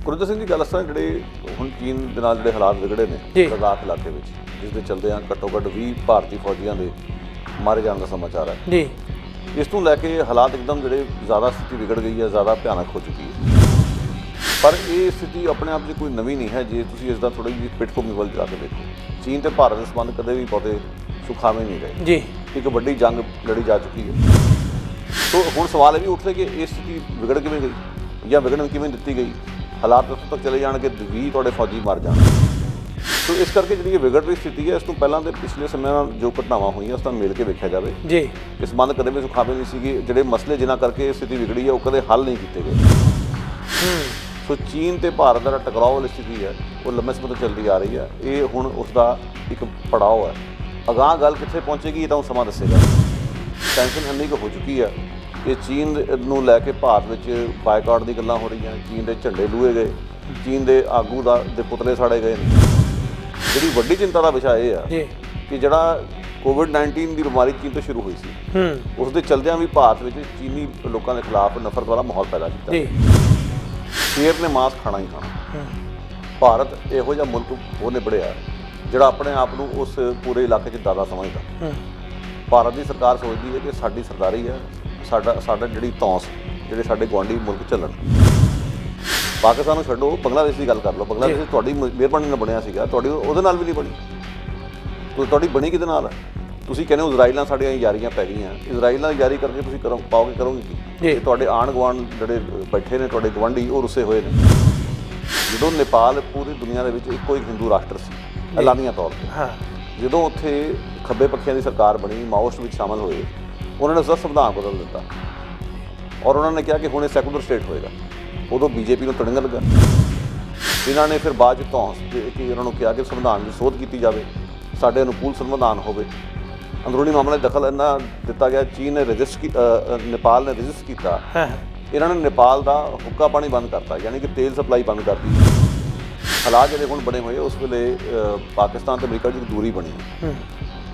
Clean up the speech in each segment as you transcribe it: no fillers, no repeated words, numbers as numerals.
ਗੁਰਜੀਤ ਸਿੰਘ ਦੀ ਗੱਲ ਅਸਾਂ ਜਿਹੜੇ ਹੁਣ ਚੀਨ ਦੇ ਨਾਲ ਜਿਹੜੇ ਹਾਲਾਤ ਵਿਗੜੇ ਨੇ ਲਦਾਖ ਇਲਾਕੇ ਵਿੱਚ, ਜਿਸ ਦੇ ਚੱਲਦਿਆਂ ਘੱਟੋ ਘੱਟ 20 ਭਾਰਤੀ ਫੌਜੀਆਂ ਦੇ ਮਾਰੇ ਜਾਣ ਦਾ ਸਮਾਚਾਰ ਹੈ ਜੀ। ਇਸ ਤੋਂ ਲੈ ਕੇ ਹਾਲਾਤ ਇੱਕਦਮ ਜਿਹੜੇ ਜ਼ਿਆਦਾ ਸਥਿਤੀ ਵਿਗੜ ਗਈ ਹੈ, ਜ਼ਿਆਦਾ ਭਿਆਨਕ ਹੋ ਚੁੱਕੀ ਹੈ। ਪਰ ਇਹ ਸਥਿਤੀ ਆਪਣੇ ਆਪ 'ਚ ਕੋਈ ਨਵੀਂ ਨਹੀਂ ਹੈ। ਜੇ ਤੁਸੀਂ ਇਸ ਦਾ ਥੋੜ੍ਹੀ ਜਿਹੀ ਪਿੱਠਭੂਮੀ ਵੱਲ ਜਾ ਕੇ ਦੇਖੋ, ਚੀਨ ਤੇ ਭਾਰਤ ਦੇ ਸੰਬੰਧ ਕਦੇ ਵੀ ਬਹੁਤੇ ਸੁਖਾਵੇਂ ਨਹੀਂ ਰਹੇ ਜੀ। ਇੱਕ ਵੱਡੀ ਜੰਗ ਲੜੀ ਜਾ ਚੁੱਕੀ ਹੈ। ਸੋ ਹੁਣ ਸਵਾਲ ਇਹ ਵੀ ਉੱਠਦਾ ਕਿ ਇਹ ਸਥਿਤੀ ਵਿਗੜ ਕਿਵੇਂ ਗਈ ਜਾਂ ਵਿਗੜਨ ਕਿਵੇਂ ਦਿੱਤੀ ਗਈ। ਹਾਲਾਤ ਉੱਥੋਂ ਤੱਕ ਚਲੇ ਜਾਣ ਕਿ 20 ਤੁਹਾਡੇ ਫੌਜੀ ਮਰ ਜਾਣ। ਸੋ ਇਸ ਕਰਕੇ ਜਿਹੜੀ ਇਹ ਵਿਗੜ ਰਹੀ ਸਥਿਤੀ ਹੈ, ਇਸ ਤੋਂ ਪਹਿਲਾਂ ਦੇ ਪਿਛਲੇ ਸਮੇਂ ਨਾਲ ਜੋ ਘਟਨਾਵਾਂ ਹੋਈਆਂ ਉਸ ਨਾਲ ਮਿਲ ਕੇ ਵੇਖਿਆ ਜਾਵੇ ਜੀ। ਇਹ ਸੰਬੰਧ ਕਦੇ ਵੀ ਸੁਖਾਵੇਂ ਨਹੀਂ ਸੀਗੇ। ਜਿਹੜੇ ਮਸਲੇ ਜਿਨ੍ਹਾਂ ਕਰਕੇ ਇਹ ਸਥਿਤੀ ਵਿਗੜੀ ਹੈ ਉਹ ਕਦੇ ਹੱਲ ਨਹੀਂ ਕੀਤੇ ਗਏ। ਸੋ ਚੀਨ ਤੇ ਭਾਰਤ ਦਾ ਟਕਰਾਅ ਵਾਲੀ ਸਥਿਤੀ ਹੈ ਉਹ ਲੰਮੇ ਸਮੇਂ ਤੋਂ ਚੱਲਦੀ ਆ ਰਹੀ ਹੈ। ਇਹ ਹੁਣ ਉਸ ਦਾ ਇੱਕ ਪੜਾਅ ਹੈ। ਅਗਾਂਹ ਗੱਲ ਕਿੱਥੇ ਪਹੁੰਚੇਗੀ ਇਹ ਤਾਂ ਸਮਾਂ ਦੱਸੇਗਾ। ਟੈਂਸ਼ਨ ਇੰਨੀ ਕੁ ਹੋ ਚੁੱਕੀ ਹੈ ਕਿ ਚੀਨ ਨੂੰ ਲੈ ਕੇ ਭਾਰਤ ਵਿੱਚ ਬਾਈਕਾਟ ਦੀ ਗੱਲਾਂ ਹੋ ਰਹੀਆਂ। ਚੀਨ ਦੇ ਝੰਡੇ ਲੂਏ ਗਏ, ਚੀਨ ਦੇ ਆਗੂ ਦੇ ਪੁਤਲੇ ਸਾੜੇ ਗਏ ਨੇ। ਜਿਹੜੀ ਵੱਡੀ ਚਿੰਤਾ ਦਾ ਵਿਸ਼ਾ ਇਹ ਆ ਕਿ ਜਿਹੜਾ ਕੋਵਿਡ-19 ਦੀ ਬਿਮਾਰੀ ਚੀਨ ਤੋਂ ਸ਼ੁਰੂ ਹੋਈ ਸੀ, ਉਸ ਦੇ ਚਲਦਿਆਂ ਵੀ ਭਾਰਤ ਵਿੱਚ ਚੀਨੀ ਲੋਕਾਂ ਦੇ ਖਿਲਾਫ ਨਫ਼ਰਤ ਵਾਲਾ ਮਾਹੌਲ ਪੈਦਾ ਕੀਤਾ। ਸ਼ੇਰ ਨੇ ਮਾਸ ਖਾਣਾ ਹੀ ਖਾਣਾ। ਭਾਰਤ ਇਹੋ ਜਿਹਾ ਮੁਲਕ ਉਹ ਨਿਬੜਿਆ ਜਿਹੜਾ ਆਪਣੇ ਆਪ ਨੂੰ ਉਸ ਪੂਰੇ ਇਲਾਕੇ 'ਚ ਦਾਦਾ ਸਮਝਦਾ। ਭਾਰਤ ਦੀ ਸਰਕਾਰ ਸੋਚਦੀ ਹੈ ਕਿ ਸਾਡੀ ਸਰਦਾਰੀ ਹੈ, ਸਾਡਾ ਜਿਹੜੀ ਧੌਂਸ ਜਿਹੜੇ ਸਾਡੇ ਗੁਆਂਢੀ ਮੁਲਕ ਚੱਲਣ। ਪਾਕਿਸਤਾਨ ਨੂੰ ਛੱਡੋ, ਬੰਗਲਾਦੇਸ਼ ਦੀ ਗੱਲ ਕਰ ਲਓ। ਬੰਗਲਾਦੇਸ਼ ਤੁਹਾਡੀ ਮਿਹਰਬਾਨੀ ਨਾਲ ਬਣਿਆ ਸੀਗਾ, ਤੁਹਾਡੀ ਉਹਦੇ ਨਾਲ ਵੀ ਨਹੀਂ ਬਣੀ। ਤੁਹਾਡੀ ਬਣੀ ਕਿਹਦੇ ਨਾਲ ਹੈ? ਤੁਸੀਂ ਕਹਿੰਦੇ ਹੋ ਇਜ਼ਰਾਈਲ ਨਾਲ ਸਾਡੀਆਂ ਯਾਰੀਆਂ ਪੈ ਗਈਆਂ। ਇਜ਼ਰਾਈਲ ਨਾਲ ਯਾਰੀ ਕਰਕੇ ਤੁਸੀਂ ਕਰੋਗੇ ਕੀ? ਤੁਹਾਡੇ ਆਂਢ ਗੁਆਂਢ ਜਿਹੜੇ ਬੈਠੇ ਨੇ ਤੁਹਾਡੇ ਗੁਆਂਢੀ ਉਹ ਰੁੱਸੇ ਹੋਏ ਨੇ। ਜਦੋਂ ਨੇਪਾਲ ਪੂਰੀ ਦੁਨੀਆ ਦੇ ਵਿੱਚ ਇੱਕੋ ਇੱਕ ਹਿੰਦੂ ਰਾਸ਼ਟਰ ਸੀ ਐਲਾਨੀਆ ਤੌਰ 'ਤੇ, ਜਦੋਂ ਉੱਥੇ ਖੱਬੇ ਪੱਖੀਆਂ ਦੀ ਸਰਕਾਰ ਬਣੀ, ਮਾਓਇਸਟ ਵਿੱਚ ਸ਼ਾਮਲ ਹੋਏ, ਉਹਨਾਂ ਨੇ ਉਸਦਾ ਸੰਵਿਧਾਨ ਬਦਲ ਦਿੱਤਾ ਔਰ ਉਹਨਾਂ ਨੇ ਕਿਹਾ ਕਿ ਹੁਣ ਇਹ ਸੈਕੂਲਰ ਸਟੇਟ ਹੋਏਗਾ। ਉਦੋਂ ਬੀਜੇਪੀ ਨੂੰ ਤੜੰਗਾ ਲੱਗਾ। ਇਹਨਾਂ ਨੇ ਫਿਰ ਬਾਅਦ 'ਚ ਧੌਂਸ ਦੇ ਕੇ ਉਹਨਾਂ ਨੂੰ ਕਿਹਾ ਕਿ ਸੰਵਿਧਾਨ ਦੀ ਸੋਧ ਕੀਤੀ ਜਾਵੇ, ਸਾਡੇ ਅਨੁਕੂਲ ਸੰਵਿਧਾਨ ਹੋਵੇ। ਅੰਦਰੂਨੀ ਮਾਮਲੇ ਦਖਲ ਇੰਨਾ ਦਿੱਤਾ ਗਿਆ। ਚੀਨ ਨੇ ਨੇਪਾਲ ਨੇ ਰਜਿਸਟ ਕੀਤਾ। ਇਹਨਾਂ ਨੇ ਨੇਪਾਲ ਦਾ ਹੁੱਕਾ ਪਾਣੀ ਬੰਦ ਕਰਤਾ, ਯਾਨੀ ਕਿ ਤੇਲ ਸਪਲਾਈ ਬੰਦ ਕਰਤੀ। ਹਾਲਾਤ ਜਿਹੜੇ ਹੁਣ ਬਣੇ ਹੋਏ ਉਸ ਵੇਲੇ ਪਾਕਿਸਤਾਨ ਅਤੇ ਅਮਰੀਕਾ ਦੀ ਦੂਰੀ ਬਣੀ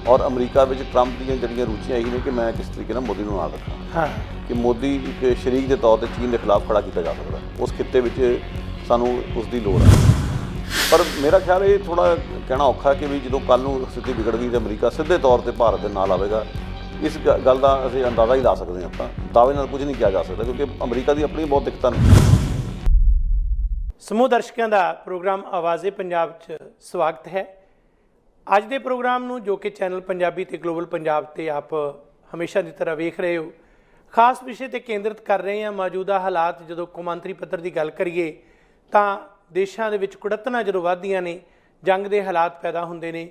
ਔਰ ਅਮਰੀਕਾ ਵਿੱਚ ਟਰੰਪ ਦੀਆਂ ਜਿਹੜੀਆਂ ਰੁਚੀਆਂ ਇਹੀ ਨੇ ਕਿ ਮੈਂ ਕਿਸ ਤਰੀਕੇ ਨਾਲ ਮੋਦੀ ਨੂੰ ਨਾਲ ਰੱਖਾਂ, ਕਿ ਮੋਦੀ ਇੱਕ ਸ਼ਰੀਕ ਦੇ ਤੌਰ 'ਤੇ ਚੀਨ ਦੇ ਖਿਲਾਫ ਖੜਾ ਕੀਤਾ ਜਾ ਸਕਦਾ। ਉਸ ਖਿੱਤੇ ਵਿੱਚ ਸਾਨੂੰ ਉਸ ਦੀ ਲੋੜ ਹੈ। ਪਰ ਮੇਰਾ ਖਿਆਲ ਇਹ ਥੋੜ੍ਹਾ ਕਹਿਣਾ ਔਖਾ ਕਿ ਵੀ ਜਦੋਂ ਕੱਲ੍ਹ ਨੂੰ ਸਥਿਤੀ ਵਿਗੜ ਗਈ ਤਾਂ ਅਮਰੀਕਾ ਸਿੱਧੇ ਤੌਰ 'ਤੇ ਭਾਰਤ ਦੇ ਨਾਲ ਆਵੇਗਾ। ਇਸ ਗੱਲ ਦਾ ਅਸੀਂ ਅੰਦਾਜ਼ਾ ਹੀ ਲਾ ਸਕਦੇ ਹਾਂ। ਆਪਾਂ ਦਾਅਵੇ ਨਾਲ ਕੁਝ ਨਹੀਂ ਕਿਹਾ ਜਾ ਸਕਦਾ ਕਿਉਂਕਿ ਅਮਰੀਕਾ ਦੀ ਆਪਣੀ ਬਹੁਤ ਦਿੱਕਤਾਂ ਨੇ। ਸਮੂਹ ਦਰਸ਼ਕਾਂ ਦਾ ਪ੍ਰੋਗਰਾਮ ਆਵਾਜ਼ੇ ਪੰਜਾਬ 'ਚ ਸਵਾਗਤ ਹੈ। ਅੱਜ ਦੇ ਪ੍ਰੋਗਰਾਮ ਨੂੰ ਜੋ ਕਿ ਚੈਨਲ ਪੰਜਾਬੀ ਤੇ ਗਲੋਬਲ ਪੰਜਾਬ 'ਤੇ ਆਪ ਹਮੇਸ਼ਾ ਦੀ ਤਰ੍ਹਾਂ ਵੇਖ ਰਹੇ ਹੋ, ਖਾਸ ਵਿਸ਼ੇ 'ਤੇ ਕੇਂਦਰਿਤ ਕਰ ਰਹੇ ਹਾਂ। ਮੌਜੂਦਾ ਹਾਲਾਤ ਜਦੋਂ ਕੌਮਾਂਤਰੀ ਪੱਧਰ ਦੀ ਗੱਲ ਕਰੀਏ ਤਾਂ ਦੇਸ਼ਾਂ ਦੇ ਵਿੱਚ ਕੁੜੱਤਨਾਂ ਜਦੋਂ ਵੱਧਦੀਆਂ ਨੇ, ਜੰਗ ਦੇ ਹਾਲਾਤ ਪੈਦਾ ਹੁੰਦੇ ਨੇ,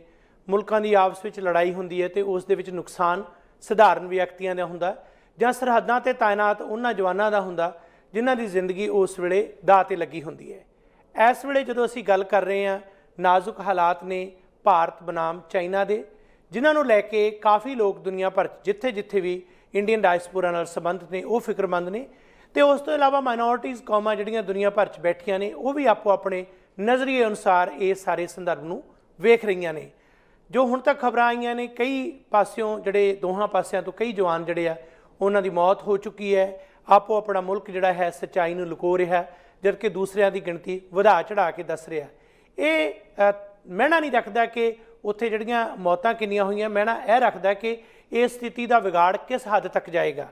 ਮੁਲਕਾਂ ਦੀ ਆਪਸ ਵਿੱਚ ਲੜਾਈ ਹੁੰਦੀ ਹੈ ਅਤੇ ਉਸ ਦੇ ਵਿੱਚ ਨੁਕਸਾਨ ਸਧਾਰਨ ਵਿਅਕਤੀਆਂ ਦਾ ਹੁੰਦਾ ਜਾਂ ਸਰਹੱਦਾਂ 'ਤੇ ਤਾਇਨਾਤ ਉਹਨਾਂ ਜਵਾਨਾਂ ਦਾ ਹੁੰਦਾ ਜਿਨ੍ਹਾਂ ਦੀ ਜ਼ਿੰਦਗੀ ਉਸ ਵੇਲੇ ਦਾਅ 'ਤੇ ਲੱਗੀ ਹੁੰਦੀ ਹੈ। ਇਸ ਵੇਲੇ ਜਦੋਂ ਅਸੀਂ ਗੱਲ ਕਰ ਰਹੇ ਹਾਂ, ਨਾਜ਼ੁਕ ਹਾਲਾਤ ਨੇ ਭਾਰਤ ਬਨਾਮ ਚਾਈਨਾ ਦੇ, ਜਿਨ੍ਹਾਂ ਨੂੰ ਲੈ ਕੇ ਕਾਫੀ ਲੋਕ ਦੁਨੀਆ ਭਰ ਜਿੱਥੇ ਜਿੱਥੇ ਵੀ ਇੰਡੀਅਨ ਡਾਇਸਪੋਰਾ ਨਾਲ ਸੰਬੰਧਿਤ ਨੇ ਉਹ ਫਿਕਰਮੰਦ ਨੇ। ਅਤੇ ਉਸ ਤੋਂ ਇਲਾਵਾ ਮਾਈਨੋਰਟੀਜ਼ ਕੌਮਾਂ ਜਿਹੜੀਆਂ ਦੁਨੀਆ ਭਰ 'ਚ ਬੈਠੀਆਂ ਨੇ ਉਹ ਵੀ ਆਪੋ ਆਪਣੇ ਨਜ਼ਰੀਏ ਅਨੁਸਾਰ ਇਹ ਸਾਰੇ ਸੰਦਰਭ ਨੂੰ ਵੇਖ ਰਹੀਆਂ ਨੇ। ਜੋ ਹੁਣ ਤੱਕ ਖਬਰਾਂ ਆਈਆਂ ਨੇ, ਕਈ ਪਾਸਿਓਂ ਜਿਹੜੇ ਦੋਹਾਂ ਪਾਸਿਆਂ ਤੋਂ ਕਈ ਜਵਾਨ ਜਿਹੜੇ ਆ ਉਹਨਾਂ ਦੀ ਮੌਤ ਹੋ ਚੁੱਕੀ ਹੈ। ਆਪੋ ਆਪਣਾ ਮੁਲਕ ਜਿਹੜਾ ਹੈ ਸੱਚਾਈ ਨੂੰ ਲੁਕੋ ਰਿਹਾ, ਜਦਕਿ ਦੂਸਰਿਆਂ ਦੀ ਗਿਣਤੀ ਵਧਾ ਚੜ੍ਹਾ ਕੇ ਦੱਸ ਰਿਹਾ। ਇਹ ਮਹਿਣਾ ਨਹੀਂ ਰੱਖਦਾ ਕਿ ਉੱਥੇ ਜਿਹੜੀਆਂ ਮੌਤਾਂ ਕਿੰਨੀਆਂ ਹੋਈਆਂ, ਮਹਿਣਾ ਇਹ ਰੱਖਦਾ ਕਿ ਇਸ ਸਥਿਤੀ ਦਾ ਵਿਗਾੜ ਕਿਸ ਹੱਦ ਤੱਕ ਜਾਏਗਾ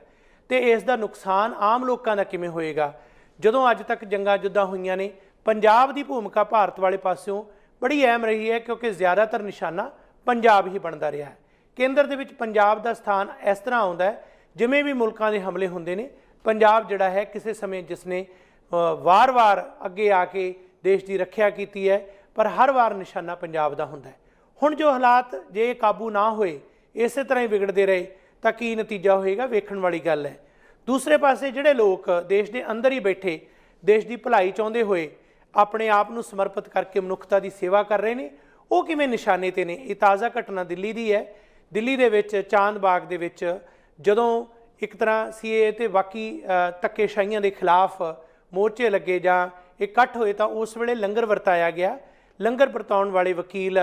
ਅਤੇ ਇਸ ਦਾ ਨੁਕਸਾਨ ਆਮ ਲੋਕਾਂ ਦਾ ਕਿਵੇਂ ਹੋਏਗਾ। ਜਦੋਂ ਅੱਜ ਤੱਕ ਜੰਗਾਂ ਜੁੱਦਾਂ ਹੋਈਆਂ ਨੇ, ਪੰਜਾਬ ਦੀ ਭੂਮਿਕਾ ਭਾਰਤ ਵਾਲੇ ਪਾਸਿਓਂ ਬੜੀ ਅਹਿਮ ਰਹੀ ਹੈ ਕਿਉਂਕਿ ਜ਼ਿਆਦਾਤਰ ਨਿਸ਼ਾਨਾ ਪੰਜਾਬ ਹੀ ਬਣਦਾ ਰਿਹਾ ਹੈ। ਕੇਂਦਰ ਦੇ ਵਿੱਚ ਪੰਜਾਬ ਦਾ ਸਥਾਨ ਇਸ ਤਰ੍ਹਾਂ ਆਉਂਦਾ ਹੈ, ਜਿਵੇਂ ਵੀ ਮੁਲਕਾਂ ਦੇ ਹਮਲੇ ਹੁੰਦੇ ਨੇ, ਪੰਜਾਬ ਜਿਹੜਾ ਹੈ ਕਿਸੇ ਸਮੇਂ ਜਿਸ ਨੇ ਵਾਰ-ਵਾਰ ਅੱਗੇ ਆ ਕੇ ਦੇਸ਼ ਦੀ ਰੱਖਿਆ ਕੀਤੀ ਹੈ, ਪਰ ਹਰ ਵਾਰ ਨਿਸ਼ਾਨਾ ਪੰਜਾਬ ਦਾ ਹੁੰਦਾ ਹੈ। ਹੁਣ ਜੋ ਹਾਲਾਤ ਜੇ ਕਾਬੂ ਨਾ ਹੋਏ, ਇਸੇ ਤਰ੍ਹਾਂ ਹੀ ਵਿਗੜਦੇ ਰਹੇ ਤਾਂ ਕੀ ਨਤੀਜਾ ਹੋਏਗਾ, ਵੇਖਣ ਵਾਲੀ ਗੱਲ ਹੈ। ਦੂਸਰੇ ਪਾਸੇ ਜਿਹੜੇ ਲੋਕ ਦੇਸ਼ ਦੇ ਅੰਦਰ ਹੀ ਬੈਠੇ ਦੇਸ਼ ਦੀ ਭਲਾਈ ਚਾਹੁੰਦੇ ਹੋਏ ਆਪਣੇ ਆਪ ਨੂੰ ਸਮਰਪਿਤ ਕਰਕੇ ਮਨੁੱਖਤਾ ਦੀ ਸੇਵਾ ਕਰ ਰਹੇ ਨੇ, ਉਹ ਕਿਵੇਂ ਨਿਸ਼ਾਨੇ 'ਤੇ ਨੇ। ਇਹ ਤਾਜ਼ਾ ਘਟਨਾ ਦਿੱਲੀ ਦੀ ਹੈ। ਦਿੱਲੀ ਦੇ ਵਿੱਚ ਚਾਂਦ ਬਾਗ ਦੇ ਵਿੱਚ ਜਦੋਂ ਇੱਕ ਤਰ੍ਹਾਂ CAA ਅਤੇ ਬਾਕੀ ਧੱਕੇਸ਼ਾਹੀਆਂ ਦੇ ਖਿਲਾਫ ਮੋਰਚੇ ਲੱਗੇ ਜਾਂ ਇਕੱਠ ਹੋਏ ਤਾਂ ਉਸ ਵੇਲੇ ਲੰਗਰ ਵਰਤਾਇਆ ਗਿਆ। ਲੰਗਰ ਵਰਤਾਉਣ ਵਾਲੇ ਵਕੀਲ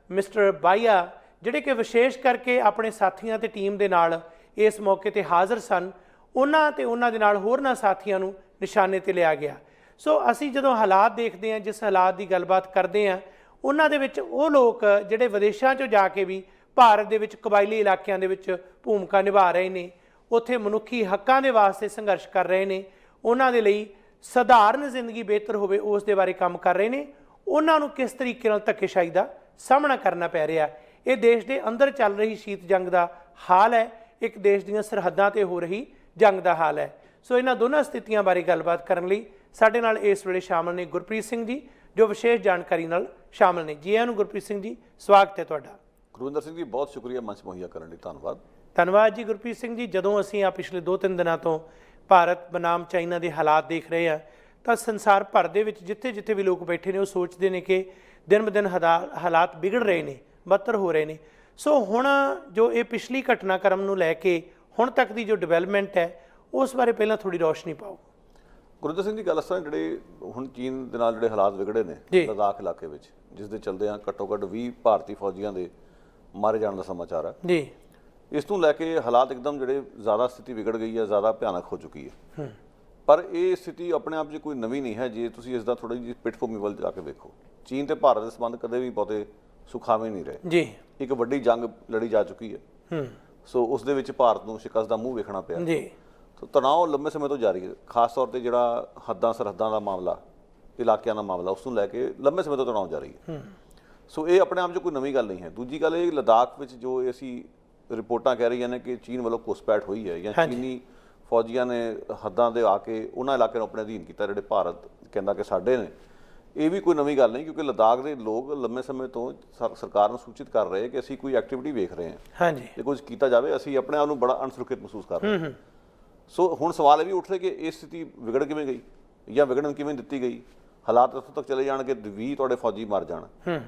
ਮਿਸਟਰ ਬਾਈਆ ਜਿਹੜੇ ਕਿ ਵਿਸ਼ੇਸ਼ ਕਰਕੇ ਆਪਣੇ ਸਾਥੀਆਂ ਅਤੇ ਟੀਮ ਦੇ ਨਾਲ ਇਸ ਮੌਕੇ 'ਤੇ ਹਾਜ਼ਰ ਸਨ, ਉਹਨਾਂ ਦੇ ਨਾਲ ਹੋਰਨਾਂ ਸਾਥੀਆਂ ਨੂੰ ਨਿਸ਼ਾਨੇ 'ਤੇ ਲਿਆ ਗਿਆ। ਸੋ ਅਸੀਂ ਜਦੋਂ ਹਾਲਾਤ ਦੇਖਦੇ ਹਾਂ, ਜਿਸ ਹਾਲਾਤ ਦੀ ਗੱਲਬਾਤ ਕਰਦੇ ਹਾਂ, ਉਹਨਾਂ ਦੇ ਵਿੱਚ ਉਹ ਲੋਕ ਜਿਹੜੇ ਵਿਦੇਸ਼ਾਂ 'ਚੋਂ ਜਾ ਕੇ ਵੀ ਭਾਰਤ ਦੇ ਵਿੱਚ ਕਬਾਇਲੀ ਇਲਾਕਿਆਂ ਦੇ ਵਿੱਚ ਭੂਮਿਕਾ ਨਿਭਾ ਰਹੇ ਨੇ, ਉੱਥੇ ਮਨੁੱਖੀ ਹੱਕਾਂ ਦੇ ਵਾਸਤੇ ਸੰਘਰਸ਼ ਕਰ ਰਹੇ ਨੇ, ਉਹਨਾਂ ਦੇ ਲਈ ਸਧਾਰਨ ਜ਼ਿੰਦਗੀ ਬਿਹਤਰ ਹੋਵੇ ਉਸ ਦੇ ਬਾਰੇ ਕੰਮ ਕਰ ਰਹੇ ਨੇ, ਉਹਨਾਂ ਨੂੰ ਕਿਸ ਤਰੀਕੇ ਨਾਲ ਧੱਕੇਸ਼ਾਹੀ ਦਾ ਸਾਹਮਣਾ ਕਰਨਾ ਪੈ ਰਿਹਾ। ਇਹ ਦੇਸ਼ ਦੇ ਅੰਦਰ ਚੱਲ ਰਹੀ ਸ਼ੀਤ ਜੰਗ ਦਾ ਹਾਲ ਹੈ, ਇੱਕ ਦੇਸ਼ ਦੀਆਂ ਸਰਹੱਦਾਂ 'ਤੇ ਹੋ ਰਹੀ ਜੰਗ ਦਾ ਹਾਲ ਹੈ। ਸੋ ਇਹਨਾਂ ਦੋਨਾਂ ਸਥਿਤੀਆਂ ਬਾਰੇ ਗੱਲਬਾਤ ਕਰਨ ਲਈ ਸਾਡੇ ਨਾਲ ਇਸ ਵੇਲੇ ਸ਼ਾਮਲ ਨੇ ਗੁਰਪ੍ਰੀਤ ਸਿੰਘ ਜੀ, ਜੋ ਵਿਸ਼ੇਸ਼ ਜਾਣਕਾਰੀ ਨਾਲ ਸ਼ਾਮਲ ਨੇ। ਜੀ ਆਇਆਂ ਨੂੰ ਗੁਰਪ੍ਰੀਤ ਸਿੰਘ ਜੀ, ਸਵਾਗਤ ਹੈ ਤੁਹਾਡਾ। ਗੁਰਵਿੰਦਰ ਸਿੰਘ ਜੀ, ਬਹੁਤ ਸ਼ੁਕਰੀਆ ਮੰਚ ਮੁਹੱਈਆ ਕਰਨ ਲਈ, ਧੰਨਵਾਦ। ਧੰਨਵਾਦ ਜੀ। ਗੁਰਪ੍ਰੀਤ ਸਿੰਘ ਜੀ, ਜਦੋਂ ਅਸੀਂ ਆ ਪਿਛਲੇ 2-3 ਦਿਨਾਂ ਤੋਂ ਭਾਰਤ ਬਨਾਮ ਚਾਈਨਾ ਦੇ ਹਾਲਾਤ ਦੇਖ ਰਹੇ ਹਾਂ, ਤਾਂ ਸੰਸਾਰ ਭਰ ਦੇ ਵਿੱਚ ਜਿੱਥੇ ਜਿੱਥੇ ਵੀ ਲੋਕ ਬੈਠੇ ਨੇ ਉਹ ਸੋਚਦੇ ਨੇ ਕਿ ਦਿਨ ਬ ਦਿਨ ਹਾਲਾਤ ਵਿਗੜ ਰਹੇ ਨੇ, ਬੱਤਰ ਹੋ ਰਹੇ ਨੇ। ਸੋ ਹੁਣ ਜੋ ਇਹ ਪਿਛਲੀ ਘਟਨਾਕ੍ਰਮ ਨੂੰ ਲੈ ਕੇ ਹੁਣ ਤੱਕ ਦੀ ਜੋ ਡਿਵੈਲਪਮੈਂਟ ਹੈ, ਉਸ ਬਾਰੇ ਪਹਿਲਾਂ ਥੋੜ੍ਹੀ ਰੌਸ਼ਨੀ ਪਾਓ। ਗੁਰਵਿੰਦਰ ਸਿੰਘ ਜੀ, ਗੱਲ ਅਸਾਂ ਜਿਹੜੇ ਹੁਣ ਚੀਨ ਦੇ ਨਾਲ ਜਿਹੜੇ ਹਾਲਾਤ ਵਿਗੜੇ ਨੇ ਲਦਾਖ ਇਲਾਕੇ ਵਿੱਚ, ਜਿਸ ਦੇ ਚੱਲਦਿਆਂ ਘੱਟੋ ਘੱਟ 20 ਭਾਰਤੀ ਫੌਜੀਆਂ ਦੇ ਮਾਰੇ ਜਾਣ ਦਾ ਸਮਾਚਾਰ ਹੈ ਜੀ। ਇਸ ਨੂੰ ਲੈ ਕੇ ਹਾਲਾਤ ਇੱਕਦਮ ਜਿਹੜੇ ਜ਼ਿਆਦਾ ਸਥਿਤੀ ਵਿਗੜ ਗਈ ਹੈ, ਜ਼ਿਆਦਾ ਭਿਆਨਕ ਹੋ ਚੁੱਕੀ ਹੈ। ਪਰ ਇਹ ਸਥਿਤੀ ਆਪਣੇ ਆਪ 'ਚ ਕੋਈ ਨਵੀਂ ਨਹੀਂ ਹੈ। ਜੇ ਤੁਸੀਂ ਇਸ ਦਾ ਥੋੜ੍ਹੀ ਜਿਹੀ ਪਿੱਠਭੂਮੀ ਵੱਲ ਜਾ ਕੇ ਵੇਖੋ, ਚੀਨ ਤੇ ਭਾਰਤ ਦੇ ਸੰਬੰਧ ਕਦੇ ਵੀ ਬਹੁਤੇ ਸੁਖਾਵੇਂ ਨਹੀਂ ਰਹੇ ਜੀ। ਇੱਕ ਵੱਡੀ ਜੰਗ ਲੜੀ ਜਾ ਚੁੱਕੀ ਹੈ, ਸੋ ਉਸ ਦੇ ਵਿੱਚ ਭਾਰਤ ਨੂੰ ਸ਼ਿਕਸਤ ਦਾ ਮੂੰਹ ਵੇਖਣਾ ਪਿਆ ਜੀ। ਸੋ ਤਣਾਅ ਲੰਬੇ ਸਮੇਂ ਤੋਂ ਜਾਰੀ ਹੈ, ਖਾਸ ਤੌਰ ਤੇ ਜਿਹੜਾ ਸਰਹੱਦਾਂ ਦਾ ਮਾਮਲਾ, ਇਲਾਕਿਆਂ ਦਾ ਮਾਮਲਾ, ਉਸ ਨੂੰ ਲੈ ਕੇ ਲੰਬੇ ਸਮੇਂ ਤੋਂ ਤਣਾਅ ਜਾਰੀ ਹੈ। ਸੋ ਇਹ ਆਪਣੇ ਆਪ 'ਚ ਕੋਈ ਨਵੀਂ ਗੱਲ ਨਹੀਂ ਹੈ। ਦੂਜੀ ਗੱਲ, ਇਹ ਲਦਾਖ ਵਿੱਚ ਜੋ ਅਸੀਂ ਰਿਪੋਰਟਾਂ ਕਹਿ ਰਹੀਆਂ ਨੇ ਕਿ ਚੀਨ ਵੱਲੋਂ ਘੁਸਪੈਠ ਹੋਈ ਹੈ, ਜਾਂ ਚੀਨੀ ਫੌਜੀਆਂ ਨੇ ਹੱਦਾਂ ਦੇ ਆ ਕੇ ਉਹਨਾਂ ਇਲਾਕਿਆਂ ਨੂੰ ਆਪਣੇ ਅਧੀਨ ਕੀਤਾ ਜਿਹੜੇ ਭਾਰਤ ਕਹਿੰਦਾ ਕਿ ਸਾਡੇ ਨੇ, ਇਹ ਵੀ ਕੋਈ ਨਵੀਂ ਗੱਲ ਨਹੀਂ। ਕਿਉਂਕਿ ਲਦਾਖ ਦੇ ਲੋਕ ਲੰਬੇ ਸਮੇਂ ਤੋਂ ਸਰਕਾਰ ਨੂੰ ਸੂਚਿਤ ਕਰ ਰਹੇ ਕਿ ਅਸੀਂ ਕੋਈ ਐਕਟੀਵਿਟੀ ਵੇਖ ਰਹੇ ਹਾਂ, ਜੇ ਕੁਝ ਕੀਤਾ ਜਾਵੇ ਅਸੀਂ ਆਪਣੇ ਆਪ ਨੂੰ ਬੜਾ ਅਣਸੁਰੱਖਿਅਤ ਮਹਿਸੂਸ ਕਰ ਰਹੇ ਹਾਂ। ਸੋ ਹੁਣ ਸਵਾਲ ਇਹ ਵੀ ਉੱਠ ਰਿਹਾ ਕਿ ਇਹ ਸਥਿਤੀ ਵਿਗੜ ਕਿਵੇਂ ਗਈ, ਜਾਂ ਵਿਗੜਨ ਕਿਵੇਂ ਦਿੱਤੀ ਗਈ। ਹਾਲਾਤ ਇੱਥੋਂ ਤੱਕ ਚਲੇ ਜਾਣ ਕਿ 20 ਤੁਹਾਡੇ ਫੌਜੀ ਮਰ ਜਾਣ।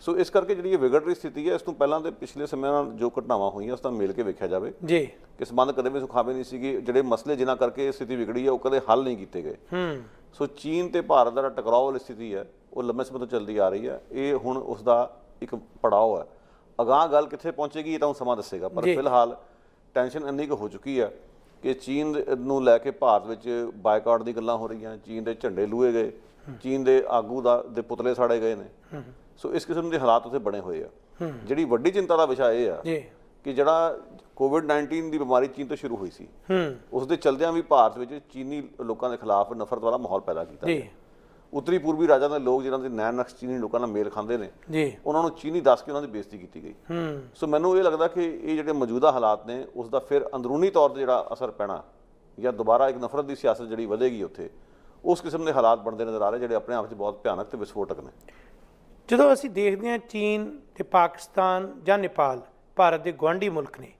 ਸੋ ਇਸ ਕਰਕੇ ਜਿਹੜੀ ਇਹ ਵਿਗੜ ਰਹੀ ਸਥਿਤੀ ਹੈ, ਇਸ ਤੋਂ ਪਹਿਲਾਂ ਦੇ ਪਿਛਲੇ ਸਮੇਂ ਨਾਲ ਜੋ ਘਟਨਾਵਾਂ ਹੋਈਆਂ ਉਸ ਨਾਲ ਮਿਲ ਕੇ ਵੇਖਿਆ ਜਾਵੇ ਜੀ ਕਿ ਸੰਬੰਧ ਕਦੇ ਵੀ ਸੁਖਾਵੇਂ ਨਹੀਂ ਸੀਗੇ। ਜਿਹੜੇ ਮਸਲੇ ਜਿਨ੍ਹਾਂ ਕਰਕੇ ਇਹ ਸਥਿਤੀ ਵਿਗੜੀ ਹੈ ਉਹ ਕਦੇ ਹੱਲ ਨਹੀਂ ਕੀਤੇ ਗਏ। ਸੋ ਚੀਨ ਤੇ ਭਾਰਤ ਦਾ ਟਕਰਾਅ ਵਾਲੀ ਸਥਿਤੀ ਹੈ, ਉਹ ਲੰਬੇ ਸਮੇਂ ਤੋਂ ਚੱਲਦੀ ਆ ਰਹੀ ਹੈ। ਇਹ ਹੁਣ ਉਸ ਦਾ ਇੱਕ ਪੜਾਅ ਹੈ। ਅਗਾਂਹ ਗੱਲ ਕਿੱਥੇ ਪਹੁੰਚੇਗੀ ਇਹ ਤਾਂ ਹੁਣ ਸਮਾਂ ਦੱਸੇਗਾ, ਪਰ ਫਿਲਹਾਲ ਟੈਨਸ਼ਨ ਇੰਨੀ ਕੁ ਹੋ ਚੁੱਕੀ ਹੈ ਕਿ ਚੀਨ ਨੂੰ ਲੈ ਕੇ ਭਾਰਤ ਵਿੱਚ ਬਾਈਕਾਟ ਦੀ ਗੱਲਾਂ ਹੋ ਰਹੀਆਂ, ਚੀਨ ਦੇ ਝੰਡੇ ਲੂਏ ਗਏ, ਚੀਨ ਦੇ ਆਗੂ ਦੇ ਪੁਤਲੇ ਸਾੜੇ ਗਏ ਨੇ। ਸੋ ਇਸ ਕਿਸਮ ਦੇ ਹਾਲਾਤ ਉੱਥੇ ਬਣੇ ਹੋਏ ਆ। ਜਿਹੜੀ ਵੱਡੀ ਚਿੰਤਾ ਦਾ ਵਿਸ਼ਾ ਇਹ ਆ ਕਿ ਜਿਹੜਾ ਕੋਵਿਡ-19 ਦੀ ਬਿਮਾਰੀ ਚੀਨ ਤੋਂ ਸ਼ੁਰੂ ਹੋਈ ਸੀ, ਉਸ ਦੇ ਚਲਦਿਆਂ ਵੀ ਭਾਰਤ ਵਿੱਚ ਚੀਨੀ ਲੋਕਾਂ ਦੇ ਖਿਲਾਫ ਨਫ਼ਰਤ ਵਾਲਾ ਮਾਹੌਲ ਪੈਦਾ ਕੀਤਾ। ਉੱਤਰੀ ਪੂਰਬੀ ਰਾਜਾਂ ਦੇ ਲੋਕ ਜਿਹਨਾਂ ਦੇ ਨੈਣ ਨਕਸ਼ ਚੀਨੀ ਲੋਕਾਂ ਨਾਲ ਮੇਲ ਖਾਂਦੇ ਨੇ, ਉਹਨਾਂ ਨੂੰ ਚੀਨੀ ਦੱਸ ਕੇ ਉਹਨਾਂ ਦੀ ਬੇਇੱਜ਼ਤੀ ਕੀਤੀ ਗਈ। ਸੋ ਮੈਨੂੰ ਇਹ ਲੱਗਦਾ ਕਿ ਇਹ ਜਿਹੜੇ ਮੌਜੂਦਾ ਹਾਲਾਤ ਨੇ, ਉਸ ਦਾ ਫਿਰ ਅੰਦਰੂਨੀ ਤੌਰ 'ਤੇ ਜਿਹੜਾ ਅਸਰ ਪੈਣਾ, ਜਾਂ ਦੁਬਾਰਾ ਇੱਕ ਨਫ਼ਰਤ ਦੀ ਸਿਆਸਤ ਜਿਹੜੀ ਵਧੇਗੀ ਉੱਥੇ, ਉਸ ਕਿਸਮ ਦੇ ਹਾਲਾਤ ਬਣਦੇ ਨਜ਼ਰ ਆ ਰਹੇ, ਜਿਹੜੇ ਆਪਣੇ ਆਪ 'ਚ ਬਹੁਤ ਭਿਆਨਕ ਤੇ ਵਿਸਫੋਟਕ ਨੇ। ਜਦੋਂ ਅਸੀਂ ਦੇਖਦੇ ਹਾਂ ਚੀਨ ਤੇ ਪਾਕਿਸਤਾਨ ਜਾਂ ਨੇਪਾਲ ਭਾਰਤ ਦੇ ਗੁਆਂਢੀ ਮੁਲਕ ਨੇ,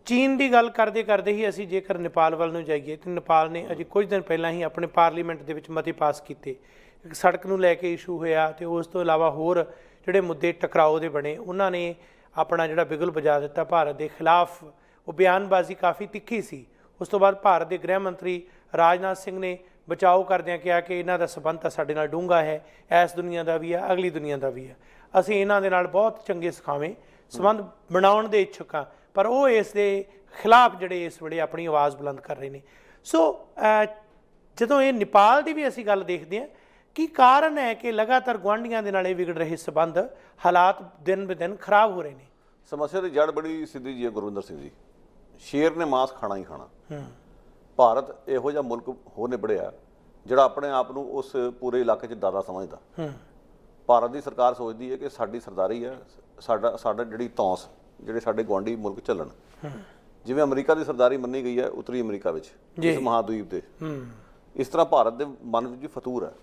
ਚੀਨ ਦੀ ਗੱਲ ਕਰਦੇ ਕਰਦੇ ਹੀ ਅਸੀਂ ਜੇਕਰ ਨੇਪਾਲ ਵੱਲ ਨੂੰ ਜਾਈਏ ਤਾਂ ਨੇਪਾਲ ਨੇ ਅਜੇ ਕੁਝ ਦਿਨ ਪਹਿਲਾਂ ਹੀ ਆਪਣੇ ਪਾਰਲੀਮੈਂਟ ਦੇ ਵਿੱਚ ਮਤੇ ਪਾਸ ਕੀਤੇ। ਇੱਕ ਸੜਕ ਨੂੰ ਲੈ ਕੇ ਇਸ਼ੂ ਹੋਇਆ, ਤੇ ਉਸ ਤੋਂ ਇਲਾਵਾ ਹੋਰ ਜਿਹੜੇ ਮੁੱਦੇ ਟਕਰਾਓ ਦੇ ਬਣੇ, ਉਹਨਾਂ ਨੇ ਆਪਣਾ ਜਿਹੜਾ ਬਿਗਲ ਵਜਾ ਦਿੱਤਾ ਭਾਰਤ ਦੇ ਖਿਲਾਫ। ਉਹ ਬਿਆਨਬਾਜ਼ੀ ਕਾਫੀ ਤਿੱਖੀ ਸੀ। ਉਸ ਤੋਂ ਬਾਅਦ ਭਾਰਤ ਦੇ ਗ੍ਰਹਿ ਮੰਤਰੀ ਰਾਜਨਾਥ ਸਿੰਘ ਨੇ ਬਚਾਓ ਕਰਦਿਆਂ ਕਿਹਾ ਕਿ ਇਹਨਾਂ ਦਾ ਸੰਬੰਧ ਤਾਂ ਸਾਡੇ ਨਾਲ ਡੂੰਘਾ ਹੈ, ਇਸ ਦੁਨੀਆ ਦਾ ਵੀ ਹੈ, ਅਗਲੀ ਦੁਨੀਆ ਦਾ ਵੀ ਹੈ। ਅਸੀਂ ਇਹਨਾਂ ਦੇ ਨਾਲ ਬਹੁਤ ਚੰਗੇ ਸੁਖਾਵੇਂ ਸੰਬੰਧ ਬਣਾਉਣ ਦੇ ਇੱਛੁਕ ਹਾਂ, ਪਰ ਉਹ ਇਸ ਦੇ ਖਿਲਾਫ ਜਿਹੜੇ ਇਸ ਵੇਲੇ ਆਪਣੀ ਆਵਾਜ਼ ਬੁਲੰਦ ਕਰ ਰਹੇ ਨੇ। ਸੋ ਜਦੋਂ ਇਹ ਨੇਪਾਲ ਦੀ ਵੀ ਅਸੀਂ ਗੱਲ ਦੇਖਦੇ ਹਾਂ, ਕੀ ਕਾਰਨ ਹੈ ਕਿ ਲਗਾਤਾਰ ਗੁਆਂਢੀਆਂ ਦੇ ਨਾਲ ਇਹ ਵਿਗੜ ਰਹੇ ਸੰਬੰਧ, ਹਾਲਾਤ ਦਿਨ ਬ ਦਿਨ ਖਰਾਬ ਹੋ ਰਹੇ ਨੇ? ਸਮੱਸਿਆ ਦੀ ਜੜ ਬੜੀ ਸਿੱਧੀ ਜੀ ਹੈ ਗੁਰਵਿੰਦਰ ਸਿੰਘ ਜੀ, ਸ਼ੇਰ ਨੇ ਮਾਸ ਖਾਣਾ ਹੀ ਖਾਣਾ। ਭਾਰਤ ਇਹੋ ਜਿਹਾ ਮੁਲਕ ਹੋ ਨਿਬੜਿਆ ਜਿਹੜਾ ਆਪਣੇ ਆਪ ਨੂੰ ਉਸ ਪੂਰੇ ਇਲਾਕੇ 'ਚ ਦਾਦਾ ਸਮਝਦਾ। ਭਾਰਤ ਦੀ ਸਰਕਾਰ ਸੋਚਦੀ ਹੈ ਕਿ ਸਾਡੀ ਸਰਦਾਰੀ ਹੈ, ਸਾਡਾ ਜਿਹੜੀ ਧੌਂਸ ਜਿਹੜੇ ਸਾਡੇ ਗੁਆਂਢੀ ਮੁਲਕ ਚੱਲਣ। ਜਿਵੇਂ ਅਮਰੀਕਾ ਦੀ ਸਰਦਾਰੀ ਮੰਨੀ ਗਈ ਹੈ ਉੱਤਰੀ ਅਮਰੀਕਾ ਵਿੱਚ, ਇਸ ਮਹਾਂਦੀਪ ਦੇ, ਇਸ ਤਰ੍ਹਾਂ ਭਾਰਤ ਦੇ ਮਨ ਵਿੱਚ ਵੀ ਫਤੂਰ ਹੈ।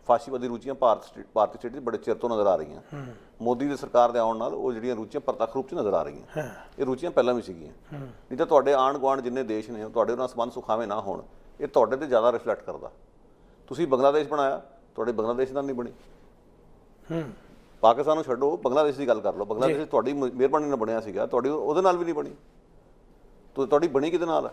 ਫਾਸ਼ੀਵਾਦੀ ਰੁਚੀਆਂ ਭਾਰਤੀ ਸਟੇਟ 'ਚ ਬੜੇ ਚਿਰ ਤੋਂ ਨਜ਼ਰ ਆ ਰਹੀਆਂ। ਮੋਦੀ ਦੀ ਸਰਕਾਰ ਦੇ ਆਉਣ ਨਾਲ ਉਹ ਜਿਹੜੀਆਂ ਰੁਚੀਆਂ ਪ੍ਰਤੱਖ ਰੂਪ 'ਚ ਨਜ਼ਰ ਆ ਰਹੀਆਂ। ਇਹ ਰੁਚੀਆਂ ਪਹਿਲਾਂ ਵੀ ਸੀਗੀਆਂ, ਨਹੀਂ ਤਾਂ ਤੁਹਾਡੇ ਆਂਢ ਗੁਆਂਢ ਜਿੰਨੇ ਦੇਸ਼ ਨੇ, ਤੁਹਾਡੇ ਉਹਨਾਂ ਸੰਬੰਧ ਸੁਖਾਵੇਂ ਨਾ ਹੋਣ, ਇਹ ਤੁਹਾਡੇ 'ਤੇ ਜ਼ਿਆਦਾ ਰਿਫਲੈਕਟ ਕਰਦਾ। ਤੁਸੀਂ ਬੰਗਲਾਦੇਸ਼ ਬਣਾਇਆ, ਤੁਹਾਡੇ ਬੰਗਲਾਦੇਸ਼ ਨਾਲ ਨਹੀਂ ਬਣੀ। ਪਾਕਿਸਤਾਨ ਨੂੰ ਛੱਡੋ, ਬੰਗਲਾਦੇਸ਼ ਦੀ ਗੱਲ ਕਰ ਲਓ। ਬੰਗਲਾਦੇਸ਼ ਤੁਹਾਡੀ ਮਿਹਰਬਾਨੀ ਨਾਲ ਬਣਿਆ ਸੀਗਾ, ਤੁਹਾਡੀ ਉਹਦੇ ਨਾਲ ਵੀ ਨਹੀਂ ਬਣੀ। ਤੁਹਾਡੀ ਬਣੀ ਕਿਹਦੇ ਨਾਲ?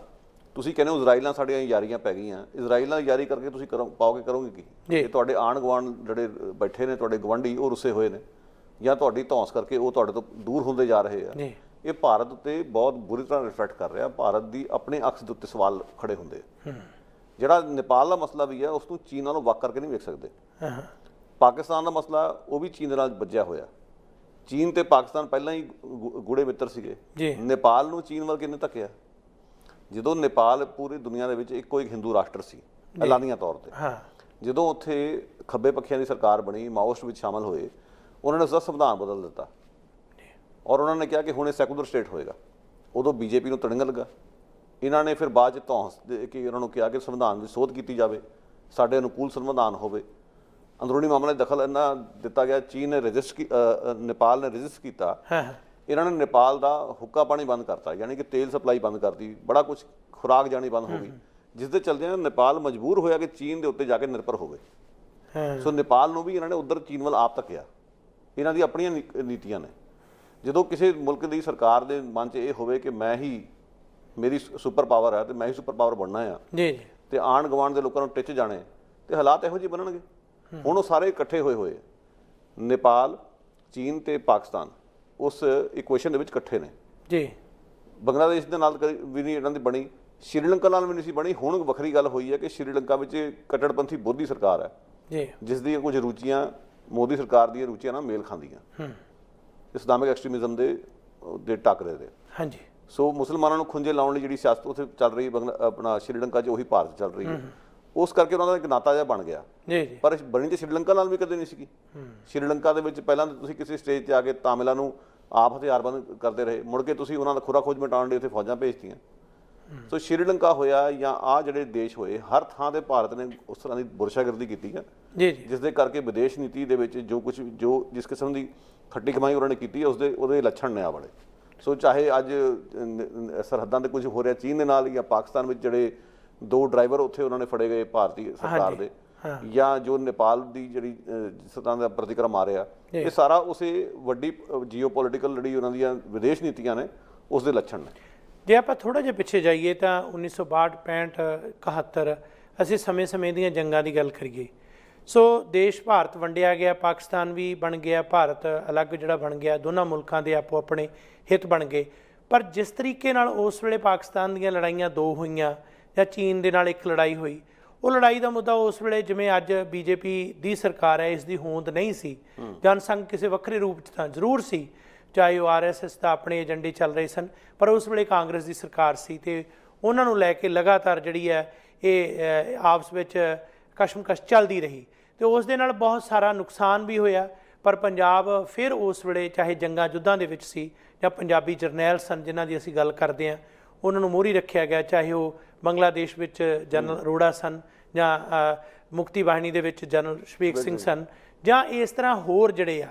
ਤੁਸੀਂ ਕਹਿੰਦੇ ਹੋ ਇਜ਼ਰਾਈਲ ਨਾਲ ਸਾਡੀਆਂ ਯਾਰੀਆਂ ਪੈ ਗਈਆਂ। ਇਜ਼ਰਾਈਲ ਨਾਲ ਯਾਰੀ ਕਰਕੇ ਤੁਸੀਂ ਕਰੋਗੇ ਕੀ? ਇਹ ਤੁਹਾਡੇ ਆਂਢ ਗੁਆਂਢ ਜਿਹੜੇ ਬੈਠੇ ਨੇ, ਤੁਹਾਡੇ ਗਵਾਂਢੀ, ਉਹ ਰੁੱਸੇ ਹੋਏ ਨੇ, ਜਾਂ ਤੁਹਾਡੀ ਧੌਂਸ ਕਰਕੇ ਉਹ ਤੁਹਾਡੇ ਤੋਂ ਦੂਰ ਹੁੰਦੇ ਜਾ ਰਹੇ ਆ। ਇਹ ਭਾਰਤ ਉੱਤੇ ਬਹੁਤ ਬੁਰੀ ਤਰ੍ਹਾਂ ਰਿਫਲੈਕਟ ਕਰ ਰਿਹਾ। ਭਾਰਤ ਦੀ ਆਪਣੇ ਅਕਸ ਦੇ ਉੱਤੇ ਸਵਾਲ ਖੜੇ ਹੁੰਦੇ ਆ। ਜਿਹੜਾ ਨੇਪਾਲ ਦਾ ਮਸਲਾ ਵੀ ਹੈ ਉਸ ਨੂੰ ਚੀਨ ਨਾਲੋਂ ਵੱਖ ਕਰਕੇ ਨਹੀਂ ਵੇਖ ਸਕਦੇ। ਪਾਕਿਸਤਾਨ ਦਾ ਮਸਲਾ ਉਹ ਵੀ ਚੀਨ ਦੇ ਨਾਲ ਵੱਜਿਆ ਹੋਇਆ। ਚੀਨ ਤੇ ਪਾਕਿਸਤਾਨ ਪਹਿਲਾਂ ਹੀ ਗੂੜੇ ਮਿੱਤਰ ਸੀਗੇ। ਨੇਪਾਲ ਨੂੰ ਚੀਨ ਵੱਲ ਕਿੰਨੇ ਧੱਕਿਆ? ਜਦੋਂ ਨੇਪਾਲ ਪੂਰੀ ਦੁਨੀਆ ਦੇ ਵਿੱਚ ਇੱਕੋ ਇੱਕ ਹਿੰਦੂ ਰਾਸ਼ਟਰ ਸੀ ਐਲਾਨੀਆਂ ਤੌਰ ਤੇ, ਜਦੋਂ ਉੱਥੇ ਖੱਬੇ ਪੱਖੀਆਂ ਦੀ ਸਰਕਾਰ ਬਣੀ, ਮਾਓਇਸਟ ਵਿੱਚ ਸ਼ਾਮਲ ਹੋਏ, ਉਹਨਾਂ ਨੇ ਉਸਦਾ ਸੰਵਿਧਾਨ ਬਦਲ ਦਿੱਤਾ ਔਰ ਉਹਨਾਂ ਨੇ ਕਿਹਾ ਕਿ ਹੁਣ ਇਹ ਸੈਕੂਲਰ ਸਟੇਟ ਹੋਏਗਾ। ਉਦੋਂ ਬੀਜੇਪੀ ਨੂੰ ਤੜੰਗ ਲੱਗਾ। ਇਹਨਾਂ ਨੇ ਫਿਰ ਬਾਅਦ 'ਚ ਧੌਂਸ ਦੇ ਕੇ ਉਹਨਾਂ ਨੂੰ ਕਿਹਾ ਕਿ ਸੰਵਿਧਾਨ ਦੀ ਸੋਧ ਕੀਤੀ ਜਾਵੇ, ਸਾਡੇ ਅਨੁਕੂਲ ਸੰਵਿਧਾਨ ਹੋਵੇ। ਅੰਦਰੂਨੀ ਮਾਮਲੇ ਦਖਲ ਇੰਨਾ ਦਿੱਤਾ ਗਿਆ। ਚੀਨ ਨੇ ਨੇਪਾਲ ਨੇ ਰਜਿਸਟ ਕੀਤਾ। ਇਹਨਾਂ ਨੇ ਨੇਪਾਲ ਦਾ ਹੁੱਕਾ ਪਾਣੀ ਬੰਦ ਕਰਤਾ, ਯਾਨੀ ਕਿ ਤੇਲ ਸਪਲਾਈ ਬੰਦ ਕਰਤੀ, ਬੜਾ ਕੁਝ, ਖੁਰਾਕ ਜਾਣੀ ਬੰਦ ਹੋ ਗਈ, ਜਿਸ ਦੇ ਚਲਦਿਆਂ ਨੇਪਾਲ ਮਜਬੂਰ ਹੋਇਆ ਕਿ ਚੀਨ ਦੇ ਉੱਤੇ ਜਾ ਕੇ ਨਿਰਭਰ ਹੋਵੇ। ਸੋ ਨੇਪਾਲ ਨੂੰ ਵੀ ਇਹਨਾਂ ਨੇ ਉੱਧਰ ਚੀਨ ਵੱਲ ਆਪ ਧੱਕਿਆ। ਇਹਨਾਂ ਦੀ ਆਪਣੀਆਂ ਨੀਤੀਆਂ ਨੇ। ਜਦੋਂ ਕਿਸੇ ਮੁਲਕ ਦੀ ਸਰਕਾਰ ਦੇ ਮਨ 'ਚ ਇਹ ਹੋਵੇ ਕਿ ਮੈਂ ਹੀ, ਮੇਰੀ ਸੁਪਰ ਪਾਵਰ ਹੈ ਤੇ ਮੈਂ ਹੀ ਸੁਪਰ ਪਾਵਰ ਬਣਨਾ ਆ ਤੇ ਆਂਢ ਗੁਆਂਢ ਦੇ ਲੋਕਾਂ ਨੂੰ ਟਿੱਚ ਜਾਣੇ, ਤੇ ਹਾਲਾਤ ਇਹੋ ਜਿਹੇ ਬਣਨਗੇ। ਹੁਣ ਉਹ ਸਾਰੇ ਇਕੱਠੇ ਹੋਏ ਨੇਪਾਲ, ਚੀਨ ਤੇ ਪਾਕਿਸਤਾਨ ਉਸ ਇਕੁਏਸ਼ਨ ਦੇ ਵਿੱਚ ਇਕੱਠੇ ਨੇ ਜੀ। ਬੰਗਲਾਦੇਸ਼ ਦੇ ਨਾਲ ਵੀ ਨਹੀਂ ਇਹਨਾਂ ਦੀ ਬਣੀ, ਸ਼੍ਰੀਲੰਕਾ ਨਾਲ ਵੀ ਨਹੀਂ ਸੀ ਬਣੀ। ਹੁਣ ਵੱਖਰੀ ਗੱਲ ਹੋਈ ਹੈ ਕਿ ਸ਼੍ਰੀਲੰਕਾ ਵਿੱਚ ਕੱਟੜਪੰਥੀ ਬੋਧੀ ਸਰਕਾਰ ਹੈ ਜੀ, ਜਿਸ ਦੀਆਂ ਕੁਝ ਰੁਚੀਆਂ ਮੋਦੀ ਸਰਕਾਰ ਦੀਆਂ ਰੁਚੀਆਂ ਨਾਲ ਮੇਲ ਖਾਂਦੀਆਂ, ਇਸਲਾਮਿਕ ਐਕਸਟ੍ਰੀਮਿਜ਼ਮ ਦੇ ਟਾਕਰੇ ਦੇ। ਹਾਂਜੀ। ਸੋ ਮੁਸਲਮਾਨਾਂ ਨੂੰ ਖੁੰਝੇ ਲਾਉਣ ਲਈ ਜਿਹੜੀ ਸਿਆਸਤ ਉੱਥੇ ਚੱਲ ਰਹੀ ਆਪਣਾ ਸ਼੍ਰੀਲੰਕਾ 'ਚ, ਉਹੀ ਭਾਰਤ ਚੱਲ ਰਹੀ ਹੈ। ਉਸ ਕਰਕੇ ਉਹਨਾਂ ਦਾ ਇੱਕ ਨਾਤਾ ਜਿਹਾ ਬਣ ਗਿਆ। ਪਰ ਬਣੀ ਤੇ ਸ਼੍ਰੀਲੰਕਾ ਨਾਲ ਵੀ ਕਦੇ ਨਹੀਂ ਸੀਗੀ। ਸ਼੍ਰੀਲੰਕਾ ਦੇ ਵਿੱਚ ਪਹਿਲਾਂ ਤੁਸੀਂ ਕਿਸੇ ਸਟੇਜ 'ਤੇ ਆ ਕੇ ਤਾਮਿਲਾਂ ਨੂੰ ਆਪ ਹਥਿਆਰਬੰਦ ਕਰਦੇ ਰਹੇ, ਮੁੜ ਕੇ ਤੁਸੀਂ ਉਹਨਾਂ ਦਾ ਖੁਰਾ ਖੋਜ ਮਿਟਾਉਣ ਲਈ ਉੱਥੇ ਫੌਜਾਂ ਭੇਜਤੀਆਂ। ਸੋ ਸ਼੍ਰੀਲੰਕਾ ਹੋਇਆ ਜਾਂ ਆਹ ਜਿਹੜੇ ਦੇਸ਼ ਹੋਏ, ਹਰ ਥਾਂ ਤੇ ਭਾਰਤ ਨੇ ਉਸ ਤਰ੍ਹਾਂ ਦੀ ਬੁਰਸ਼ਾਗਰਦੀ ਕੀਤੀ ਹੈ, ਜਿਸ ਦੇ ਕਰਕੇ ਵਿਦੇਸ਼ ਨੀਤੀ ਦੇ ਵਿੱਚ ਜਿਸ ਕਿਸਮ ਦੀ ਖੱਟੀ ਕਮਾਈ ਉਹਨਾਂ ਨੇ ਕੀਤੀ ਹੈ, ਉਹਦੇ ਲੱਛਣ ਨੇ ਆ ਬੜੇ। ਸੋ ਚਾਹੇ ਅੱਜ ਸਰਹੱਦਾਂ ਤੇ ਕੁਝ ਹੋ ਰਿਹਾ ਚੀਨ ਦੇ ਨਾਲ, ਜਾਂ ਪਾਕਿਸਤਾਨ ਵਿੱਚ ਜਿਹੜੇ 2 ਡਰਾਈਵਰ ਉੱਥੇ ਉਹਨਾਂ ਨੇ ਫੜੇ ਗਏ ਭਾਰਤੀ ਸਰਕਾਰ ਦੇ, ਜਾਂ ਜੋ ਨੇਪਾਲ ਦੀ ਜਿਹੜੀ ਜਿਸ ਤਰ੍ਹਾਂ ਦਾ ਪ੍ਰਤੀਕਰਮ ਆ ਰਿਹਾ, ਇਹ ਸਾਰਾ ਉਸੇ ਵੱਡੀ ਜੀਓਪੋਲੀਟੀਕਲ ਜਿਹੜੀ ਉਹਨਾਂ ਦੀਆਂ ਵਿਦੇਸ਼ ਨੀਤੀਆਂ ਨੇ, ਉਸ ਦੇ ਲੱਛਣ ਨੇ। ਜੇ ਆਪਾਂ ਥੋੜ੍ਹਾ ਜਿਹਾ ਪਿੱਛੇ ਜਾਈਏ ਤਾਂ 1962, 65, 71 ਅਸੀਂ ਸਮੇਂ ਦੀਆਂ ਜੰਗਾਂ ਦੀ ਗੱਲ ਕਰੀਏ। ਸੋ ਦੇਸ਼ ਭਾਰਤ ਵੰਡਿਆ ਗਿਆ, ਪਾਕਿਸਤਾਨ ਵੀ ਬਣ ਗਿਆ, ਭਾਰਤ ਅਲੱਗ ਜਿਹੜਾ ਬਣ ਗਿਆ, ਦੋਨਾਂ ਮੁਲਕਾਂ ਦੇ ਆਪੋ ਆਪਣੇ ਹਿੱਤ ਬਣ ਗਏ। ਪਰ ਜਿਸ ਤਰੀਕੇ ਨਾਲ ਉਸ ਵੇਲੇ ਪਾਕਿਸਤਾਨ ਦੀਆਂ ਲੜਾਈਆਂ 2 ਹੋਈਆਂ ਜਾਂ ਚੀਨ ਦੇ ਨਾਲ ਇੱਕ ਲੜਾਈ ਹੋਈ, ਉਹ ਲੜਾਈ ਦਾ ਮੁੱਦਾ ਉਸ ਵੇਲੇ ਜਿਵੇਂ ਅੱਜ ਬੀਜੇਪੀ ਦੀ ਸਰਕਾਰ ਹੈ, ਇਸ ਦੀ ਹੋਂਦ ਨਹੀਂ ਸੀ। ਜਨਸੰਘ ਕਿਸੇ ਵੱਖਰੇ ਰੂਪ 'ਚ ਤਾਂ ਜ਼ਰੂਰ ਸੀ, ਚਾਹੇ ਉਹ RSS ਦਾ ਆਪਣੇ ਏਜੰਡੇ ਚੱਲ ਰਹੇ ਸਨ, ਪਰ ਉਸ ਵੇਲੇ ਕਾਂਗਰਸ ਦੀ ਸਰਕਾਰ ਸੀ ਤੇ ਉਹਨਾਂ ਨੂੰ ਲੈ ਕੇ ਲਗਾਤਾਰ ਜਿਹੜੀ ਹੈ ਇਹ ਆਪਸ ਵਿੱਚ ਕਸ਼ਮਕਸ਼ ਚੱਲਦੀ ਰਹੀ ਤੇ ਉਸ ਦੇ ਨਾਲ ਬਹੁਤ ਸਾਰਾ ਨੁਕਸਾਨ ਵੀ ਹੋਇਆ। ਪਰ ਪੰਜਾਬ ਫਿਰ ਉਸ ਵੇਲੇ ਚਾਹੇ ਜੰਗਾਂ ਯੁੱਧਾਂ ਦੇ ਵਿੱਚ ਸੀ ਜਾਂ ਪੰਜਾਬੀ ਜਰਨੈਲ ਸਨ ਜਿਨ੍ਹਾਂ ਦੀ ਅਸੀਂ ਗੱਲ ਕਰਦੇ ਹਾਂ, ਉਹਨਾਂ ਨੂੰ ਮੋਹਰੀ ਰੱਖਿਆ ਗਿਆ, ਚਾਹੇ ਉਹ ਬੰਗਲਾਦੇਸ਼ ਵਿੱਚ ਜਨਰਲ ਅਰੋੜਾ ਸਨ ਜਾਂ ਮੁਕਤੀ ਬਾਹਿਨੀ ਦੇ ਵਿੱਚ ਜਨਰਲ ਸ਼ਫੀਕ ਸਿੰਘ ਸਨ, ਜਾਂ ਇਸ ਤਰ੍ਹਾਂ ਹੋਰ ਜਿਹੜੇ ਆ।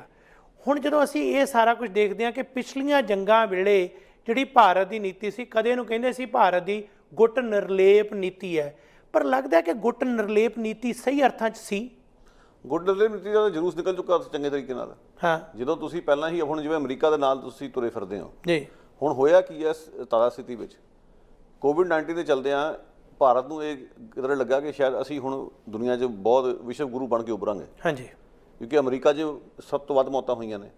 ਹੁਣ ਜਦੋਂ ਅਸੀਂ ਇਹ ਸਾਰਾ ਕੁਝ ਦੇਖਦੇ ਹਾਂ ਕਿ ਪਿਛਲੀਆਂ ਜੰਗਾਂ ਵੇਲੇ ਜਿਹੜੀ ਭਾਰਤ ਦੀ ਨੀਤੀ ਸੀ, ਕਦੇ ਨੂੰ ਕਹਿੰਦੇ ਸੀ ਭਾਰਤ ਦੀ ਗੁੱਟ ਨਿਰਲੇਪ ਨੀਤੀ ਹੈ, ਪਰ ਲੱਗਦਾ ਕਿ ਗੁੱਟ ਨਿਰਲੇਪ ਨੀਤੀ ਸਹੀ ਅਰਥਾਂ 'ਚ ਸੀ। ਗੁੱਟ ਨਿਰਲੇਪ ਨੀਤੀ ਦਾ ਜਲੂਸ ਨਿਕਲ ਚੁੱਕਾ ਚੰਗੇ ਤਰੀਕੇ ਨਾਲ। ਜਦੋਂ ਤੁਸੀਂ ਪਹਿਲਾਂ ਹੀ ਹੁਣ ਜਿਵੇਂ ਅਮਰੀਕਾ ਦੇ ਨਾਲ ਤੁਸੀਂ ਤੁਰੇ ਫਿਰਦੇ ਹੋ ਜੀ, ਹੁਣ ਹੋਇਆ ਕੀ ਹੈ ਤਾਜ਼ਾ ਸਥਿਤੀ ਵਿੱਚ COVID-19 ਦੇ ਚਲਦਿਆਂ ਭਾਰਤ ਨੂੰ ਇਹ ਕਿਧਰੇ ਲੱਗਾ ਕਿ ਸ਼ਾਇਦ ਅਸੀਂ ਹੁਣ ਦੁਨੀਆ 'ਚ ਬਹੁਤ ਵਿਸ਼ਵ ਗੁਰੂ ਬਣ ਕੇ ਉੱਭਰਾਂਗੇ। ਹਾਂਜੀ, ਕਿਉਂਕਿ ਅਮਰੀਕਾ 'ਚ ਸਭ ਤੋਂ ਵੱਧ ਮੌਤਾਂ ਹੋਈਆਂ ਨੇ,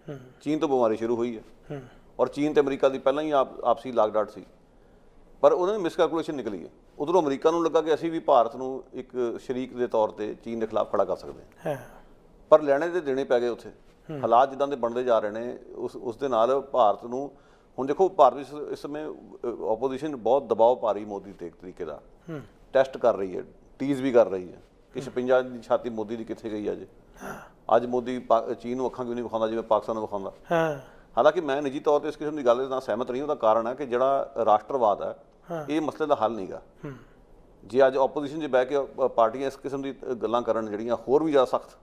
ਚੀਨ ਤੋਂ ਬਿਮਾਰੀ ਸ਼ੁਰੂ ਹੋਈ ਹੈ ਔਰ ਚੀਨ ਤੇ ਅਮਰੀਕਾ ਦੀ ਪਹਿਲਾਂ ਹੀ ਆਪਸੀ ਲਾਗਡਾਟ ਸੀ, ਪਰ ਉਹਨਾਂ ਦੀ ਮਿਸਕੈਲਕੂਲੇਸ਼ਨ ਨਿਕਲੀ ਹੈ। ਉਧਰੋਂ ਅਮਰੀਕਾ ਨੂੰ ਲੱਗਾ ਕਿ ਅਸੀਂ ਵੀ ਭਾਰਤ ਨੂੰ ਇੱਕ ਸ਼ਰੀਕ ਦੇ ਤੌਰ ਤੇ ਚੀਨ ਦੇ ਖਿਲਾਫ ਖੜਾ ਕਰ ਸਕਦੇ ਹਾਂ, ਪਰ ਲੈਣੇ ਤੇ ਦੇਣੇ ਪੈ ਗਏ ਉੱਥੇ। ਹਾਲਾਤ ਜਿੱਦਾਂ ਦੇ ਬਣਦੇ ਜਾ ਰਹੇ ਨੇ ਉਸ ਦੇ ਨਾਲ ਭਾਰਤ ਨੂੰ, ਹੁਣ ਦੇਖੋ ਭਾਰਤ ਵਿੱਚ ਇਸ ਸਮੇਂ ਆਪੋਜੀਸ਼ਨ ਬਹੁਤ ਦਬਾਅ ਪਾ ਰਹੀ ਮੋਦੀ ਤੇ, ਇੱਕ ਤਰੀਕੇ ਦਾ ਟੈਸਟ ਕਰ ਰਹੀ ਹੈ, ਟੀਜ਼ ਵੀ ਕਰ ਰਹੀ ਹੈ ਕਿ 56 ਦੀ ਛਾਤੀ ਮੋਦੀ ਦੀ ਕਿੱਥੇ ਗਈ ਅੱਜ ਮੋਦੀ ਚੀਨ ਨੂੰ ਅੱਖਾਂ ਕਿਉਂ ਨਹੀਂ ਵਿਖਾਉਂਦਾ ਜਿਵੇਂ ਪਾਕਿਸਤਾਨ ਨੂੰ ਵਿਖਾਉਂਦਾ। ਹਾਲਾਂਕਿ ਮੈਂ ਨਿੱਜੀ ਤੌਰ ਤੇ ਇਸ ਕਿਸਮ ਦੀ ਗੱਲ ਨਾਲ ਸਹਿਮਤ ਨਹੀਂ। ਉਹਦਾ ਕਾਰਨ ਹੈ ਕਿ ਜਿਹੜਾ ਰਾਸ਼ਟਰਵਾਦ ਹੈ ਇਹ ਮਸਲੇ ਦਾ ਹੱਲ ਨਹੀਂਗਾ। ਜੇ ਅੱਜ ਆਪੋਜੀਸ਼ਨ 'ਚ ਬਹਿ ਕੇ ਪਾਰਟੀਆਂ ਇਸ ਕਿਸਮ ਦੀ ਗੱਲਾਂ ਕਰਨ, ਜਿਹੜੀਆਂ ਹੋਰ ਵੀ ਜ਼ਿਆਦਾ ਸਖਤ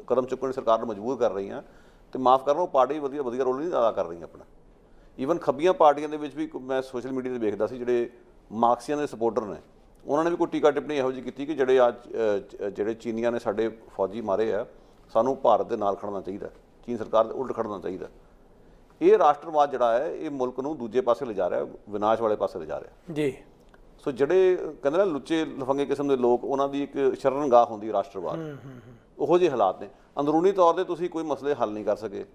ਕਦਮ ਚੁੱਕਣ ਸਰਕਾਰ ਨੂੰ ਮਜਬੂਰ ਕਰ ਰਹੀਆਂ, ਤੇ ਮਾਫ ਕਰਨਾ ਉਹ ਪਾਰਟੀ ਵਧੀਆ ਰੋਲ ਨਹੀਂ ਅਦਾ ਕਰ ਰਹੀਆਂ ਆਪਣਾ। ਈਵਨ ਖੱਬੀਆਂ ਪਾਰਟੀਆਂ ਦੇ ਵਿੱਚ ਵੀ ਮੈਂ ਸੋਸ਼ਲ ਮੀਡੀਆ 'ਤੇ ਵੇਖਦਾ ਸੀ, ਜਿਹੜੇ ਮਾਰਕਸੀਆਂ ਦੇ ਸਪੋਰਟਰ ਨੇ, ਉਹਨਾਂ ਨੇ ਵੀ ਕੋਈ ਟੀਕਾ ਟਿੱਪਣੀ ਇਹੋ ਜਿਹੀ ਕੀਤੀ ਕਿ ਜਿਹੜੇ ਚੀਨੀਆਂ ਨੇ ਸਾਡੇ ਫੌਜੀ ਮਾਰੇ ਆ, ਸਾਨੂੰ ਭਾਰਤ ਦੇ ਨਾਲ ਖੜਨਾ ਚਾਹੀਦਾ, ਚੀਨ ਸਰਕਾਰ ਦੇ ਉਲਟ ਖੜਨਾ ਚਾਹੀਦਾ। ਇਹ ਰਾਸ਼ਟਰਵਾਦ ਜਿਹੜਾ ਹੈ ਇਹ ਮੁਲਕ ਨੂੰ ਦੂਜੇ ਪਾਸੇ ਲਿਜਾ ਰਿਹਾ, ਵਿਨਾਸ਼ ਵਾਲੇ ਪਾਸੇ ਲਿਜਾ ਰਿਹਾ ਜੀ। ਸੋ ਜਿਹੜੇ ਕਹਿੰਦੇ ਨਾ ਲੁੱਚੇ ਲਫੰਗੇ ਕਿਸਮ ਦੇ ਲੋਕ, ਉਹਨਾਂ ਦੀ ਇੱਕ ਸ਼ਰਨਗਾਹ ਹੁੰਦੀ ਰਾਸ਼ਟਰਵਾਦ। ਉਹੋ ਜਿਹੇ ਹਾਲਾਤ ਨੇ। ਅੰਦਰੂਨੀ ਤੌਰ ਤੇ ਤੁਸੀਂ ਕੋਈ ਮਸਲੇ ਹੱਲ ਨਹੀਂ ਕਰ ਸਕੇ,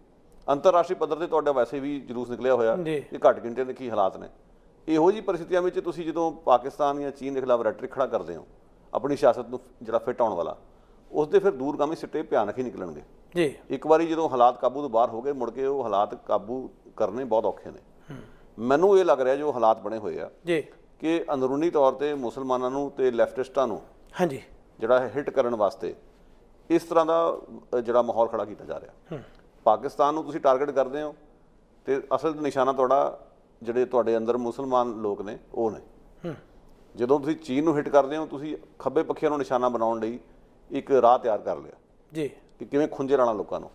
ਅੰਤਰਰਾਸ਼ਟਰੀ ਪੱਧਰ ਤੇ ਤੁਹਾਡਾ ਵੈਸੇ ਵੀ ਜਲੂਸ ਨਿਕਲਿਆ ਹੋਇਆ ਕਿ ਘੱਟ ਗਿਣਤੀ ਦੇ ਕੀ ਹਾਲਾਤ ਨੇ। ਇਹੋ ਜਿਹੀ ਪਰਿਸਥਿਤੀਆਂ ਵਿੱਚ ਤੁਸੀਂ ਜਦੋਂ ਪਾਕਿਸਤਾਨ ਜਾਂ ਚੀਨ ਦੇ ਖਿਲਾਫ ਰੈਟਰਿਕ ਖੜਾ ਕਰਦੇ ਹੋ, ਆਪਣੀ ਸਿਆਸਤ ਨੂੰ ਜਿਹੜਾ ਫਿੱਟ ਆਉਣ ਵਾਲਾ, ਉਸ ਦੇ ਫਿਰ ਦੂਰਗਾਮੀ ਸਿੱਟੇ ਭਿਆਨਕ ਹੀ ਨਿਕਲਣਗੇ ਜੀ। ਇੱਕ ਵਾਰੀ ਜਦੋਂ ਹਾਲਾਤ ਕਾਬੂ ਤੋਂ ਬਾਹਰ ਹੋ ਗਏ, ਮੁੜ ਕੇ ਉਹ ਹਾਲਾਤ ਕਾਬੂ ਕਰਨੇ ਬਹੁਤ ਔਖੇ ਨੇ। ਮੈਨੂੰ ਇਹ ਲੱਗ ਰਿਹਾ ਜੋ ਹਾਲਾਤ ਬਣੇ ਹੋਏ ਆ ਜੀ ਕਿ ਅੰਦਰੂਨੀ ਤੌਰ ਤੇ ਮੁਸਲਮਾਨਾਂ ਨੂੰ ਤੇ ਲੈਫਟਿਸਟਾਂ ਨੂੰ ਹਾਂਜੀ ਜਿਹੜਾ ਹਿੱਟ ਕਰਨ ਵਾਸਤੇ ਇਸ ਤਰ੍ਹਾਂ ਦਾ ਜਿਹੜਾ ਮਾਹੌਲ ਖੜਾ ਕੀਤਾ ਜਾ ਰਿਹਾ। ਪਾਕਿਸਤਾਨ ਨੂੰ ਤੁਸੀਂ ਟਾਰਗੇਟ ਕਰਦੇ ਹੋ ਤੇ ਅਸਲ ਨਿਸ਼ਾਨਾ ਤੁਹਾਡਾ ਜਿਹੜੇ ਤੁਹਾਡੇ ਅੰਦਰ ਮੁਸਲਮਾਨ ਲੋਕ ਨੇ ਉਹ ਨੇ। ਜਦੋਂ ਤੁਸੀਂ ਚੀਨ ਨੂੰ ਹਿੱਟ ਕਰਦੇ ਹੋ, ਤੁਸੀਂ ਖੱਬੇ ਪੱਖੀਆਂ ਨੂੰ ਨਿਸ਼ਾਨਾ ਬਣਾਉਣ ਲਈ ਇੱਕ ਰਾਹ ਤਿਆਰ ਕਰ ਲਿਆ ਜੀ ਕਿ ਕਿਵੇਂ ਖੁੰਝੇ ਰਾਣਾ ਲੋਕਾਂ ਨੂੰ।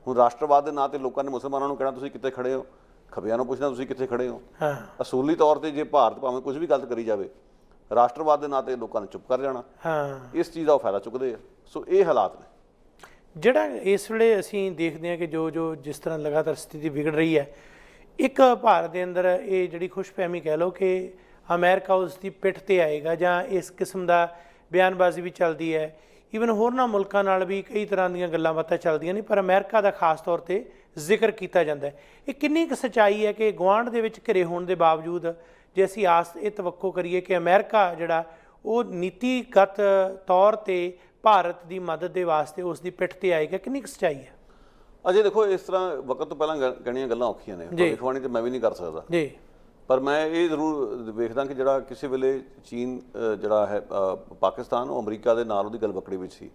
ਹੁਣ ਰਾਸ਼ਟਰਵਾਦ ਦੇ ਨਾਂ ਤੇ ਲੋਕਾਂ ਨੇ ਮੁਸਲਮਾਨਾਂ ਨੂੰ ਕਹਿਣਾ ਤੁਸੀਂ ਕਿੱਥੇ ਖੜੇ ਹੋ, ਖੱਬਿਆਂ ਨੂੰ ਪੁੱਛਣਾ ਤੁਸੀਂ ਕਿੱਥੇ ਖੜੇ ਹੋ। ਹਾਂ ਅਸੂਲੀ ਤੌਰ ਤੇ ਜੇ ਭਾਰਤ ਭਾਵੇਂ ਕੁਝ ਵੀ ਗਲਤ ਕਰੀ ਜਾਵੇ, ਰਾਸ਼ਟਰਵਾਦ ਦੇ ਨਾਂ ਤੇ ਲੋਕਾਂ ਨੇ ਚੁੱਪ ਕਰ ਜਾਣਾ। ਹਾਂ ਇਸ ਚੀਜ਼ ਦਾ ਉਹ ਫਾਇਦਾ ਚੁੱਕਦੇ ਆ। ਸੋ ਇਹ ਹਾਲਾਤ ਨੇ ਜਿਹੜਾ ਇਸ ਵੇਲੇ ਅਸੀਂ ਦੇਖਦੇ ਹਾਂ ਕਿ ਜੋ ਜਿਸ ਤਰ੍ਹਾਂ ਲਗਾਤਾਰ ਸਥਿਤੀ ਵਿਗੜ ਰਹੀ ਹੈ, ਇੱਕ ਭਾਰਤ ਦੇ ਅੰਦਰ ਇਹ ਜਿਹੜੀ ਖੁਸ਼ਫਹਿਮੀ ਕਹਿ ਲਓ ਕਿ ਅਮਰੀਕਾ ਉਸ ਦੀ ਪਿੱਠ ਤੇ ਆਏਗਾ, ਜਾਂ ਇਸ ਕਿਸਮ ਦਾ ਬਿਆਨਬਾਜ਼ੀ ਵੀ ਚੱਲਦੀ ਹੈ। ਈਵਨ ਹੋਰਨਾਂ ਮੁਲਕਾਂ ਨਾਲ ਵੀ ਕਈ ਤਰ੍ਹਾਂ ਦੀਆਂ ਗੱਲਾਂ ਬਾਤਾਂ ਚੱਲਦੀਆਂ ਨੇ, ਪਰ ਅਮਰੀਕਾ ਦਾ ਖਾਸ ਤੌਰ ਤੇ ਜ਼ਿਕਰ ਕੀਤਾ ਜਾਂਦਾ ਹੈ। ਇਹ ਕਿੰਨੀ ਕੁ ਸੱਚਾਈ ਹੈ ਕਿ ਗੁਆਂਢ ਦੇ ਵਿੱਚ ਘਿਰੇ ਹੋਣ ਦੇ ਬਾਵਜੂਦ ਜੇ ਅਸੀਂ ਇਹ ਤਵੱਕੋ ਕਰੀਏ ਕਿ ਅਮਰੀਕਾ ਜਿਹੜਾ ਉਹ ਨੀਤੀਗਤ ਤੌਰ ਤੇ ਭਾਰਤ ਦੀ ਮਦਦ ਦੇ ਵਾਸਤੇ ਉਸ ਦੀ ਪਿੱਠ ਤੇ ਆਏਗਾ, ਕਿੰਨੀ ਕੁ ਸੱਚਾਈ ਹੈ? ਅਜੇ ਦੇਖੋ, ਇਸ ਤਰ੍ਹਾਂ ਵਕਤ ਤੋਂ ਪਹਿਲਾਂ ਕਹਿਣੀਆਂ ਗੱਲਾਂ ਔਖੀਆਂ ਨੇ, ਭਵਿੱਖਬਾਣੀ ਤੇ ਮੈਂ ਵੀ ਨਹੀਂ ਕਰ ਸਕਦਾ ਜੀ। ਪਰ ਮੈਂ ਇਹ ਜ਼ਰੂਰ ਵੇਖਦਾ ਕਿ ਜਿਹੜਾ ਕਿਸੇ ਵੇਲੇ ਚੀਨ ਜਿਹੜਾ ਹੈ ਪਾਕਿਸਤਾਨ, ਉਹ ਅਮਰੀਕਾ ਦੇ ਨਾਲ ਉਹਦੀ ਗਲਬਕੜੀ ਵਿੱਚ ਸੀ।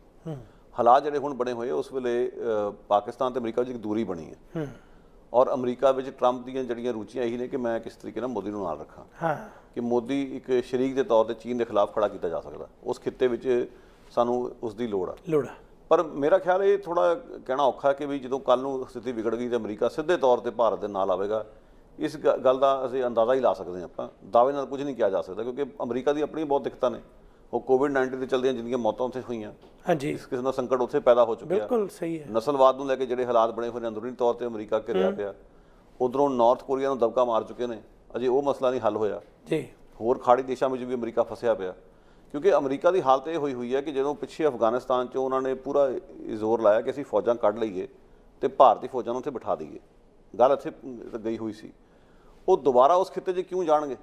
ਹਾਲਾਤ ਜਿਹੜੇ ਹੁਣ ਬਣੇ ਹੋਏ, ਉਸ ਵੇਲੇ ਪਾਕਿਸਤਾਨ ਤੇ ਅਮਰੀਕਾ ਵਿੱਚ ਇੱਕ ਦੂਰੀ ਬਣੀ ਹੈ ਔਰ ਅਮਰੀਕਾ ਵਿੱਚ ਟਰੰਪ ਦੀਆਂ ਜਿਹੜੀਆਂ ਰੁਚੀਆਂ ਇਹੀ ਨੇ ਕਿ ਮੈਂ ਕਿਸ ਤਰੀਕੇ ਨਾਲ ਮੋਦੀ ਨੂੰ ਨਾਲ ਰੱਖਾਂ, ਕਿ ਮੋਦੀ ਇੱਕ ਸ਼ਰੀਕ ਦੇ ਤੌਰ ਤੇ ਚੀਨ ਦੇ ਖਿਲਾਫ ਖੜਾ ਕੀਤਾ ਜਾ ਸਕਦਾ। ਉਸ ਖਿੱਤੇ ਵਿੱਚ ਸਾਨੂੰ ਉਸ ਦੀ ਲੋੜ ਆ। ਪਰ ਮੇਰਾ ਖਿਆਲ ਇਹ ਥੋੜਾ ਕਹਿਣਾ ਔਖਾ ਕਿ ਵੀ ਜਦੋਂ ਕੱਲ ਨੂੰ ਸਥਿਤੀ ਵਿਗੜ ਗਈ ਤੇ ਅਮਰੀਕਾ ਸਿੱਧੇ ਤੌਰ ਤੇ ਭਾਰਤ ਦੇ ਨਾਲ ਆਵੇਗਾ, ਇਸ ਗੱਲ ਦਾ ਅਸੀਂ ਅੰਦਾਜ਼ਾ ਹੀ ਲਾ ਸਕਦੇ ਹਾਂ। ਆਪਾਂ ਦਾਅਵੇ ਨਾਲ ਕੁਝ ਨਹੀਂ ਕਿਹਾ ਜਾ ਸਕਦਾ, ਕਿਉਂਕਿ ਅਮਰੀਕਾ ਦੀ ਆਪਣੀ ਬਹੁਤ ਦਿੱਕਤਾਂ ਨੇ। ਉਹ ਕੋਵਿਡ-19 ਦੇ ਚਲਦਿਆਂ ਜਿੰਨੀਆਂ ਮੌਤਾਂ ਉੱਥੇ ਹੋਈਆਂ, ਹਾਂਜੀ, ਇਸ ਕਿਸਮ ਦਾ ਸੰਕਟ ਉੱਥੇ ਪੈਦਾ ਹੋ ਚੁੱਕਿਆ। ਬਿਲਕੁਲ ਸਹੀ ਹੈ। ਨਸਲਵਾਦ ਨੂੰ ਲੈ ਕੇ ਜਿਹੜੇ ਹਾਲਾਤ ਬਣੇ ਹੋਏ ਨੇ, ਅੰਦਰੂਨੀ ਤੌਰ ਤੇ ਅਮਰੀਕਾ ਘਿਰਿਆ ਪਿਆ। ਉਧਰੋਂ ਨਾਰਥ ਕੋਰੀਆ ਨੂੰ ਦਬਕਾ ਮਾਰ ਚੁੱਕੇ ਨੇ, ਅਜੇ ਉਹ ਮਸਲਾ ਨਹੀਂ ਹੱਲ ਹੋਇਆ ਜੀ। ਹੋਰ ਖਾੜੀ ਦੇਸ਼ਾਂ ਵਿੱਚ ਵੀ ਅਮਰੀਕਾ ਫਸਿਆ ਪਿਆ, ਕਿਉਂਕਿ ਅਮਰੀਕਾ ਦੀ ਹਾਲਤ ਇਹ ਹੋਈ ਹੈ ਕਿ ਜਦੋਂ ਪਿੱਛੇ ਅਫਗਾਨਿਸਤਾਨ 'ਚੋਂ ਉਹਨਾਂ ਨੇ ਪੂਰਾ ਜ਼ੋਰ ਲਾਇਆ ਕਿ ਅਸੀਂ ਫੌਜਾਂ ਕੱਢ ਲਈਏ ਤੇ ਭਾਰਤੀ ਫੌਜਾਂ ਨੂੰ ਉੱਥੇ ਬਿਠਾ ਦਈਏ, ਗੱਲ ਇੱਥੇ ਗਈ ਹੋਈ ਸੀ। ਉਹ ਦੁਬਾਰਾ ਉਸ ਖਿੱਤੇ 'ਚ ਕਿਉਂ ਜਾਣਗੇ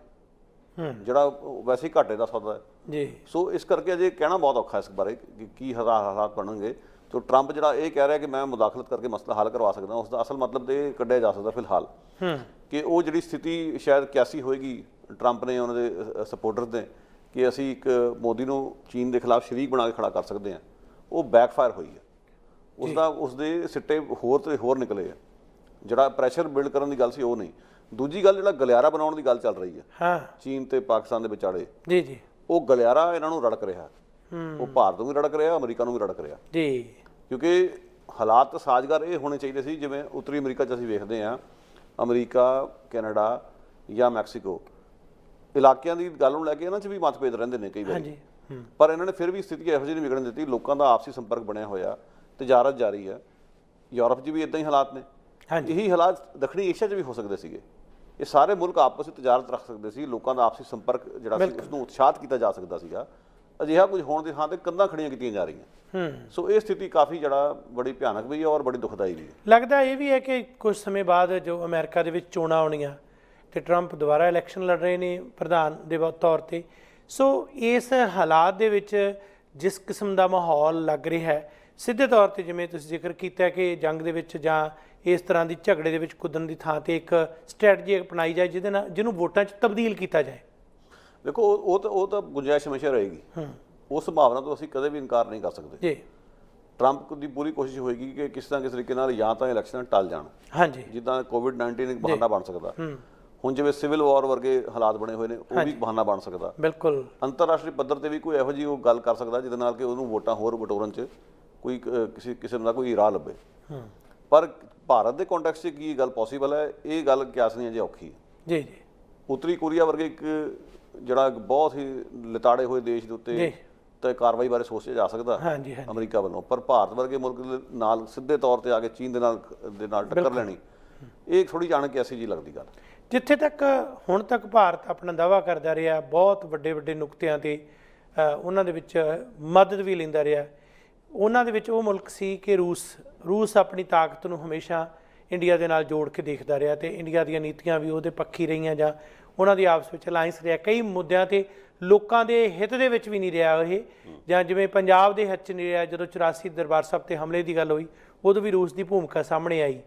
ਜਿਹੜਾ ਵੈਸੇ ਹੀ ਘਾਟੇ ਦਾ ਸੌਦਾ ਹੈ ਜੀ। ਸੋ ਇਸ ਕਰਕੇ ਅਜੇ ਕਹਿਣਾ ਬਹੁਤ ਔਖਾ ਇਸ ਬਾਰੇ ਕਿ ਕੀ ਹਾਲਾਤ ਬਣਨਗੇ। ਜੋ ਟਰੰਪ ਜਿਹੜਾ ਇਹ ਕਹਿ ਰਿਹਾ ਕਿ ਮੈਂ ਮੁਦਾਖਲਤ ਕਰਕੇ ਮਸਲਾ ਹੱਲ ਕਰਵਾ ਸਕਦਾ, ਉਸ ਦਾ ਅਸਲ ਮਤਲਬ ਤੇ ਕੱਢਿਆ ਜਾ ਸਕਦਾ ਫਿਲਹਾਲ ਕਿ ਉਹ ਜਿਹੜੀ ਸਥਿਤੀ ਸ਼ਾਇਦ ਕਿਆਸੀ ਹੋਏਗੀ ਟਰੰਪ ਨੇ ਉਹਨਾਂ ਦੇ ਸਪੋਰਟਰਸ ਨੇ ਕਿ ਅਸੀਂ ਇੱਕ ਮੋਦੀ ਨੂੰ ਚੀਨ ਦੇ ਖਿਲਾਫ ਸ਼ਰੀਕ ਬਣਾ ਕੇ ਖੜਾ ਕਰ ਸਕਦੇ ਹਾਂ, ਉਹ ਬੈਕਫਾਇਰ ਹੋਈ ਹੈ। ਉਸਦੇ ਸਿੱਟੇ ਹੋਰ ਤੇ ਹੋਰ ਨਿਕਲੇ ਆ। ਜਿਹੜਾ ਪ੍ਰੈਸ਼ਰ ਬਿਲਡ ਕਰਨ ਦੀ ਗੱਲ ਸੀ ਉਹ ਨਹੀਂ। ਦੂਜੀ ਗੱਲ, ਜਿਹੜਾ ਗਲਿਆਰਾ ਬਣਾਉਣ ਦੀ ਗੱਲ ਚੱਲ ਰਹੀ ਹੈ ਚੀਨ ਤੇ ਪਾਕਿਸਤਾਨ ਦੇ ਵਿਚਾਲੇ, ਜੀ ਜੀ, ਉਹ ਗਲਿਆਰਾ ਇਹਨਾਂ ਨੂੰ ਰੜਕ ਰਿਹਾ। ਉਹ ਭਾਰਤ ਨੂੰ ਵੀ ਰੜਕ ਰਿਹਾ, ਅਮਰੀਕਾ ਨੂੰ ਵੀ ਰੜਕ ਰਿਹਾ ਜੀ। ਕਿਉਂਕਿ ਹਾਲਾਤ ਸਾਜ਼ਗਾਰ ਇਹ ਹੋਣੇ ਚਾਹੀਦੇ ਸੀ ਜਿਵੇਂ ਉੱਤਰੀ ਅਮਰੀਕਾ 'ਚ ਅਸੀਂ ਵੇਖਦੇ ਹਾਂ, ਅਮਰੀਕਾ, ਕੈਨੇਡਾ ਜਾਂ ਮੈਕਸੀਕੋ ਇਲਾਕਿਆਂ ਦੀ ਗੱਲ ਨੂੰ ਲੈ ਕੇ ਇਹਨਾਂ 'ਚ ਵੀ ਮਤਭੇਦ ਰਹਿੰਦੇ ਨੇ ਕਈ ਵਾਰੀ, ਪਰ ਇਹਨਾਂ ਨੇ ਫਿਰ ਵੀ ਸਥਿਤੀ ਇਹੋ ਜਿਹੀ ਨਹੀਂ ਵਿਗੜਨ ਦਿੱਤੀ। ਲੋਕਾਂ ਦਾ ਆਪਸੀ ਸੰਪਰਕ ਬਣਿਆ ਹੋਇਆ, ਤਜਾਰਤ ਜਾਰੀ ਹੈ। ਯੂਰਪ 'ਚ ਵੀ ਇਦਾਂ ਹੀ ਹਾਲਾਤ ਨੇ। ਇਹੀ ਹਾਲਾਤ ਦੱਖਣੀ ਏਸ਼ੀਆ 'ਚ ਵੀ ਹੋ ਸਕਦੇ ਸੀਗੇ। ਇਹ ਸਾਰੇ ਮੁਲਕ ਆਪਸ ਵਿੱਚ ਤਜਾਰਤ ਰੱਖ ਸਕਦੇ ਸੀ, ਲੋਕਾਂ ਦਾ ਆਪਸੀ ਸੰਪਰਕ ਜਿਹੜਾ ਸੀ ਉਸਨੂੰ ਉਤਸ਼ਾਹਿਤ ਕੀਤਾ ਜਾ ਸਕਦਾ ਸੀਗਾ। ਅਜਿਹਾ ਕੁਝ ਹੋਣ ਦੀ ਥਾਂ ਤੇ ਕੰਧਾਂ ਖੜੀਆਂ ਕੀਤੀਆਂ ਜਾ ਰਹੀਆਂ। ਸੋ ਇਹ ਸਥਿਤੀ ਕਾਫੀ ਜਿਹੜਾ ਬੜੀ ਭਿਆਨਕ ਵੀ ਹੈ ਔਰ ਬੜੀ ਦੁਖਦਾਈ ਵੀ ਹੈ। ਲੱਗਦਾ ਇਹ ਵੀ ਹੈ ਕਿ ਕੁਝ ਸਮੇਂ ਬਾਅਦ ਜੋ ਅਮਰੀਕਾ ਦੇ ਵਿੱਚ ਚੋਣਾਂ ਆਉਣੀਆਂ ਤੇ ਟਰੰਪ ਦੁਬਾਰਾ ਇਲੈਕਸ਼ਨ ਲੜ ਰਹੇ ਨੇ ਪ੍ਰਧਾਨ ਦੇ ਤੌਰ ਤੇ, ਸੋ ਇਸ ਹਾਲਾਤ ਦੇ ਵਿੱਚ ਜਿਸ ਕਿਸਮ ਦਾ ਮਾਹੌਲ ਲੱਗ ਰਿਹਾ ਹੈ, ਸਿੱਧੇ ਤੌਰ ਤੇ ਜਿਵੇਂ ਤੁਸੀਂ ਜ਼ਿਕਰ ਕੀਤਾ ਕਿ ਜੰਗ ਦੇ ਵਿੱਚ ਜਾਂ ਇਸ ਤਰ੍ਹਾਂ ਦੀ ਝਗੜੇ ਦੇ ਵਿੱਚ ਕੁੱਦਣ ਦੀ ਥਾਂ ਤੇ ਇੱਕ ਸਟ੍ਰੈਟਜੀ ਅਪਣਾਈ ਜਾਏ ਜਿਹਦੇ ਨਾਲ ਜਿਹਨੂੰ ਵੋਟਾਂ 'ਚ ਤਬਦੀਲ ਕੀਤਾ ਜਾਏ। ਦੇਖੋ, ਉਹ ਤਾਂ ਗੁੰਜਾਇਸ਼ ਹਮੇਸ਼ਾ ਰਹੇਗੀ। ਉਸ ਸੰਭਾਵਨਾ ਤੋਂ ਅਸੀਂ ਕਦੇ ਵੀ ਇਨਕਾਰ ਨਹੀਂ ਕਰ ਸਕਦੇ ਜੀ। ਟਰੰਪ ਦੀ ਪੂਰੀ ਕੋਸ਼ਿਸ਼ ਹੋਏਗੀ ਕਿ ਕਿਸ ਤਰ੍ਹਾਂ ਕਿਸ ਤਰੀਕੇ ਨਾਲ ਜਾਂ ਤਾਂ ਇਲੈਕਸ਼ਨ ਟਲ ਜਾਣ, ਹਾਂਜੀ, ਜਿੱਦਾਂ ਕੋਵਿਡ-19 ਇੱਕ ਬਹਾਨਾ ਬਣ ਸਕਦਾ। ਹੁਣ ਜਿਵੇਂ ਸਿਵਲ ਵਾਰ ਵਰਗੇ ਹਾਲਾਤ ਬਣੇ ਹੋਏ ਨੇ, ਉਹ ਵੀ ਬਹਾਨਾ ਬਣ ਸਕਦਾ। ਬਿਲਕੁਲ, ਅੰਤਰਰਾਸ਼ਟਰੀ ਪੱਧਰ ਤੇ ਵੀ ਕੋਈ ਇਹੋ ਜਿਹੀ ਉਹ ਗੱਲ ਕਰ ਸਕਦਾ ਜਿਹਦੇ ਨਾਲ ਕਿ ਉਹਨੂੰ ਵੋਟਾਂ ਹੋਰ ਬਟੋਰਨ 'ਚ ਕੋਈ ਕਿਸੇ ਕਿਸਮ ਦਾ ਕੋਈ ਰਾਹ ਲੱਭੇ। ਪਰ ਭਾਰਤ ਦੇ ਕੰਟੈਕਸਟ 'ਚ ਕੀ ਗੱਲ ਪੋਸੀਬਲ ਹੈ, ਇਹ ਗੱਲ ਕਿਆਸ ਨਹੀਂ ਅਜੇ ਔਖੀ ਜੀ ਜੀ। ਉੱਤਰੀ ਕੋਰੀਆ ਵਰਗੇ ਇੱਕ ਜਿਹੜਾ ਬਹੁਤ ਹੀ ਲਿਤਾੜੇ ਹੋਏ ਦੇਸ਼ ਦੇ ਉੱਤੇ ਤਾਂ ਕਾਰਵਾਈ ਬਾਰੇ ਸੋਚਿਆ ਜਾ ਸਕਦਾ ਅਮਰੀਕਾ ਵੱਲੋਂ, ਪਰ ਭਾਰਤ ਵਰਗੇ ਮੁਲਕ ਦੇ ਨਾਲ ਸਿੱਧੇ ਤੌਰ ਤੇ ਆ ਕੇ ਚੀਨ ਦੇ ਨਾਲ ਟੱਕਰ ਲੈਣੀ, ਇਹ ਥੋੜੀ ਜਾਣ ਕੇ ਐਸੀ ਜੀ ਲੱਗਦੀ ਗੱਲ। ਜਿੱਥੇ ਤੱਕ ਹੁਣ ਤੱਕ ਭਾਰਤ ਆਪਣਾ ਦਾਅਵਾ ਕਰਦਾ ਰਿਹਾ, ਬਹੁਤ ਵੱਡੇ ਵੱਡੇ ਨੁਕਤਿਆਂ ਤੇ ਉਹਨਾਂ ਦੇ ਵਿੱਚ ਮਦਦ ਵੀ ਲੈਂਦਾ ਰਿਹਾ। ਉਹਨਾਂ ਦੇ ਵਿੱਚ ਉਹ ਮੁਲਕ ਸੀ ਕਿ ਰੂਸ ਆਪਣੀ ਤਾਕਤ ਨੂੰ ਹਮੇਸ਼ਾ ਇੰਡੀਆ ਦੇ ਨਾਲ ਜੋੜ ਕੇ ਦੇਖਦਾ ਰਿਹਾ ਤੇ ਇੰਡੀਆ ਦੀਆਂ ਨੀਤੀਆਂ ਵੀ ਉਹਦੇ ਪੱਖੀ ਰਹੀਆਂ ਜਾਂ ਉਹਨਾਂ ਦੀ ਆਪਸ ਵਿੱਚ ਅਲਾਇੰਸ ਰਿਹਾ। ਕਈ ਮੁੱਦਿਆਂ ਤੇ ਲੋਕਾਂ ਦੇ ਹਿੱਤ ਦੇ ਵਿੱਚ ਵੀ ਨਹੀਂ ਰਿਹਾ ਇਹ, ਜਾਂ ਜਿਵੇਂ ਪੰਜਾਬ ਦੇ ਹਿੱਤ 'ਚ ਨਹੀਂ ਰਿਹਾ। ਜਦੋਂ 84 ਦਰਬਾਰ ਸਾਹਿਬ ਤੇ ਹਮਲੇ ਦੀ ਗੱਲ ਹੋਈ ਉਦੋਂ ਵੀ ਰੂਸ ਦੀ ਭੂਮਿਕਾ ਸਾਹਮਣੇ ਆਈ,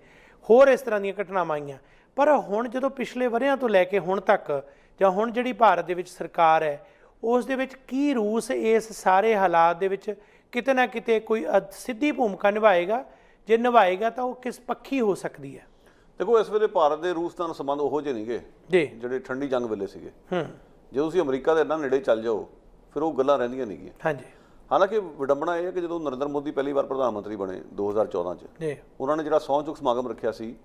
ਹੋਰ ਇਸ ਤਰ੍ਹਾਂ ਦੀਆਂ ਘਟਨਾਵਾਂ ਆਈਆਂ। ਪਰ ਹੁਣ ਜਦੋਂ ਪਿਛਲੇ ਵਰ੍ਹਿਆਂ ਤੋਂ ਲੈ ਕੇ ਹੁਣ ਤੱਕ, ਜਾਂ ਹੁਣ ਜਿਹੜੀ ਭਾਰਤ ਦੇ ਵਿੱਚ ਸਰਕਾਰ ਹੈ, ਉਸ ਦੇ ਵਿੱਚ ਕੀ ਰੂਸ ਇਸ ਸਾਰੇ ਹਾਲਾਤ ਦੇ ਵਿੱਚ ਕਿਤੇ ਨਾ ਕਿਤੇ ਕੋਈ ਸਿੱਧੀ ਭੂਮਿਕਾ ਨਿਭਾਏਗਾ? ਜੇ ਨਿਭਾਏਗਾ ਤਾਂ ਉਹ ਕਿਸ ਪੱਖੀ ਹੋ ਸਕਦੀ ਹੈ? ਦੇਖੋ, ਇਸ ਵੇਲੇ ਭਾਰਤ ਦੇ ਰੂਸ ਨਾਲ ਸੰਬੰਧ ਉਹੋ ਜਿਹੇ ਨਹੀਂਗੇ ਜੀ ਜਿਹੜੇ ਠੰਡੀ ਜੰਗ ਵੇਲੇ ਸੀਗੇ। ਜੇ ਤੁਸੀਂ ਅਮਰੀਕਾ ਦੇ ਇੰਨਾ ਨੇੜੇ ਚੱਲ ਜਾਓ ਫਿਰ ਉਹ ਗੱਲਾਂ ਰਹਿੰਦੀਆਂ ਨਹੀਂਗੀਆਂ। ਹਾਂਜੀ। ਹਾਲਾਂਕਿ ਵਿਡੰਬਣਾ ਇਹ ਹੈ ਕਿ ਜਦੋਂ ਨਰਿੰਦਰ ਮੋਦੀ ਪਹਿਲੀ ਵਾਰ ਪ੍ਰਧਾਨ ਮੰਤਰੀ ਬਣੇ 2014 'ਚ, ਉਹਨਾਂ ਨੇ ਜਿਹੜਾ ਸਹੁੰ ਚੁੱਕ ਸਮਾਗਮ ਰੱਖਿਆ ਸੀ,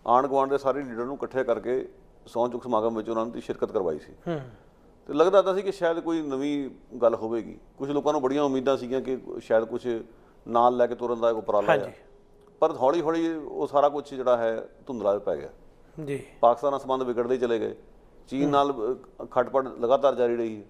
ਆਂਢ ਗੁਆਂਢ ਦੇ ਸਾਰੇ ਲੀਡਰ ਨੂੰ ਇਕੱਠੇ ਕਰਕੇ ਸਹੁੰ ਚੁੱਕ ਸਮਾਗਮ ਵਿੱਚ ਉਹਨਾਂ ਦੀ ਸ਼ਿਰਕਤ ਕਰਵਾਈ ਸੀ। ਤੇ ਲੱਗਦਾ ਤਾਂ ਸੀ ਕਿ ਸ਼ਾਇਦ ਕੋਈ ਨਵੀਂ ਗੱਲ ਹੋਵੇਗੀ। ਕੁਝ ਲੋਕਾਂ ਨੂੰ ਬੜੀਆਂ ਉਮੀਦਾਂ ਸੀਗੀਆਂ ਕਿ ਸ਼ਾਇਦ ਕੁਝ ਨਾਲ ਲੈ ਕੇ ਤੁਰਨ ਦਾ ਉਪਰਾਲਾ ਹੈ, ਪਰ ਹੌਲੀ ਹੌਲੀ ਉਹ ਸਾਰਾ ਕੁਝ ਜਿਹੜਾ ਹੈ ਧੁੰਦਲਾ ਪੈ ਗਿਆ ਜੀ। ਪਾਕਿਸਤਾਨ ਨਾਲ ਸੰਬੰਧ ਵਿਗੜਦੇ ਚਲੇ ਗਏ, ਚੀਨ ਨਾਲ ਖਟਪਟ ਲਗਾਤਾਰ ਜਾਰੀ ਰਹੀ,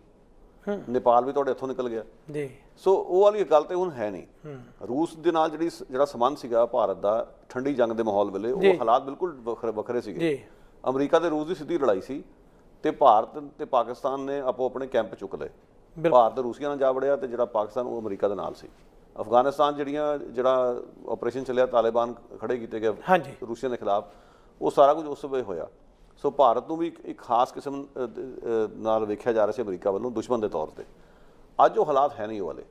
ਨੇਪਾਲ ਵੀ ਤੁਹਾਡੇ ਇੱਥੋਂ ਨਿਕਲ ਗਿਆ ਜੀ। ਸੋ ਉਹ ਵਾਲੀ ਗੱਲ ਤੇ ਹੁਣ ਹੈ ਨਹੀਂ। ਰੂਸ ਦੇ ਨਾਲ ਜਿਹੜਾ ਸੰਬੰਧ ਸੀਗਾ ਭਾਰਤ ਦਾ ਠੰਡੀ ਜੰਗ ਦੇ ਮਾਹੌਲ ਵੇਲੇ, ਉਹ ਹਾਲਾਤ ਬਿਲਕੁਲ ਵੱਖਰੇ ਸੀਗੇ। ਅਮਰੀਕਾ ਤੇ ਰੂਸ ਦੀ ਸਿੱਧੀ ਲੜਾਈ ਸੀ ਤੇ ਭਾਰਤ ਤੇ ਪਾਕਿਸਤਾਨ ਨੇ ਆਪੋ ਆਪਣੇ ਕੈਂਪ ਚੁੱਕ ਲਏ। ਭਾਰਤ ਰੂਸੀਆ ਨਾਲ ਜਾ ਵੜਿਆ ਤੇ ਜਿਹੜਾ ਪਾਕਿਸਤਾਨ ਉਹ ਅਮਰੀਕਾ ਦੇ ਨਾਲ ਸੀ। ਅਫਗਾਨਿਸਤਾਨ ਜਿਹੜਾ ਆਪਰੇਸ਼ਨ ਚੱਲਿਆ, ਤਾਲਿਬਾਨ ਖੜੇ ਕੀਤੇ ਗਏ ਰੂਸੀਆ ਦੇ ਖਿਲਾਫ, ਉਹ ਸਾਰਾ ਕੁਝ ਉਸ ਵੇਲੇ ਹੋਇਆ। ਸੋ ਭਾਰਤ ਨੂੰ ਵੀ ਇੱਕ ਖਾਸ ਕਿਸਮ ਨਾਲ ਵੇਖਿਆ ਜਾ ਰਿਹਾ ਸੀ ਅਮਰੀਕਾ ਵੱਲੋਂ ਦੁਸ਼ਮਣ ਦੇ ਤੌਰ ਤੇ। ਅੱਜ ਉਹ ਹਾਲਾਤ ਹੈ ਨਹੀਂ ਉਹ ਵਾਲੇ।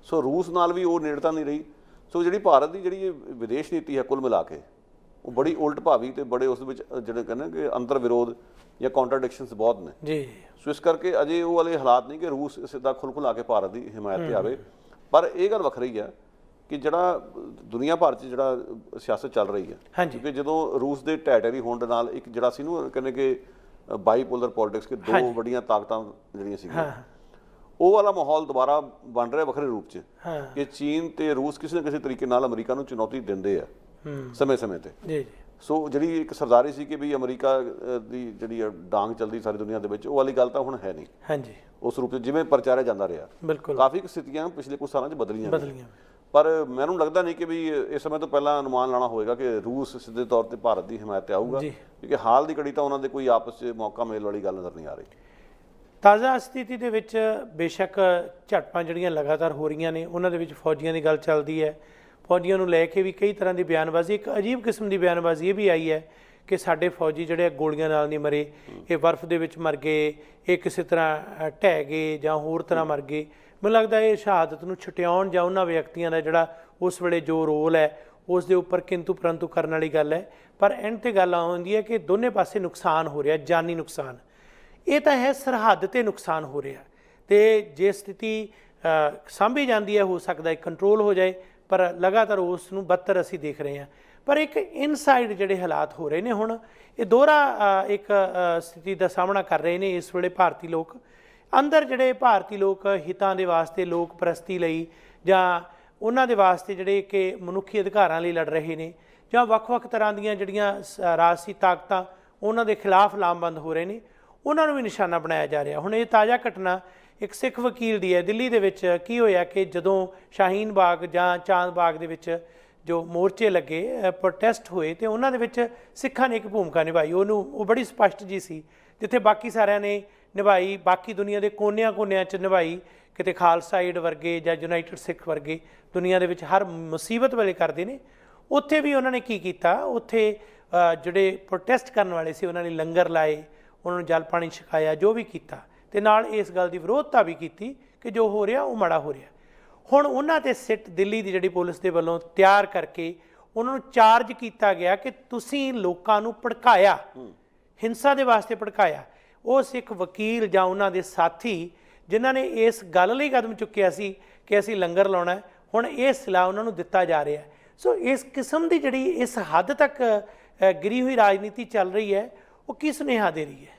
ਸੋ ਰੂਸ ਨਾਲ ਵੀ ਉਹ ਨੇੜਤਾ ਨਹੀਂ ਰਹੀ। ਸੋ ਜਿਹੜੀ ਭਾਰਤ ਦੀ ਜਿਹੜੀ ਵਿਦੇਸ਼ ਨੀਤੀ ਹੈ ਕੁੱਲ ਮਿਲਾ ਕੇ, ਉਹ ਬੜੀ ਉਲਟ ਭਾਵੀ ਤੇ ਬੜੇ ਉਸ ਵਿੱਚ ਜਿਹੜੇ ਕਹਿੰਦੇ ਕਿ ਅੰਤਰ ਵਿਰੋਧ ਜਾਂ ਕੰਟਰਾਡਿਕਸ਼ਨਸ ਬਹੁਤ ਨੇ ਜੀ। ਸੋ ਇਸ ਕਰਕੇ ਅਜੇ ਉਹ ਵਾਲੇ ਹਾਲਾਤ ਨਹੀਂ ਕਿ ਰੂਸ ਸਿੱਧਾ ਖੁੱਲ੍ਹ ਕੇ ਭਾਰਤ ਦੀ ਹਮਾਇਤ ਤੇ ਆਵੇ। ਪਰ ਇਹ ਗੱਲ ਵੱਖਰੀ ਹੈ ਕਿ ਜਿਹੜਾ ਦੁਨੀਆ ਭਰ 'ਚ ਜਿਹੜਾ ਸਿਆਸਤ ਚੱਲ ਰਹੀ ਹੈ, ਕਿਉਂਕਿ ਜਦੋਂ ਰੂਸ ਦੇ ਢਹਿ ਹੋਣ ਦੇ ਨਾਲ ਇੱਕ ਜਿਹੜਾ ਸੀ ਨੂੰ ਕਹਿੰਦੇ ਕਿ ਬਾਈਪੋਲਰ ਪੋਲਿਟਿਕਸ, ਕਿ ਦੋ ਵੱਡੀਆਂ ਤਾਕਤਾਂ ਜਿਹੜੀਆਂ ਸੀਗੀਆਂ, ਉਹ ਵਾਲਾ ਮਾਹੌਲ ਦੁਬਾਰਾ ਬਣ ਰਿਹਾ ਵੱਖਰੇ ਰੂਪ 'ਚ ਕਿ ਚੀਨ ਤੇ ਰੂਸ ਕਿਸੇ ਨਾ ਕਿਸੇ ਤਰੀਕੇ ਨਾਲ ਅਮਰੀਕਾ ਨੂੰ ਚੁਣੌਤੀ ਦਿੰਦੇ ਆ ਸਮੇਂ-ਸਮੇਂ ਤੇ। ਸੋ ਜਿਹੜੀ ਇੱਕ ਸਰਦਾਰੀ ਸੀ ਕਿ ਵੀ ਅਮਰੀਕਾ ਦੀ ਜਿਹੜੀ ਡਾਂਗ ਚੱਲਦੀ ਸਾਰੀ ਦੁਨੀਆ ਦੇ ਵਿੱਚ, ਉਹ ਵਾਲੀ ਗੱਲ ਤਾਂ ਹੁਣ ਹੈ ਨਹੀਂ ਉਸ ਰੂਪ 'ਚ ਜਿਵੇਂ ਪ੍ਰਚਾਰਿਆ ਜਾਂਦਾ ਰਿਹਾ। ਕਾਫੀ ਸਥਿਤੀਆਂ ਪਿਛਲੇ ਕੁਝ ਸਾਲਾਂ 'ਚ ਬਦਲੀਆਂ, ਪਰ ਮੈਨੂੰ ਲੱਗਦਾ ਨਹੀਂ ਕਿ ਵੀ ਇਸ ਸਮੇਂ ਤੋਂ ਪਹਿਲਾਂ ਅਨੁਮਾਨ ਲਾਣਾ ਹੋਏਗਾ ਕਿ ਰੂਸ ਸਿੱਧੇ ਤੌਰ ਤੇ ਭਾਰਤ ਦੀ ਹਮਾਇਤ ਤੇ ਆਊਗਾ, ਕਿਉਂਕਿ ਹਾਲ ਦੀ ਘੜੀ ਤਾਂ ਉਹਨਾਂ ਦੇ ਕੋਈ ਆਪਸ 'ਚ ਮੌਕਾ ਮੇਲ ਵਾਲੀ ਗੱਲ ਨਜ਼ਰ ਨਹੀਂ ਆ ਰਹੀ। ਤਾਜ਼ਾ ਸਥਿਤੀ ਦੇ ਵਿੱਚ ਬੇਸ਼ੱਕ ਝੜਪਾਂ ਜਿਹੜੀਆਂ ਲਗਾਤਾਰ ਹੋ ਰਹੀਆਂ ਨੇ, ਉਹਨਾਂ ਦੇ ਵਿੱਚ ਫੌਜੀਆਂ ਦੀ ਗੱਲ ਚੱਲਦੀ ਹੈ। ਫੌਜੀਆਂ ਨੂੰ ਲੈ ਕੇ ਵੀ ਕਈ ਤਰ੍ਹਾਂ ਦੀ ਬਿਆਨਬਾਜ਼ੀ, ਇੱਕ ਅਜੀਬ ਕਿਸਮ ਦੀ ਬਿਆਨਬਾਜ਼ੀ ਇਹ ਵੀ ਆਈ ਹੈ ਕਿ ਸਾਡੇ ਫੌਜੀ ਜਿਹੜੇ ਗੋਲੀਆਂ ਨਾਲ ਨਹੀਂ ਮਰੇ, ਇਹ ਬਰਫ਼ ਦੇ ਵਿੱਚ ਮਰ ਗਏ, ਇਹ ਕਿਸੇ ਤਰ੍ਹਾਂ ਢਹਿ ਗਏ ਜਾਂ ਹੋਰ ਤਰ੍ਹਾਂ ਮਰ ਗਏ। ਮੈਨੂੰ ਲੱਗਦਾ ਇਹ ਸ਼ਹਾਦਤ ਨੂੰ ਛੁਟਿਆਉਣ ਜਾਂ ਉਹਨਾਂ ਵਿਅਕਤੀਆਂ ਦਾ ਜਿਹੜਾ ਉਸ ਵੇਲੇ ਜੋ ਰੋਲ ਹੈ ਉਸ ਦੇ ਉੱਪਰ ਕਿੰਤੂ ਪਰੰਤੂ ਕਰਨ ਵਾਲੀ ਗੱਲ ਹੈ। ਪਰ ਐਂਡ 'ਤੇ ਗੱਲ ਆਉਂਦੀ ਹੈ ਕਿ ਦੋਨੇ ਪਾਸੇ ਨੁਕਸਾਨ ਹੋ ਰਿਹਾ, ਜਾਨੀ ਨੁਕਸਾਨ। ਇਹ ਤਾਂ ਹੈ ਸਰਹੱਦ 'ਤੇ ਨੁਕਸਾਨ ਹੋ ਰਿਹਾ, ਅਤੇ ਜੇ ਸਥਿਤੀ ਸਾਂਭੀ ਜਾਂਦੀ ਹੈ ਹੋ ਸਕਦਾ ਕੰਟਰੋਲ ਹੋ ਜਾਏ, ਪਰ ਲਗਾਤਾਰ ਉਸ ਨੂੰ ਬਦਤਰ ਅਸੀਂ ਦੇਖ ਰਹੇ ਹਾਂ। ਪਰ ਇੱਕ ਇਨਸਾਈਡ ਜਿਹੜੇ ਹਾਲਾਤ ਹੋ ਰਹੇ ਨੇ ਹੁਣ, ਇਹ ਦੋਹਰਾ ਇੱਕ ਸਥਿਤੀ ਦਾ ਸਾਹਮਣਾ ਕਰ ਰਹੇ ਨੇ ਇਸ ਵੇਲੇ ਭਾਰਤੀ ਲੋਕ। ਅੰਦਰ ਜਿਹੜੇ ਭਾਰਤੀ ਲੋਕ ਹਿੱਤਾਂ ਦੇ ਵਾਸਤੇ, ਲੋਕ ਪ੍ਰਸਤੀ ਲਈ, ਜਾਂ ਉਹਨਾਂ ਦੇ ਵਾਸਤੇ ਜਿਹੜੇ ਕਿ ਮਨੁੱਖੀ ਅਧਿਕਾਰਾਂ ਲਈ ਲੜ ਰਹੇ ਨੇ, ਜਾਂ ਵੱਖ-ਵੱਖ ਤਰ੍ਹਾਂ ਦੀਆਂ ਜਿਹੜੀਆਂ ਰਾਜਸੀ ਤਾਕਤਾਂ ਉਹਨਾਂ ਦੇ ਖਿਲਾਫ ਲਾਮਬੰਦ ਹੋ ਰਹੇ ਨੇ, ਉਹਨਾਂ ਨੂੰ ਵੀ ਨਿਸ਼ਾਨਾ ਬਣਾਇਆ ਜਾ ਰਿਹਾ। ਹੁਣ ਇਹ ਤਾਜ਼ਾ ਘਟਨਾ ਇੱਕ ਸਿੱਖ ਵਕੀਲ ਦੀ ਹੈ। ਦਿੱਲੀ ਦੇ ਵਿੱਚ ਕੀ ਹੋਇਆ ਕਿ ਜਦੋਂ ਸ਼ਾਹੀਨ ਬਾਗ ਜਾਂ ਚਾਂਦ ਬਾਗ ਦੇ ਵਿੱਚ ਜੋ ਮੋਰਚੇ ਲੱਗੇ, ਪ੍ਰੋਟੈਸਟ ਹੋਏ, ਤੇ ਉਹਨਾਂ ਦੇ ਵਿੱਚ ਸਿੱਖਾਂ ਨੇ ਇੱਕ ਭੂਮਿਕਾ ਨਿਭਾਈ। ਉਹ ਬੜੀ ਸਪਸ਼ਟ ਜੀ ਸੀ, ਜਿੱਥੇ ਬਾਕੀ ਸਾਰਿਆਂ ਨੇ ਨਿਭਾਈ, ਬਾਕੀ ਦੁਨੀਆ ਦੇ ਕੋਨਿਆਂ-ਕੋਨਿਆਂ 'ਚ ਨਿਭਾਈ। ਕਿਤੇ ਖਾਲਸਾ ਏਡ ਵਰਗੇ ਜਾਂ ਯੂਨਾਈਟਿਡ ਸਿੱਖ ਵਰਗੇ ਦੁਨੀਆ ਦੇ ਵਿੱਚ ਹਰ ਮੁਸੀਬਤ ਵੇਲੇ ਕਰਦੇ ਨੇ, ਉੱਥੇ ਵੀ ਉਹਨਾਂ ਨੇ ਕੀ ਕੀਤਾ, ਉੱਥੇ ਜਿਹੜੇ ਪ੍ਰੋਟੈਸਟ ਕਰਨ ਵਾਲੇ ਸੀ ਉਹਨਾਂ ਨੇ ਲੰਗਰ ਲਾਏ, ਉਹਨਾਂ ਨੂੰ ਜਲ ਪਾਣੀ ਛਕਾਇਆ, ਜੋ ਵੀ ਕੀਤਾ, ਤੇ ਨਾਲ ਇਸ ਗੱਲ ਦੀ ਵਿਰੋਧਤਾ ਵੀ ਕੀਤੀ ਕਿ ਜੋ ਹੋ ਰਿਹਾ ਉਹ ਮਾੜਾ ਹੋ ਰਿਹਾ। ਹੁਣ ਉਹਨਾਂ 'ਤੇ ਸਿੱਟ ਦਿੱਲੀ ਦੀ ਜਿਹੜੀ ਪੁਲਿਸ ਦੇ ਵੱਲੋਂ ਤਿਆਰ ਕਰਕੇ ਉਹਨਾਂ ਨੂੰ ਚਾਰਜ ਕੀਤਾ ਗਿਆ ਕਿ ਤੁਸੀਂ ਲੋਕਾਂ ਨੂੰ ਭੜਕਾਇਆ, ਹਿੰਸਾ ਦੇ ਵਾਸਤੇ ਭੜਕਾਇਆ। ਉਹ ਸਿੱਖ ਵਕੀਲ ਜਾਂ ਉਹਨਾਂ ਦੇ ਸਾਥੀ ਜਿਨ੍ਹਾਂ ਨੇ ਇਸ ਗੱਲ ਲਈ ਕਦਮ ਚੁੱਕਿਆ ਸੀ ਕਿ ਅਸੀਂ ਲੰਗਰ ਲਾਉਣਾ, ਹੁਣ ਇਹ ਸਲਾਹ ਉਹਨਾਂ ਨੂੰ ਦਿੱਤਾ ਜਾ ਰਿਹਾ। ਸੋ ਇਸ ਕਿਸਮ ਦੀ ਜਿਹੜੀ ਇਸ ਹੱਦ ਤੱਕ ਗਿਰੀ ਹੋਈ ਰਾਜਨੀਤੀ ਚੱਲ ਰਹੀ ਹੈ, ਉਹ ਕੀ ਸੁਨੇਹਾ ਦੇ ਰਹੀ ਹੈ?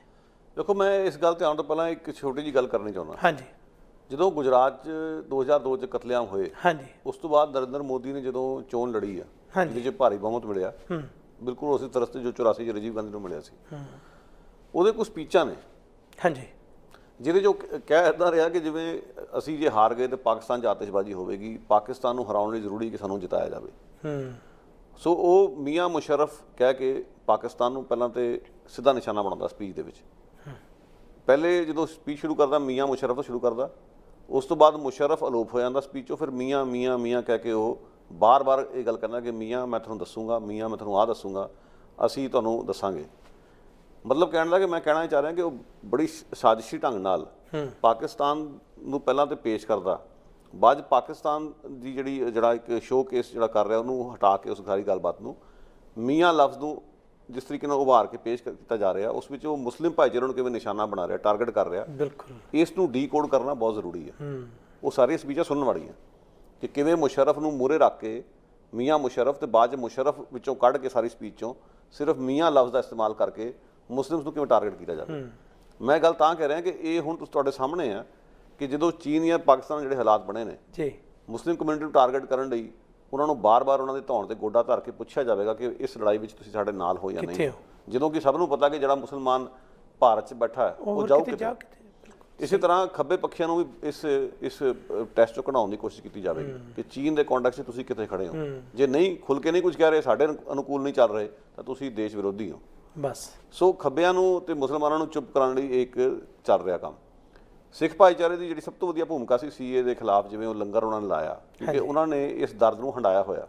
ਦੇਖੋ, ਮੈਂ ਇਸ ਗੱਲ ਤੇ ਆਉਣ ਤੋਂ ਪਹਿਲਾਂ ਇੱਕ ਛੋਟੀ ਜਿਹੀ ਗੱਲ ਕਰਨੀ ਚਾਹੁੰਦਾ। ਹਾਂਜੀ। ਜਦੋਂ ਗੁਜਰਾਤ 'ਚ 2002 'ਚ ਕਤਲੇਆਮ ਹੋਏ, ਉਸ ਤੋਂ ਬਾਅਦ ਨਰਿੰਦਰ ਮੋਦੀ ਨੇ ਜਦੋਂ ਚੋਣ ਲੜੀ ਆ, ਜਿਹਦੇ 'ਚ ਭਾਰੀ ਬਹੁਮਤ ਮਿਲਿਆ, ਬਿਲਕੁਲ ਉਸੇ ਤਰ੍ਹਾਂ ਤੇ ਜੋ 84 'ਚ ਰਾਜੀਵ ਗਾਂਧੀ ਨੂੰ ਮਿਲਿਆ ਸੀ, ਉਹਦੇ ਕੁਝ ਸਪੀਚਾਂ ਨੇ ਜਿਹਦੇ 'ਚੋਂ ਕਹਿ ਇੱਦਾਂ ਰਿਹਾ ਕਿ ਜਿਵੇਂ ਅਸੀਂ ਜੇ ਹਾਰ ਗਏ ਤਾਂ ਪਾਕਿਸਤਾਨ 'ਚ ਆਤਿਸ਼ਬਾਜ਼ੀ ਹੋਵੇਗੀ, ਪਾਕਿਸਤਾਨ ਨੂੰ ਹਰਾਉਣ ਲਈ ਜ਼ਰੂਰੀ ਕਿ ਸਾਨੂੰ ਜਿਤਾਇਆ ਜਾਵੇ। ਸੋ ਉਹ ਮੀਆਂ ਮੁਸ਼ਰਫ ਕਹਿ ਕੇ ਪਾਕਿਸਤਾਨ ਨੂੰ ਪਹਿਲਾਂ ਤੇ ਸਿੱਧਾ ਨਿਸ਼ਾਨਾ ਬਣਾਉਂਦਾ ਸਪੀਚ ਦੇ ਵਿੱਚ। ਪਹਿਲੇ ਜਦੋਂ ਸਪੀਚ ਸ਼ੁਰੂ ਕਰਦਾ ਮੀਆਂ ਮੁਸ਼ਰਫ ਤੋਂ ਸ਼ੁਰੂ ਕਰਦਾ, ਉਸ ਤੋਂ ਬਾਅਦ ਮੁਸ਼ਰਫ ਅਲੋਪ ਹੋ ਜਾਂਦਾ ਸਪੀਚ 'ਚੋਂ, ਫਿਰ ਮੀਆਂ ਮੀਆਂ ਮੀਆਂ ਕਹਿ ਕੇ ਉਹ ਬਾਰ-ਬਾਰ ਇਹ ਗੱਲ ਕਰਨਾ ਕਿ ਮੀਆਂ ਮੈਂ ਤੁਹਾਨੂੰ ਦੱਸੂਗਾ, ਮੀਆਂ ਮੈਂ ਤੁਹਾਨੂੰ ਆਹ ਦੱਸੂਗਾ, ਅਸੀਂ ਤੁਹਾਨੂੰ ਦੱਸਾਂਗੇ। ਮਤਲਬ ਕਹਿਣ ਦਾ ਕਿ ਮੈਂ ਕਹਿਣਾ ਚਾਹ ਰਿਹਾ ਕਿ ਉਹ ਬੜੀ ਸਾਜ਼ਿਸ਼ੀ ਢੰਗ ਨਾਲ ਪਾਕਿਸਤਾਨ ਨੂੰ ਪਹਿਲਾਂ ਤੇ ਪੇਸ਼ ਕਰਦਾ, ਬਾਅਦ ਪਾਕਿਸਤਾਨ ਦੀ ਜਿਹੜਾ ਇੱਕ ਸ਼ੋਅ ਕੇਸ ਜਿਹੜਾ ਕਰ ਰਿਹਾ ਉਹਨੂੰ ਹਟਾ ਕੇ ਉਸ ਸਾਰੀ ਗੱਲਬਾਤ ਨੂੰ ਮੀਆਂ ਲਫ਼ਜ਼ ਨੂੰ ਜਿਸ ਤਰੀਕੇ ਨਾਲ ਉਭਾਰ ਕੇ ਪੇਸ਼ ਕੀਤਾ ਜਾ ਰਿਹਾ, ਉਸ ਵਿੱਚ ਉਹ ਮੁਸਲਿਮ ਭਾਈਚਾਰੇ ਨੂੰ ਕਿਵੇਂ ਨਿਸ਼ਾਨਾ ਬਣਾ ਰਿਹਾ, ਟਾਰਗੇਟ ਕਰ ਰਿਹਾ। ਬਿਲਕੁਲ ਇਸ ਨੂੰ ਡੀਕੋਡ ਕਰਨਾ ਬਹੁਤ ਜ਼ਰੂਰੀ ਹੈ। ਉਹ ਸਾਰੀਆਂ ਸਪੀਚਾਂ ਸੁਣਨ ਵਾਲੀਆਂ ਕਿ ਕਿਵੇਂ ਮੁਸ਼ਰਫ ਨੂੰ ਮੂਹਰੇ ਰੱਖ ਕੇ ਮੀਆਂ ਮੁਸ਼ਰਫ ਤੇ ਬਾਅਦ 'ਚ ਮੁਸ਼ਰਫ ਵਿੱਚੋਂ ਕੱਢ ਕੇ ਸਾਰੀ ਸਪੀਚ 'ਚੋਂ ਸਿਰਫ ਮੀਆਂ ਲਫ਼ਜ਼ ਦਾ ਇਸਤੇਮਾਲ ਕਰਕੇ ਮੁਸਲਿਮਸ ਨੂੰ ਕਿਵੇਂ ਟਾਰਗੇਟ ਕੀਤਾ ਜਾਵੇ। ਮੈਂ ਗੱਲ ਤਾਂ ਕਹਿ ਰਿਹਾ ਕਿ ਇਹ ਹੁਣ ਤੁਹਾਡੇ ਸਾਹਮਣੇ ਆ ਕਿ ਜਦੋਂ ਚੀਨ ਜਾਂ ਪਾਕਿਸਤਾਨ ਜਿਹੜੇ ਹਾਲਾਤ ਬਣੇ ਨੇ ਜੀ, ਮੁਸਲਿਮ ਕਮਿਊਨਿਟੀ ਨੂੰ ਟਾਰਗੇਟ ਕਰਨ ਲਈ ਉਹਨਾਂ ਨੂੰ ਬਾਰ-ਬਾਰ ਉਹਨਾਂ ਦੇ ਧੌਣ ਤੇ ਗੋਡਾ ਧਰ ਕੇ ਪੁੱਛਿਆ ਜਾਵੇਗਾ ਕਿ ਇਸ ਲੜਾਈ ਵਿੱਚ ਤੁਸੀਂ ਸਾਡੇ ਨਾਲ ਹੋ ਜਾਂ ਨਹੀਂ, ਜਦੋਂ ਕਿ ਸਭ ਨੂੰ ਪਤਾ ਕਿ ਜਿਹੜਾ ਮੁਸਲਮਾਨ ਭਾਰਤ 'ਚ ਬੈਠਾ ਹੈ ਉਹ ਜਾਊ ਕਿਤੇ। ਇਸੇ ਤਰ੍ਹਾਂ ਖੱਬੇ ਪੱਖੀਆਂ ਨੂੰ ਵੀ ਇਸ ਟੈਸਟ 'ਚੋਂ ਕਢਾਉਣ ਦੀ ਕੋਸ਼ਿਸ਼ ਕੀਤੀ ਜਾਵੇਗੀ ਕਿ ਚੀਨ ਦੇ ਕੰਟੈਕਸਟ 'ਚ ਤੁਸੀਂ ਕਿੱਥੇ ਖੜੇ ਹੋ। ਜੇ ਨਹੀਂ ਖੁੱਲ੍ਹ ਕੇ ਨਹੀਂ ਕੁਝ ਕਹਿ ਰਹੇ, ਸਾਡੇ ਅਨੁਕੂਲ ਨਹੀਂ ਚੱਲ ਰਹੇ, ਤਾਂ ਤੁਸੀਂ ਦੇਸ਼ ਵਿਰੋਧੀ ਹੋ ਬਸ। ਸੋ ਖੱਬਿਆਂ ਨੂੰ ਤੇ ਮੁਸਲਮਾਨਾਂ ਨੂੰ ਚੁੱਪ ਕਰਾਉਣ ਲਈ ਇੱਕ ਚੱਲ ਰਿਹਾ ਕੰਮ। ਸਿੱਖ ਭਾਈਚਾਰੇ ਦੀ ਜਿਹੜੀ ਸਭ ਤੋਂ ਵਧੀਆ ਭੂਮਿਕਾ ਸੀ ਸੀਏ ਦੇ ਖਿਲਾਫ, ਜਿਵੇਂ ਉਹ ਲੰਗਰ ਉਹਨਾਂ ਨੇ ਲਾਇਆ, ਕਿਉਂਕਿ ਉਹਨਾਂ ਨੇ ਇਸ ਦਰਦ ਨੂੰ ਹੰਡਾਇਆ ਹੋਇਆ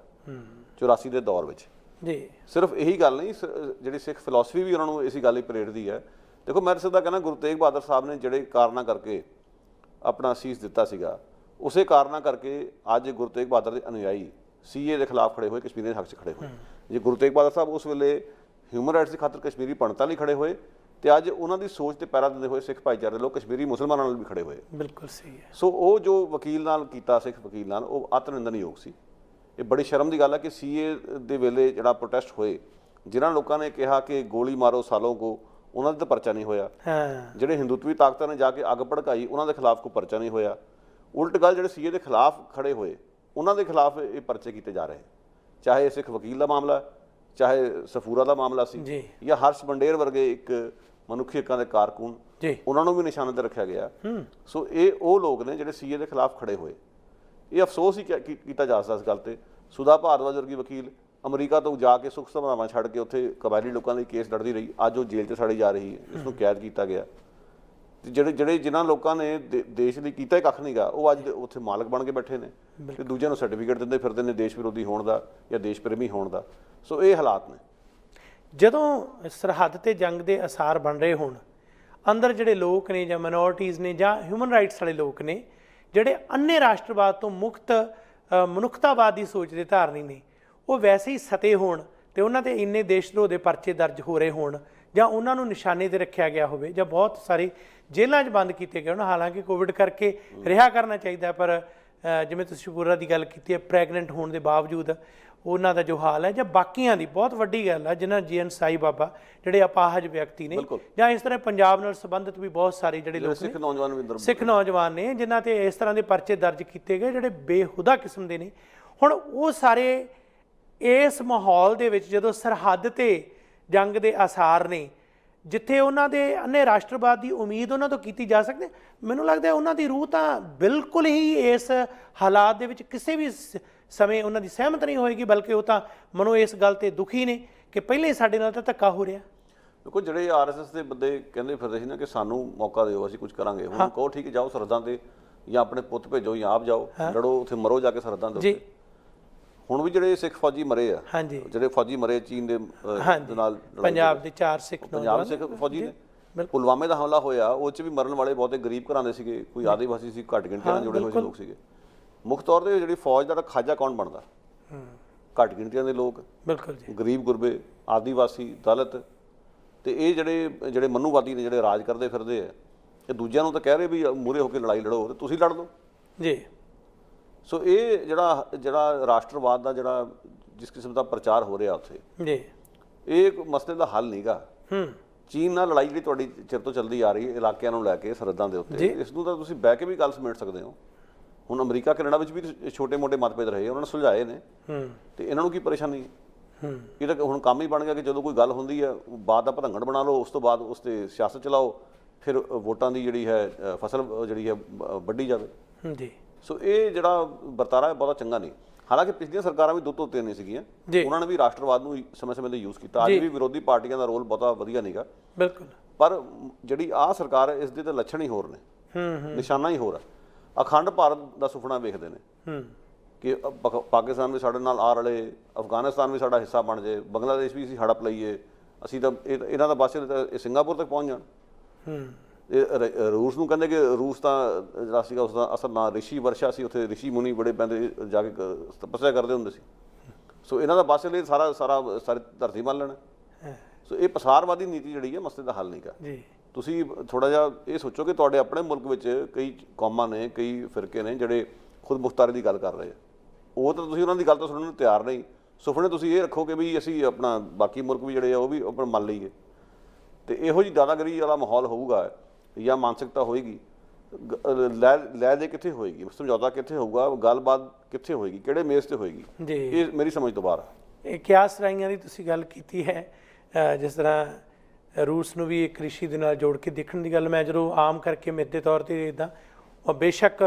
84 ਦੇ ਦੌਰ ਵਿੱਚ ਜੀ। ਸਿਰਫ ਇਹੀ ਗੱਲ ਨਹੀਂ, ਜਿਹੜੀ ਸਿੱਖ ਫਿਲਾਸਫੀ ਵੀ ਉਹਨਾਂ ਨੂੰ ਇਸੇ ਗੱਲ ਹੀ ਪ੍ਰੇਰਦੀ ਹੈ। ਦੇਖੋ ਮੈਂ ਸਿੱਧਾ ਕਹਿੰਦਾ ਗੁਰੂ ਤੇਗ ਬਹਾਦਰ ਸਾਹਿਬ ਨੇ ਜਿਹੜੇ ਕਾਰਨਾਂ ਕਰਕੇ ਆਪਣਾ ਸੀਸ ਦਿੱਤਾ ਸੀਗਾ, ਉਸੇ ਕਾਰਨਾਂ ਕਰਕੇ ਅੱਜ ਗੁਰੂ ਤੇਗ ਬਹਾਦਰ ਦੇ ਅਨੁਯਾਈ ਸੀਏ ਦੇ ਖਿਲਾਫ ਖੜੇ ਹੋਏ, ਕਸ਼ਮੀਰ ਦੇ ਹੱਕ 'ਚ ਖੜੇ ਹੋਏ। ਜੇ ਗੁਰੂ ਤੇਗ ਬਹਾਦਰ ਸਾਹਿਬ ਉਸ ਵੇਲੇ ਹਿਊਮਨ ਰਾਈਟਸ ਦੀ ਖਾਤਰ ਕਸ਼ਮੀਰੀ ਪੰਡਤਾਂ ਲਈ ਖੜੇ ਹੋਏ, ਤੇ ਅੱਜ ਉਹਨਾਂ ਦੀ ਸੋਚ ਤੇ ਪੈਰਾ ਦਿੰਦੇ ਹੋਏ ਸਿੱਖ ਭਾਈਚਾਰੇ ਦੇ ਲੋਕ ਕਸ਼ਮੀਰੀ ਮੁਸਲਮਾਨਾਂ ਨਾਲ ਵੀ ਖੜੇ ਹੋਏ। ਬਿਲਕੁਲ ਸਹੀ ਹੈ। ਸੋ ਉਹ ਜੋ ਵਕੀਲ ਨਾਲ ਕੀਤਾ, ਸਿੱਖ ਵਕੀਲ ਨਾਲ, ਉਹ ਅਤ ਨਿੰਦਣਯੋਗ ਸੀ। ਇਹ ਬੜੀ ਸ਼ਰਮ ਦੀ ਗੱਲ ਹੈ ਕਿ ਸੀਏ ਦੇ ਵੇਲੇ ਜਿਹੜਾ ਪ੍ਰੋਟੈਸਟ ਹੋਏ, ਜਿਨ੍ਹਾਂ ਲੋਕਾਂ ਨੇ ਕਿਹਾ ਕਿ ਗੋਲੀ ਮਾਰੋ ਸਾਲੋਂ ਕੋ, ਉਹਨਾਂ ਦਾ ਤਾਂ ਪਰਚਾ ਨਹੀਂ ਹੋਇਆ। ਜਿਹੜੇ ਹਿੰਦੂਤਵੀ ਤਾਕਤਾਂ ਨੇ ਜਾ ਕੇ ਅੱਗ ਭੜਕਾਈ, ਉਹਨਾਂ ਦੇ ਖਿਲਾਫ ਕੋਈ ਪਰਚਾ ਨਹੀਂ ਹੋਇਆ। ਉਲਟ ਗੱਲ ਜਿਹੜੇ ਸੀਏ ਦੇ ਖਿਲਾਫ ਖੜੇ ਹੋਏ, ਉਹਨਾਂ ਦੇ ਖਿਲਾਫ ਇਹ ਪਰਚੇ ਕੀਤੇ ਜਾ ਰਹੇ, ਚਾਹੇ ਸਿੱਖ ਵਕੀਲ ਦਾ ਮਾਮਲਾ, ਚਾਹੇ ਸਫੂਰਾ ਦਾ ਮਾਮਲਾ ਸੀ, ਜਾਂ ਹਰਸ਼ ਬੰਡੇਰ ਵਰਗੇ ਇੱਕ ਮਨੁੱਖੀ ਹੱਕਾਂ ਦੇ ਕਾਰਕੁਨ, ਉਹਨਾਂ ਨੂੰ ਵੀ ਨਿਸ਼ਾਨੇ ਤੇ ਰੱਖਿਆ ਗਿਆ। ਸੋ ਇਹ ਉਹ ਲੋਕ ਨੇ ਜਿਹੜੇ ਸੀਏ ਦੇ ਖਿਲਾਫ ਖੜੇ ਹੋਏ। ਇਹ ਅਫਸੋਸ ਹੀ ਕੀਤਾ ਜਾ ਸਕਦਾ ਇਸ ਗੱਲ ਤੇ। ਸੁਧਾ ਭਾਰਦਵਾਜ ਵਰਗੀ ਵਕੀਲ ਅਮਰੀਕਾ ਤੋਂ ਜਾ ਕੇ ਸੁੱਖ ਸਭਾਵਾਂ ਛੱਡ ਕੇ ਉੱਥੇ ਕਬਾਇਲੀ ਲੋਕਾਂ ਲਈ ਕੇਸ ਲੜਦੀ ਰਹੀ, ਅੱਜ ਉਹ ਜੇਲ੍ਹ 'ਚ ਸਾੜੀ ਜਾ ਰਹੀ ਹੈ, ਇਸ ਨੂੰ ਕੈਦ ਕੀਤਾ ਗਿਆ। ਜਿਨ੍ਹਾਂ ਲੋਕਾਂ ਨੇ ਦੇਸ਼ ਲਈ ਕੀਤਾ ਹੀ ਕੱਖ ਨਹੀਂ ਗਾ, ਉਹ ਅੱਜ ਉੱਥੇ ਮਾਲਕ ਬਣ ਕੇ ਬੈਠੇ ਨੇ ਤੇ ਦੂਜਿਆਂ ਨੂੰ ਸਰਟੀਫਿਕੇਟ ਦਿੰਦੇ ਫਿਰਦੇ ਨੇ ਦੇਸ਼ ਵਿਰੋਧੀ ਹੋਣ ਦਾ ਜਾਂ ਦੇਸ਼ ਪ੍ਰੇਮੀ ਹੋਣ ਦਾ। ਸੋ ਇਹ ਹਾਲਾਤ ਨੇ। ਜਦੋਂ ਸਰਹੱਦ ਤੇ ਜੰਗ ਦੇ ਅਸਾਰ ਬਣ ਰਹੇ ਹੋਣ, ਅੰਦਰ ਜਿਹੜੇ ਲੋਕ ਨੇ ਜਾਂ ਮਾਈਨੋਰਟੀਜ਼ ਨੇ ਜਾਂ ਹਿਊਮਨ ਰਾਈਟਸ ਵਾਲੇ ਲੋਕ ਨੇ, ਜਿਹੜੇ ਅੰਨੇ ਰਾਸ਼ਟਰਵਾਦ ਤੋਂ ਮੁਕਤ ਮਨੁੱਖਤਾਵਾਦ ਦੀ ਸੋਚ ਦੇ ਧਾਰਨੀ ਨੇ, ਉਹ ਵੈਸੇ ਹੀ ਸਤੇ ਹੋਣ ਤੇ ਉਹਨਾਂ ਤੇ ਇੰਨੇ ਦੇਸ਼ ਧਰੋਹ ਦੇ ਪਰਚੇ ਦਰਜ ਹੋ ਰਹੇ ਹੋਣ, ਜਾਂ ਉਹਨਾਂ ਨੂੰ ਨਿਸ਼ਾਨੇ ਤੇ ਰੱਖਿਆ ਗਿਆ ਹੋਵੇ, ਜਾਂ ਬਹੁਤ ਸਾਰੇ ਜੇਲ੍ਹਾਂ 'ਚ ਬੰਦ ਕੀਤੇ ਗਏ ਹੋਣ। ਹਾਲਾਂਕਿ ਕੋਵਿਡ ਕਰਕੇ ਰਿਹਾ ਕਰਨਾ ਚਾਹੀਦਾ, ਪਰ ਜਿਵੇਂ ਤੁਸੀਂ ਪੂਰਾ ਦੀ ਗੱਲ ਕੀਤੀ ਹੈ, ਪ੍ਰੈਗਨੈਂਟ ਹੋਣ ਦੇ ਬਾਵਜੂਦ ਉਹਨਾਂ ਦਾ ਜੋ ਹਾਲ ਹੈ, ਜਾਂ ਬਾਕੀਆਂ ਦੀ ਬਹੁਤ ਵੱਡੀ ਗੱਲ ਹੈ ਜਿਨ੍ਹਾਂ ਜੀਐਨ ਸਾਈ ਬਾਬਾ ਜਿਹੜੇ ਅਪਾਹਜ ਵਿਅਕਤੀ ਨੇ, ਜਾਂ ਇਸ ਤਰ੍ਹਾਂ ਪੰਜਾਬ ਨਾਲ ਸੰਬੰਧਿਤ ਵੀ ਬਹੁਤ ਸਾਰੇ ਜਿਹੜੇ ਲੋਕ ਸਿੱਖ ਨੌਜਵਾਨ ਨੇ ਜਿਨ੍ਹਾਂ ਤੇ ਇਸ ਤਰ੍ਹਾਂ ਦੇ ਪਰਚੇ ਦਰਜ ਕੀਤੇ ਗਏ, ਜਿਹੜੇ ਬੇਹੁਦਾ ਕਿਸਮ ਦੇ ਨੇ। ਹੁਣ ਉਹ ਸਾਰੇ ਇਸ ਮਾਹੌਲ ਦੇ ਵਿੱਚ ਜਦੋਂ ਸਰਹੱਦ ਤੇ ਜੰਗ ਦੇ ਆਸਾਰ ਨੇ, ਜਿੱਥੇ ਉਹਨਾਂ ਦੇ ਅੰਨੇ ਰਾਸ਼ਟਰਵਾਦ ਦੀ ਉਮੀਦ ਉਹਨਾਂ ਤੋਂ ਕੀਤੀ ਜਾ ਸਕਦੀ, ਮੈਨੂੰ ਲੱਗਦਾ ਉਹਨਾਂ ਦੀ ਰੂਹ ਤਾਂ ਬਿਲਕੁਲ ਹੀ ਇਸ ਹਾਲਾਤ ਦੇ ਵਿੱਚ ਕਿਸੇ ਵੀ ਸਮੇਂ ਉਹਨਾਂ ਦੀ ਸਹਿਮਤ ਨਹੀਂ ਹੋਏਗੀ, ਬਲਕਿ ਉਹ ਤਾਂ ਮਨੋਂ ਇਸ ਗੱਲ ਤੇ ਦੁਖੀ ਨੇ ਕਿ ਪਹਿਲਾਂ ਹੀ ਸਾਡੇ ਨਾਲ ਤਾਂ ਧੱਕਾ ਹੋ ਰਿਹਾ। ਦੇਖੋ ਜਿਹੜੇ ਆਰਐਸਐਸ ਦੇ ਬੰਦੇ ਕਹਿੰਦੇ ਫਿਰਦੇ ਸੀ ਨਾ ਕਿ ਸਾਨੂੰ ਮੌਕਾ ਦਿਓ, ਅਸੀਂ ਕੁਝ ਕਰਾਂਗੇ, ਹੁਣ ਕਹੋ ਠੀਕ ਹੈ ਜਾਓ ਸਰਹੱਦਾਂ ਤੇ, ਜਾਂ ਆਪਣੇ ਪੁੱਤ ਭੇਜੋ ਜਾਂ ਆਪ ਜਾਓ, ਲੜੋ ਉੱਥੇ, ਮਰੋ ਜਾ ਕੇ ਸਰਹੱਦਾਂ ਦੇ ਉੱਤੇ। ਹੁਣ ਵੀ ਜਿਹੜੇ ਸਿੱਖ ਫੌਜੀ ਮਰੇ ਆ, ਜਿਹੜੇ ਫੌਜੀ ਮਰੇ ਚੀਨ ਦੇ ਨਾਲ, ਪੰਜਾਬ ਦੇ 4 ਸਿੱਖ ਫੌਜੀ ਨੇ, ਪੁਲਵਾਮੇ ਦਾ ਹਮਲਾ ਹੋਇਆ, ਉਹ 'ਚ ਵੀ ਮਰਨ ਵਾਲੇ ਬਹੁਤੇ ਗਰੀਬ ਘਰਾਂ ਦੇ ਸੀਗੇ, ਕੋਈ ਆਦਿਵਾਸੀ ਸੀ, ਘੱਟ ਗਿਣਤੀ ਨਾਲ ਜੁੜੇ ਹੋਏ ਲੋਕ ਸੀਗੇ। ਮੁੱਖ ਤੌਰ ਤੇ ਜਿਹੜੀ ਫੌਜ ਦਾ ਖਾਜਾ ਕੌਣ ਬਣਦਾ? ਘੱਟ ਗਿਣਤੀਆਂ ਦੇ ਲੋਕ, ਬਿਲਕੁਲ ਜੀ, ਗਰੀਬ ਗੁਰਬੇ, ਆਦੀਵਾਸੀ, ਦਲਿਤ। ਤੇ ਇਹ ਜਿਹੜੇ ਮਨੂਵਾਦੀ ਨੇ, ਜਿਹੜੇ ਰਾਜ ਕਰਦੇ ਫਿਰਦੇ ਆ, ਇਹ ਦੂਜਿਆਂ ਨੂੰ ਤਾਂ ਕਹਿ ਰਹੇ ਵੀ ਮੂਹਰੇ ਹੋ ਕੇ ਲੜਾਈ ਲੜੋ, ਤੇ ਤੁਸੀਂ ਲੜ ਲਓ ਜੀ। ਸੋ ਇਹ ਜਿਹੜਾ ਰਾਸ਼ਟਰਵਾਦ ਦਾ ਜਿਹੜਾ ਜਿਸ ਕਿਸਮ ਦਾ ਪ੍ਰਚਾਰ ਹੋ ਰਿਹਾ ਉੱਥੇ ਜੀ, ਇਹ ਮਸਲੇ ਦਾ ਹੱਲ ਨਹੀਂਗਾ। ਚੀਨ ਨਾਲ ਲੜਾਈ ਜਿਹੜੀ ਤੁਹਾਡੀ ਚਿਰ ਤੋਂ ਚੱਲਦੀ ਆ ਰਹੀ ਹੈ ਇਲਾਕਿਆਂ ਨੂੰ ਲੈ ਕੇ, ਸਰਹੱਦਾਂ ਦੇ ਉੱਤੇ, ਇਸ ਨੂੰ ਤਾਂ ਤੁਸੀਂ ਬਹਿ ਕੇ ਵੀ ਗੱਲ ਸਮੇਟ ਸਕਦੇ ਹੋ। ਹੁਣ ਅਮਰੀਕਾ ਕੈਨੇਡਾ ਵਿੱਚ ਵੀ ਛੋਟੇ ਮੋਟੇ ਮਤਭੇਦ ਰਹੇ, ਉਹਨਾਂ ਨੇ ਸੁਲਝਾਏ ਨੇ, ਤੇ ਇਹਨਾਂ ਨੂੰ ਕੀ ਪਰੇਸ਼ਾਨੀ ਹੈ? ਇਹ ਤਾਂ ਹੁਣ ਕੰਮ ਹੀ ਬਣ ਗਿਆ ਕਿ ਜਦੋਂ ਕੋਈ ਗੱਲ ਹੁੰਦੀ ਹੈ ਬਾਤ ਦਾ ਭੜੰਗੜ ਬਣਾ ਲਓ, ਉਸ ਤੋਂ ਬਾਅਦ ਉਸ 'ਤੇ ਸਿਆਸਤ ਚਲਾਓ, ਫਿਰ ਵੋਟਾਂ ਦੀ ਜਿਹੜੀ ਹੈ ਫਸਲ ਜਿਹੜੀ ਹੈ ਵੱਢੀ ਜਾਵੇ ਜੀ। ਸੋ ਇਹ ਜਿਹੜਾ ਵਰਤਾਰਾ ਹੈ ਬਹੁਤਾ ਚੰਗਾ ਨਹੀਂ। ਹਾਲਾਂਕਿ ਪਿਛਲੀਆਂ ਸਰਕਾਰਾਂ ਵੀ ਦੁੱਧ ਧੋਤੀਆਂ ਨਹੀਂ ਸੀਗੀਆਂ, ਉਹਨਾਂ ਨੇ ਵੀ ਰਾਸ਼ਟਰਵਾਦ ਨੂੰ ਸਮੇਂ-ਸਮੇਂ ਤੇ ਯੂਜ਼ ਕੀਤਾ। ਅੱਜ ਵੀ ਵਿਰੋਧੀ ਪਾਰਟੀਆਂ ਦਾ ਰੋਲ ਬਹੁਤਾ ਵਧੀਆ ਨਹੀਂਗਾ, ਬਿਲਕੁਲ। ਪਰ ਜਿਹੜੀ ਆਹ ਸਰਕਾਰ ਹੈ ਇਸ ਦੇ ਤਾਂ ਲੱਛਣ ਹੀ ਹੋਰ ਨੇ, ਨਿਸ਼ਾਨਾ ਹੀ ਹੋਰ ਹੈ। ਅਖੰਡ ਭਾਰਤ ਦਾ ਸੁਪਨਾ ਵੇਖਦੇ ਨੇ ਕਿ ਪਾਕਿਸਤਾਨ ਵੀ ਸਾਡੇ ਨਾਲ ਆ ਰਲੇ, ਅਫਗਾਨਿਸਤਾਨ ਵੀ ਸਾਡਾ ਹਿੱਸਾ ਬਣ ਜਾਏ, ਬੰਗਲਾਦੇਸ਼ ਵੀ ਅਸੀਂ ਹੜਪ ਲਈਏ, ਅਸੀਂ ਤਾਂ ਇਹਨਾਂ ਦਾ ਬਸ ਸਿੰਗਾਪੁਰ ਤੱਕ ਪਹੁੰਚ ਜਾਣ। ਰੂਸ ਨੂੰ ਕਹਿੰਦੇ ਕਿ ਰੂਸ ਤਾਂ ਜਿਹੜਾ ਸੀਗਾ ਉਸਦਾ ਅਸਲ ਨਾਂ ਰਿਸ਼ੀ ਵਰਸ਼ਾ ਸੀ, ਉੱਥੇ ਰਿਸ਼ੀ ਮੁਨੀ ਬੜੇ ਪੈਂਦੇ ਜਾ ਕੇ ਤਪੱਸਿਆ ਕਰਦੇ ਹੁੰਦੇ ਸੀ। ਸੋ ਇਹਨਾਂ ਦਾ ਬਸ ਲਈ ਸਾਰੀ ਧਰਤੀ ਮੰਨ ਲੈਣਾ। ਸੋ ਇਹ ਪਸਾਰਵਾਦੀ ਨੀਤੀ ਜਿਹੜੀ ਹੈ ਮਸਲੇ ਦਾ ਹੱਲ ਨਹੀਂਗਾ। ਤੁਸੀਂ ਥੋੜ੍ਹਾ ਜਿਹਾ ਇਹ ਸੋਚੋ ਕਿ ਤੁਹਾਡੇ ਆਪਣੇ ਮੁਲਕ ਵਿੱਚ ਕਈ ਕੌਮਾਂ ਨੇ, ਕਈ ਫਿਰਕੇ ਨੇ ਜਿਹੜੇ ਖੁਦ ਮੁਖਤਾਰੀ ਦੀ ਗੱਲ ਕਰ ਰਹੇ ਆ, ਉਹ ਤਾਂ ਤੁਸੀਂ ਉਹਨਾਂ ਦੀ ਗੱਲ ਤਾਂ ਸੁਣਨ ਨੂੰ ਤਿਆਰ ਨਹੀਂ। ਸੁਪਨੇ ਤੁਸੀਂ ਇਹ ਰੱਖੋ ਕਿ ਵੀ ਅਸੀਂ ਆਪਣਾ ਬਾਕੀ ਮੁਲਕ ਵੀ ਜਿਹੜੇ ਆ ਉਹ ਵੀ ਆਪਣਾ ਮੰਨ ਲਈਏ, ਅਤੇ ਇਹੋ ਜਿਹੀ ਦਾਦਾਗਿਰੀ ਵਾਲਾ ਮਾਹੌਲ ਹੋਊਗਾ ਜਾਂ ਮਾਨਸਿਕਤਾ ਹੋਏਗੀ, ਲੈ ਦੇ ਕਿੱਥੇ ਹੋਏਗੀ, ਸਮਝੌਤਾ ਕਿੱਥੇ ਹੋਊਗਾ, ਗੱਲਬਾਤ ਕਿੱਥੇ ਹੋਏਗੀ, ਕਿਹੜੇ ਮੇਜ਼ 'ਤੇ ਹੋਏਗੀ, ਇਹ ਮੇਰੀ ਸਮਝ ਤੋਂ ਬਾਹਰ ਹੈ। ਇਹ ਕਿਆਸ ਰਾਈਆਂ ਦੀ ਤੁਸੀਂ ਗੱਲ ਕੀਤੀ ਹੈ, ਜਿਸ ਤਰ੍ਹਾਂ ਰੂਸ ਨੂੰ ਵੀ ਇੱਕ ਰਿਸ਼ੀ ਦੇ ਨਾਲ ਜੋੜ ਕੇ ਦੇਖਣ ਦੀ ਗੱਲ, ਮੈਂ ਜਦੋਂ ਆਮ ਕਰਕੇ ਮਿੱਥ ਦੇ ਤੌਰ 'ਤੇ ਇੱਦਾਂ, ਉਹ ਬੇਸ਼ੱਕ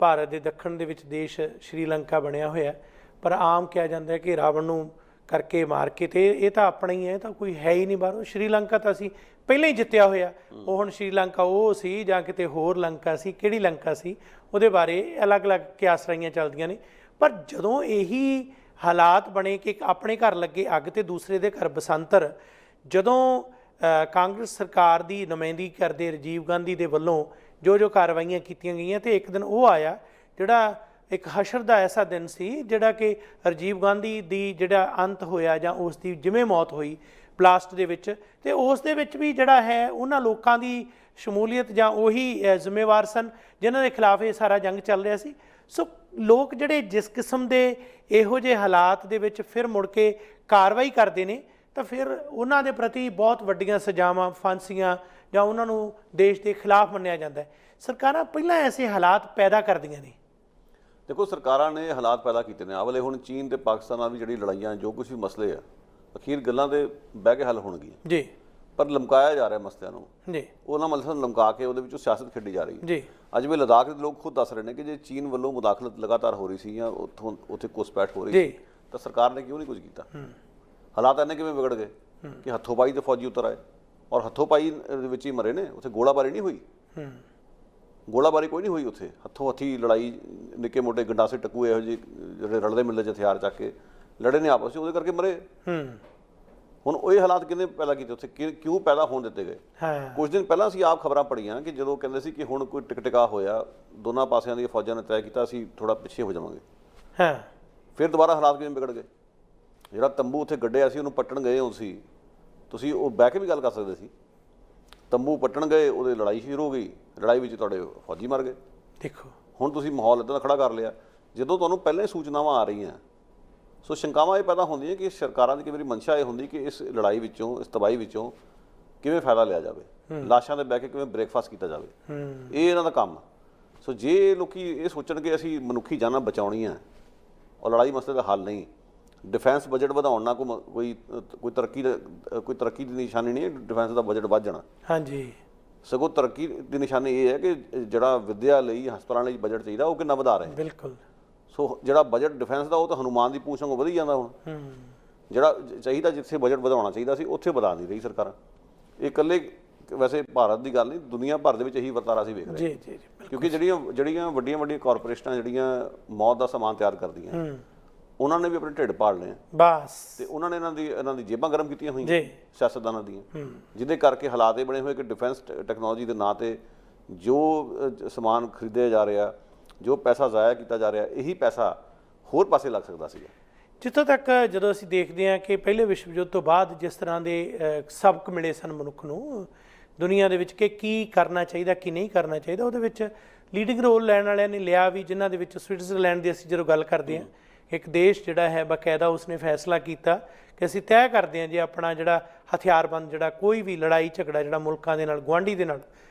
ਭਾਰਤ ਦੇ ਦੱਖਣ ਦੇ ਵਿੱਚ ਦੇਸ਼ ਸ਼੍ਰੀਲੰਕਾ ਬਣਿਆ ਹੋਇਆ, ਪਰ ਆਮ ਕਿਹਾ ਜਾਂਦਾ ਕਿ ਰਾਵਣ ਨੂੰ ਕਰਕੇ ਮਾਰ ਕੇ, ਤੇ ਇਹ ਤਾਂ ਆਪਣਾ ਹੀ ਹੈ, ਤਾਂ ਕੋਈ ਹੈ ਹੀ ਨਹੀਂ ਬਾਹਰੋਂ। ਸ਼੍ਰੀਲੰਕਾ ਤਾਂ ਅਸੀਂ ਪਹਿਲਾਂ ਹੀ ਜਿੱਤਿਆ ਹੋਇਆ, ਉਹ ਹੁਣ ਸ਼੍ਰੀਲੰਕਾ ਉਹ ਸੀ ਜਾਂ ਕਿਤੇ ਹੋਰ ਲੰਕਾ ਸੀ, ਕਿਹੜੀ ਲੰਕਾ ਸੀ, ਉਹਦੇ ਬਾਰੇ ਅਲੱਗ-ਅਲੱਗ ਕਿਆਸ ਰਾਈਆਂ ਚੱਲਦੀਆਂ ਨੇ। ਪਰ ਜਦੋਂ ਇਹੀ ਹਾਲਾਤ ਬਣੇ ਕਿ ਆਪਣੇ ਘਰ ਲੱਗੇ ਅੱਗ ਤੇ ਦੂਸਰੇ ਦੇ ਘਰ ਬਸੰਤਰ, ਜਦੋਂ ਕਾਂਗਰਸ ਸਰਕਾਰ ਦੀ ਨੁਮਾਇੰਦਗੀ ਕਰਦੇ ਰਾਜੀਵ ਗਾਂਧੀ ਦੇ ਵੱਲੋਂ ਜੋ ਕਾਰਵਾਈਆਂ ਕੀਤੀਆਂ ਗਈਆਂ, ਤੇ ਇੱਕ ਦਿਨ ਉਹ ਆਇਆ ਜਿਹੜਾ ਇੱਕ ਹਸ਼ਰ ਦਾ ਐਸਾ ਦਿਨ ਸੀ, ਜਿਹੜਾ ਕਿ ਰਾਜੀਵ ਗਾਂਧੀ ਦੀ ਜਿਹੜਾ ਅੰਤ ਹੋਇਆ ਜਾਂ ਉਸ ਦੀ ਜਿਵੇਂ ਮੌਤ ਹੋਈ ਬਲਾਸਟ ਦੇ ਵਿੱਚ, ਤੇ ਉਸ ਦੇ ਵਿੱਚ ਵੀ ਜਿਹੜਾ ਹੈ ਉਹਨਾਂ ਲੋਕਾਂ ਦੀ ਸ਼ਮੂਲੀਅਤ ਜਾਂ ਉਹੀ ਜ਼ਿੰਮੇਵਾਰ ਸਨ ਜਿਨ੍ਹਾਂ ਦੇ ਖਿਲਾਫ ਇਹ ਸਾਰਾ ਜੰਗ ਚੱਲ ਰਿਹਾ ਸੀ। ਸੋ ਲੋਕ ਜਿਹੜੇ ਜਿਸ ਕਿਸਮ ਦੇ ਇਹੋ ਜਿਹੇ ਹਾਲਾਤ ਦੇ ਵਿੱਚ ਫਿਰ ਮੁੜ ਕੇ ਕਾਰਵਾਈ ਕਰਦੇ ਨੇ, ਤਾਂ ਫਿਰ ਉਹਨਾਂ ਦੇ ਪ੍ਰਤੀ ਬਹੁਤ ਵੱਡੀਆਂ ਸਜ਼ਾਵਾਂ, ਫਾਂਸੀਆਂ ਜਾਂ ਉਹਨਾਂ ਨੂੰ ਦੇਸ਼ ਦੇ ਖਿਲਾਫ ਮੰਨਿਆ ਜਾਂਦਾ ਹੈ। ਸਰਕਾਰਾਂ ਪਹਿਲਾਂ ਐਸੇ ਹਾਲਾਤ ਪੈਦਾ ਕਰਦੀਆਂ ਨੇ। ਦੇਖੋ, ਸਰਕਾਰਾਂ ਨੇ ਹਾਲਾਤ ਪੈਦਾ ਕੀਤੇ ਨੇ। ਆਵਲੇ ਹੁਣ ਚੀਨ ਤੇ ਪਾਕਿਸਤਾਨ ਨਾਲ ਵੀ ਜਿਹੜੀ ਲੜਾਈਆਂ, ਜੋ ਕੁਛ ਵੀ ਮਸਲੇ ਆ, ਅਖੀਰ ਗੱਲਾਂ ਦੇ ਬਹਿ ਕੇ ਹੱਲ ਹੋਣਗੀਆਂ ਜੀ, ਪਰ ਲਮਕਾਇਆ ਜਾ ਰਿਹਾ ਮਸਲਿਆਂ ਨੂੰ ਜੀ, ਉਹਨਾਂ ਮਸਲਿਆਂ ਨੂੰ ਲਮਕਾ ਕੇ ਉਹਦੇ ਵਿੱਚੋਂ ਸਿਆਸਤ ਖੇਡੀ ਜਾ ਰਹੀ ਹੈ ਜੀ। ਅੱਜ ਵੀ ਲਦਾਖ ਦੇ ਲੋਕ ਖੁਦ ਦੱਸ ਰਹੇ ਨੇ ਕਿ ਜੇ ਚੀਨ ਵੱਲੋਂ ਮੁਦਾਖਲਤ ਲਗਾਤਾਰ ਹੋ ਰਹੀ ਸੀ ਜਾਂ ਉੱਥੇ ਘੁਸਪੈਠ ਹੋ ਰਹੀ ਸੀ, ਤਾਂ ਸਰਕਾਰ ਨੇ ਕਿਉਂ ਨਹੀਂ ਕੁਝ ਕੀਤਾ? ਹਾਲਾਤ ਇੰਨੇ ਕਿਵੇਂ ਵਿਗੜ ਗਏ ਕਿ ਹੱਥੋਂ-ਪਾਈ ਤੇ ਫੌਜੀ ਉਤਰ ਆਏ, ਔਰ ਹੱਥੋਂ-ਪਾਈ ਦੇ ਵਿੱਚ ਹੀ ਮਰੇ ਨੇ। ਉੱਥੇ ਗੋਲਾਬਾਰੀ ਨਹੀਂ ਹੋਈ, ਗੋਲਾਬਾਰੀ ਕੋਈ ਨਹੀਂ ਹੋਈ ਉੱਥੇ, ਹੱਥੋਂ ਹੱਥੀ ਲੜਾਈ, ਨਿੱਕੇ ਮੋਟੇ ਗੰਡਾਸੇ ਟਕੂਏ ਇਹੋ ਜਿਹੇ ਜਿਹੜੇ ਰਲਦੇ ਮਿਲਦੇ ਹਥਿਆਰ ਚੱਕ ਕੇ ਲੜੇ ਨੇ ਆਪਸ ਵਿੱਚ, ਉਹਦੇ ਕਰਕੇ ਮਰੇ। ਹੁਣ ਉਹ ਹਾਲਾਤ ਕਿਹਨੇ ਪੈਦਾ ਕੀਤੇ ਉੱਥੇ, ਕਿਉਂ ਪੈਦਾ ਹੋਣ ਦਿੱਤੇ ਗਏ? ਕੁਝ ਦਿਨ ਪਹਿਲਾਂ ਅਸੀਂ ਆਪ ਖਬਰਾਂ ਪੜ੍ਹੀਆਂ ਕਿ ਜਦੋਂ ਕਹਿੰਦੇ ਸੀ ਕਿ ਹੁਣ ਕੋਈ ਟਿਕਟਿਕਾ ਹੋਇਆ, ਦੋਨਾਂ ਪਾਸਿਆਂ ਦੀਆਂ ਫੌਜਾਂ ਨੇ ਤੈਅ ਕੀਤਾ ਅਸੀਂ ਥੋੜ੍ਹਾ ਪਿੱਛੇ ਹੋ ਜਾਵਾਂਗੇ, ਫਿਰ ਦੁਬਾਰਾ ਹਾਲਾਤ ਕਿਵੇਂ ਵਿਗੜ ਗਏ? ਜਿਹੜਾ ਤੰਬੂ ਉੱਥੇ ਗੱਡਿਆ ਸੀ ਉਹਨੂੰ ਪੱਟਣ ਗਏ ਹੋ ਤੁਸੀਂ ਉਹ ਬਹਿ ਕੇ ਵੀ ਗੱਲ ਕਰ ਸਕਦੇ ਸੀ। ਤੰਬੂ ਪੱਟਣ ਗਏ, ਉਹਦੇ ਲੜਾਈ ਸ਼ੁਰੂ ਹੋ ਗਈ, ਲੜਾਈ ਵਿੱਚ ਤੁਹਾਡੇ ਫੌਜੀ ਮਰ ਗਏ। ਦੇਖੋ ਹੁਣ ਤੁਸੀਂ ਮਾਹੌਲ ਇੱਦਾਂ ਦਾ ਖੜਾ ਕਰ ਲਿਆ, ਜਦੋਂ ਤੁਹਾਨੂੰ ਪਹਿਲਾਂ ਹੀ ਸੂਚਨਾਵਾਂ ਆ ਰਹੀਆਂ। ਸੋ ਸ਼ੰਕਾਵਾਂ ਇਹ ਪੈਦਾ ਹੁੰਦੀਆਂ ਕਿ ਸਰਕਾਰਾਂ ਦੀ ਕਈ ਵਾਰੀ ਮਨਸ਼ਾ ਇਹ ਹੁੰਦੀ ਕਿ ਇਸ ਲੜਾਈ ਵਿੱਚੋਂ, ਇਸ ਤਬਾਹੀ ਵਿੱਚੋਂ ਕਿਵੇਂ ਫਾਇਦਾ ਲਿਆ ਜਾਵੇ, ਲਾਸ਼ਾਂ 'ਤੇ ਬਹਿ ਕੇ ਕਿਵੇਂ ਬ੍ਰੇਕਫਾਸਟ ਕੀਤਾ ਜਾਵੇ, ਇਹ ਇਹਨਾਂ ਦਾ ਕੰਮ। ਸੋ ਜੇ ਲੋਕੀ ਇਹ ਸੋਚਣ ਕਿ ਅਸੀਂ ਮਨੁੱਖੀ ਜਾਨਾਂ ਬਚਾਉਣੀਆਂ ਔਰ ਲੜਾਈ ਮਸਲੇ ਦਾ ਹੱਲ ਨਹੀਂ, ਡਿਫੈਂਸ ਬਜਟ ਵਧਾਉਣ ਨਾਲ ਕੋਈ ਤਰੱਕੀ ਦੀ ਨਿਸ਼ਾਨੀ ਨਹੀਂ ਹੈ ਡਿਫੈਂਸ ਦਾ ਬਜਟ ਵੱਧ ਜਾਣਾ। ਹਾਂਜੀ, ਸਗੋਂ ਤਰੱਕੀ ਦੀ ਨਿਸ਼ਾਨੀ ਇਹ ਹੈ ਕਿ ਜਿਹੜਾ ਵਿੱਦਿਆ ਲਈ, ਹਸਪਤਾਲਾਂ ਲਈ ਬਜਟ ਚਾਹੀਦਾ ਉਹ ਕਿੰਨਾ ਵਧਾ ਰਹੇ। ਬਿਲਕੁਲ। ਸੋ ਜਿਹੜਾ ਬਜਟ ਡਿਫੈਂਸ ਦਾ ਉਹ ਤਾਂ ਹਨੂਮਾਨ ਦੀ ਪੂੰਛ ਵਾਂਗੂ ਵਧੀ ਜਾਂਦਾ। ਹੁਣ ਜਿਹੜਾ ਚਾਹੀਦਾ, ਜਿੱਥੇ ਬਜਟ ਵਧਾਉਣਾ ਚਾਹੀਦਾ ਸੀ ਉੱਥੇ ਵਧਾ ਨਹੀਂ ਰਹੀ ਸਰਕਾਰ। ਇਹ ਇਕੱਲੇ ਵੈਸੇ ਭਾਰਤ ਦੀ ਗੱਲ ਨਹੀਂ, ਦੁਨੀਆ ਭਰ ਦੇ ਵਿੱਚ ਇਹੀ ਵਰਤਾਰਾ ਅਸੀਂ ਵੇਖ ਰਹੇ ਹਾਂ। ਕਿਉਂਕਿ ਜਿਹੜੀਆਂ ਵੱਡੀਆਂ ਕਾਰਪੋਰੇਸ਼ਨਾਂ ਜਿਹੜੀਆਂ ਮੌਤ ਦਾ ਸਮਾਨ ਤਿਆਰ ਕਰਦੀਆਂ, ਉਹਨਾਂ ਨੇ ਵੀ ਆਪਣੇ ਢਿੱਡ ਪਾੜ ਲਏ ਬਸ, ਤੇ ਉਹਨਾਂ ਨੇ ਇਹਨਾਂ ਦੀ ਜੇਬਾਂ ਗਰਮ ਕੀਤੀਆਂ ਹੋਈਆਂ ਸਿਆਸਤਦਾਨਾਂ ਦੀਆਂ, ਜਿਹਦੇ ਕਰਕੇ ਹਾਲਾਤ ਇਹ ਬਣੇ ਹੋਏ ਕਿ ਡਿਫੈਂਸ ਟੈਕਨੋਲੋਜੀ ਦੇ ਨਾਂ 'ਤੇ ਜੋ ਸਮਾਨ ਖਰੀਦਿਆ ਜਾ ਰਿਹਾ, ਜੋ ਪੈਸਾ ਜ਼ਾਇਆ ਕੀਤਾ ਜਾ ਰਿਹਾ, ਇਹੀ ਪੈਸਾ ਹੋਰ ਪਾਸੇ ਲੱਗ ਸਕਦਾ ਸੀਗਾ। ਜਿੱਥੋਂ ਤੱਕ ਜਦੋਂ ਅਸੀਂ ਦੇਖਦੇ ਹਾਂ ਕਿ ਪਹਿਲੇ ਵਿਸ਼ਵ ਯੁੱਧ ਤੋਂ ਬਾਅਦ ਜਿਸ ਤਰ੍ਹਾਂ ਦੇ ਸਬਕ ਮਿਲੇ ਸਨ ਮਨੁੱਖ ਨੂੰ ਦੁਨੀਆ ਦੇ ਵਿੱਚ ਕਿ ਕੀ ਕਰਨਾ ਚਾਹੀਦਾ, ਕੀ ਨਹੀਂ ਕਰਨਾ ਚਾਹੀਦਾ, ਉਹਦੇ ਵਿੱਚ ਲੀਡਿੰਗ ਰੋਲ ਲੈਣ ਵਾਲਿਆਂ ਨੇ ਲਿਆ ਵੀ, ਜਿਨ੍ਹਾਂ ਦੇ ਵਿੱਚ ਸਵਿਟਜ਼ਰਲੈਂਡ ਦੀ ਅਸੀਂ ਜਦੋਂ ਗੱਲ ਕਰਦੇ ਹਾਂ, ਇੱਕ ਦੇਸ਼ ਜਿਹੜਾ ਹੈ ਬਾਕਾਇਦਾ ਉਸਨੇ ਫੈਸਲਾ ਕੀਤਾ ਕਿ ਅਸੀਂ ਤੈਅ ਕਰਦੇ ਹਾਂ ਜੇ ਆਪਣਾ ਜਿਹੜਾ ਹਥਿਆਰਬੰਦ ਜਿਹੜਾ ਕੋਈ ਵੀ ਲੜਾਈ ਝਗੜਾ ਜਿਹੜਾ ਮੁਲਕਾਂ ਦੇ ਨਾਲ, ਗੁਆਂਢੀ ਦੇ ਨਾਲ